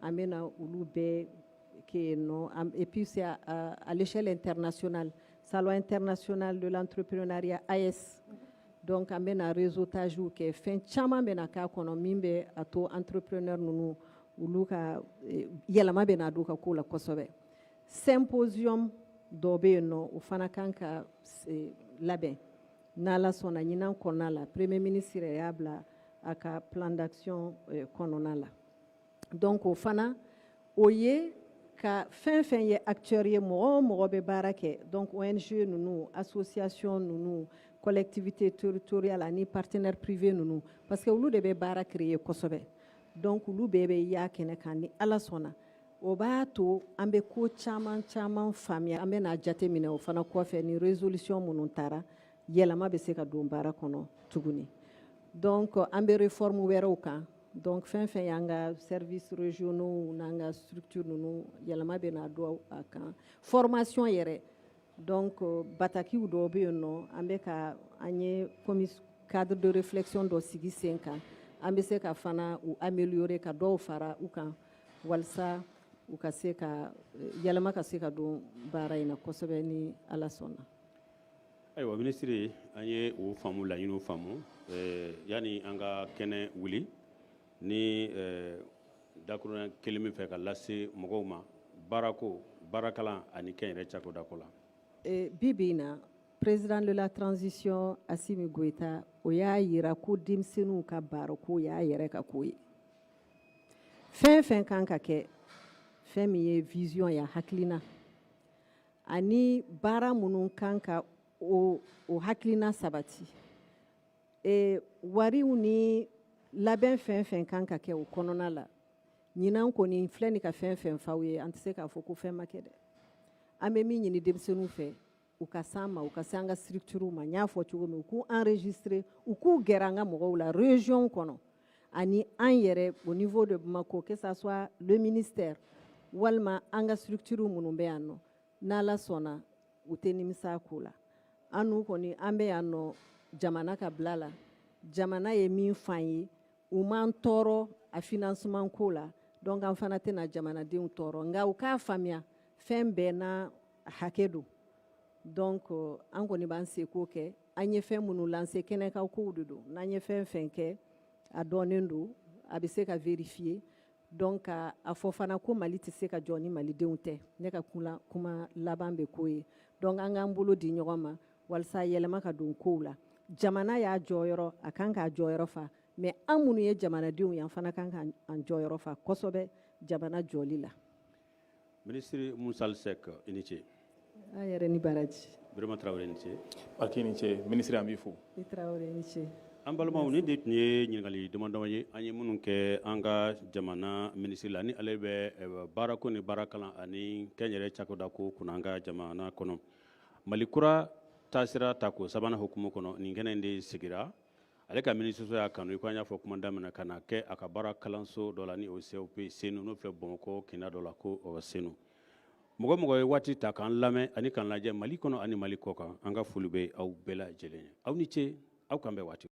an bɛna olu bɛɛ kɛ yen nɔ et puis c'est à l'échelle internationale salon international de l'entrepreneuriat AS donc an bɛna réseautage kɛ fɛn caman bɛna k'a kɔnɔ min bɛ a to entrepreneur ninnu olu ka yɛlɛma bɛna don ka ko la kosɛbɛ symposium dɔ bɛ yen nɔ o fana kan ka labɛn n'ala sɔnna ɲinan kɔnɔna la premier ministre y'a bila a ka plan d'action kɔnɔna la donc o fana o ye ka fɛn fɛn ye acteur ye mɔgɔ o mɔgɔ bɛ baara kɛ donc ONG ninnu association ninnu collectivité territoriale ani partenaire privé ninnu parce que olu de bɛ baara créer kosɛbɛ donc olu bɛɛ bɛ y'a kɛnɛ kan ni ala sɔnna o b'a to an bɛ ko caman caman faamuya an bɛ n'a jate minɛ o fana kɔfɛ ni résolution minnu taara yɛlɛma bɛ se ka don baara kɔnɔ tuguni donc an bɛ réforme wɛrɛw kan donc fɛn fɛn y'an ka services régionaux n'an ka structure ninnu yɛlɛma bɛ n'a don a kan formation yɛrɛ donc batakiw dɔw bɛ yen nɔ an bɛ ka an ye cadre de réflexion dɔ sigi sen kan an bɛ se ka fana u améliorer ka dɔw fara u kan walasa u ka se ka yɛlɛma ka se ka don baara in na kosɛbɛ ni ala sɔnna. Ayiwa minisiri an ye o faamu laɲiniw faamu yani an ka kɛnɛ wuli ni dakuruɲɛ kelen min fɛ ka lase mɔgɔw ma baarako baarakalan ani kɛnyɛrɛ cakɛdako la. Bi bi in na président de la transition Assimi Goïta o y'a yira ko denmisɛnninw ka baarako y'a yɛrɛ ka ko ye fɛn fɛn kan ka kɛ fɛn min ye vision ya hakilina ani baara minnu kan ka o hakilina sabati wariw ni labɛn fɛn fɛn kan ka kɛ o kɔnɔna la ɲinan kɔni filɛ ni ka fɛn fɛn f'aw ye an tɛ se k'a fɔ ko fɛn ma kɛ dɛ an bɛ min ɲini denmisɛnninw fɛ u ka s'an ma u ka se an ka structure ma n y'a fɔ cogo min u k'u enregistrer u k'u gɛrɛ an ka mɔgɔw la région kɔnɔ ani an yɛrɛ au niveau de Bamako que ça soit le ministère walima an ka structure minnu bɛ yan nɔ n'ala sɔnna u tɛ nimisa k'u la an n'u kɔni an bɛ yan nɔ jamana ka bila la jamana ye min f'an ye u m'an tɔɔrɔ a financement ko la donc an fana tɛna jamanadenw tɔɔrɔ nka u k'a faamuya fɛn bɛɛ n'a hakɛ don donc an kɔni b'an seko kɛ an ye fɛn minnu lancer kɛnɛkaw kow de don n'an ye fɛn fɛn kɛ a dɔnnen don a bɛ se ka vérifier donc a fɔ fana ko Mali tɛ se ka jɔ ni malidenw tɛ ne ka kuma laban bɛ k'o ye donc an k'an bolo di ɲɔgɔn ma walasa yɛlɛma ka don kow la jamana y'a jɔyɔrɔ a kan k'a jɔyɔrɔ fa mais an minnu ye jamanadenw ye an fana kan k'an jɔyɔrɔ fa kosɛbɛ jamana jɔli la. Ministre Musa Alsek i ni ce. A yɛrɛ ni baraji. Birama Traoré i ni ce. Baki ni ce ministre an b'i fo. I Traoré i ni ce. An balimaw ni de tun ye ɲininkali damadama ye an ye minnu kɛ an ka jamana minisiri la ni ale bɛ baarako ni baarakalan ani kɛnyɛrɛ cakɛdako kunna an ka jamana kɔnɔ Mali kura taasira tako sabanan hukumu kɔnɔ nin kɛnɛ in de sigira ale ka minisiriso y'a kanu i ko an y'a fɔ kuma daminɛ ka na kɛ a ka baara kalanso dɔ la ni o COP Senu n'o filɛ Bamakɔ kinda dɔ la ko Senu mɔgɔ mɔgɔ ye waati ta k'an lamɛn ani k'an lajɛ Mali kɔnɔ ani Mali kɔ kan an ka foli bɛ aw bɛɛ lajɛlen ye aw ni ce aw k'an bɛn waati.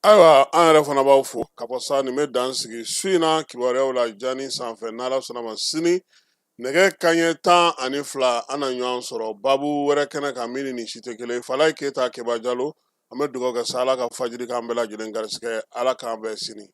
Ayiwa an yɛrɛ fana b'aw fo ka bɔ sa nin bɛ dan sigi su in na kibaruyaw la Jani sanfɛ n'Ala sɔnna ma sini nɛgɛ kanɲɛ 12 an na ɲɔgɔn sɔrɔ babu wɛrɛ kɛnɛ kan min ni nin si tɛ kelen Falaye Keyita Keba Jalo an bɛ dugawu kɛ sa Ala ka fajiri k'an bɛɛ lajɛlen garisigɛ Ala k'an bɛɛ sini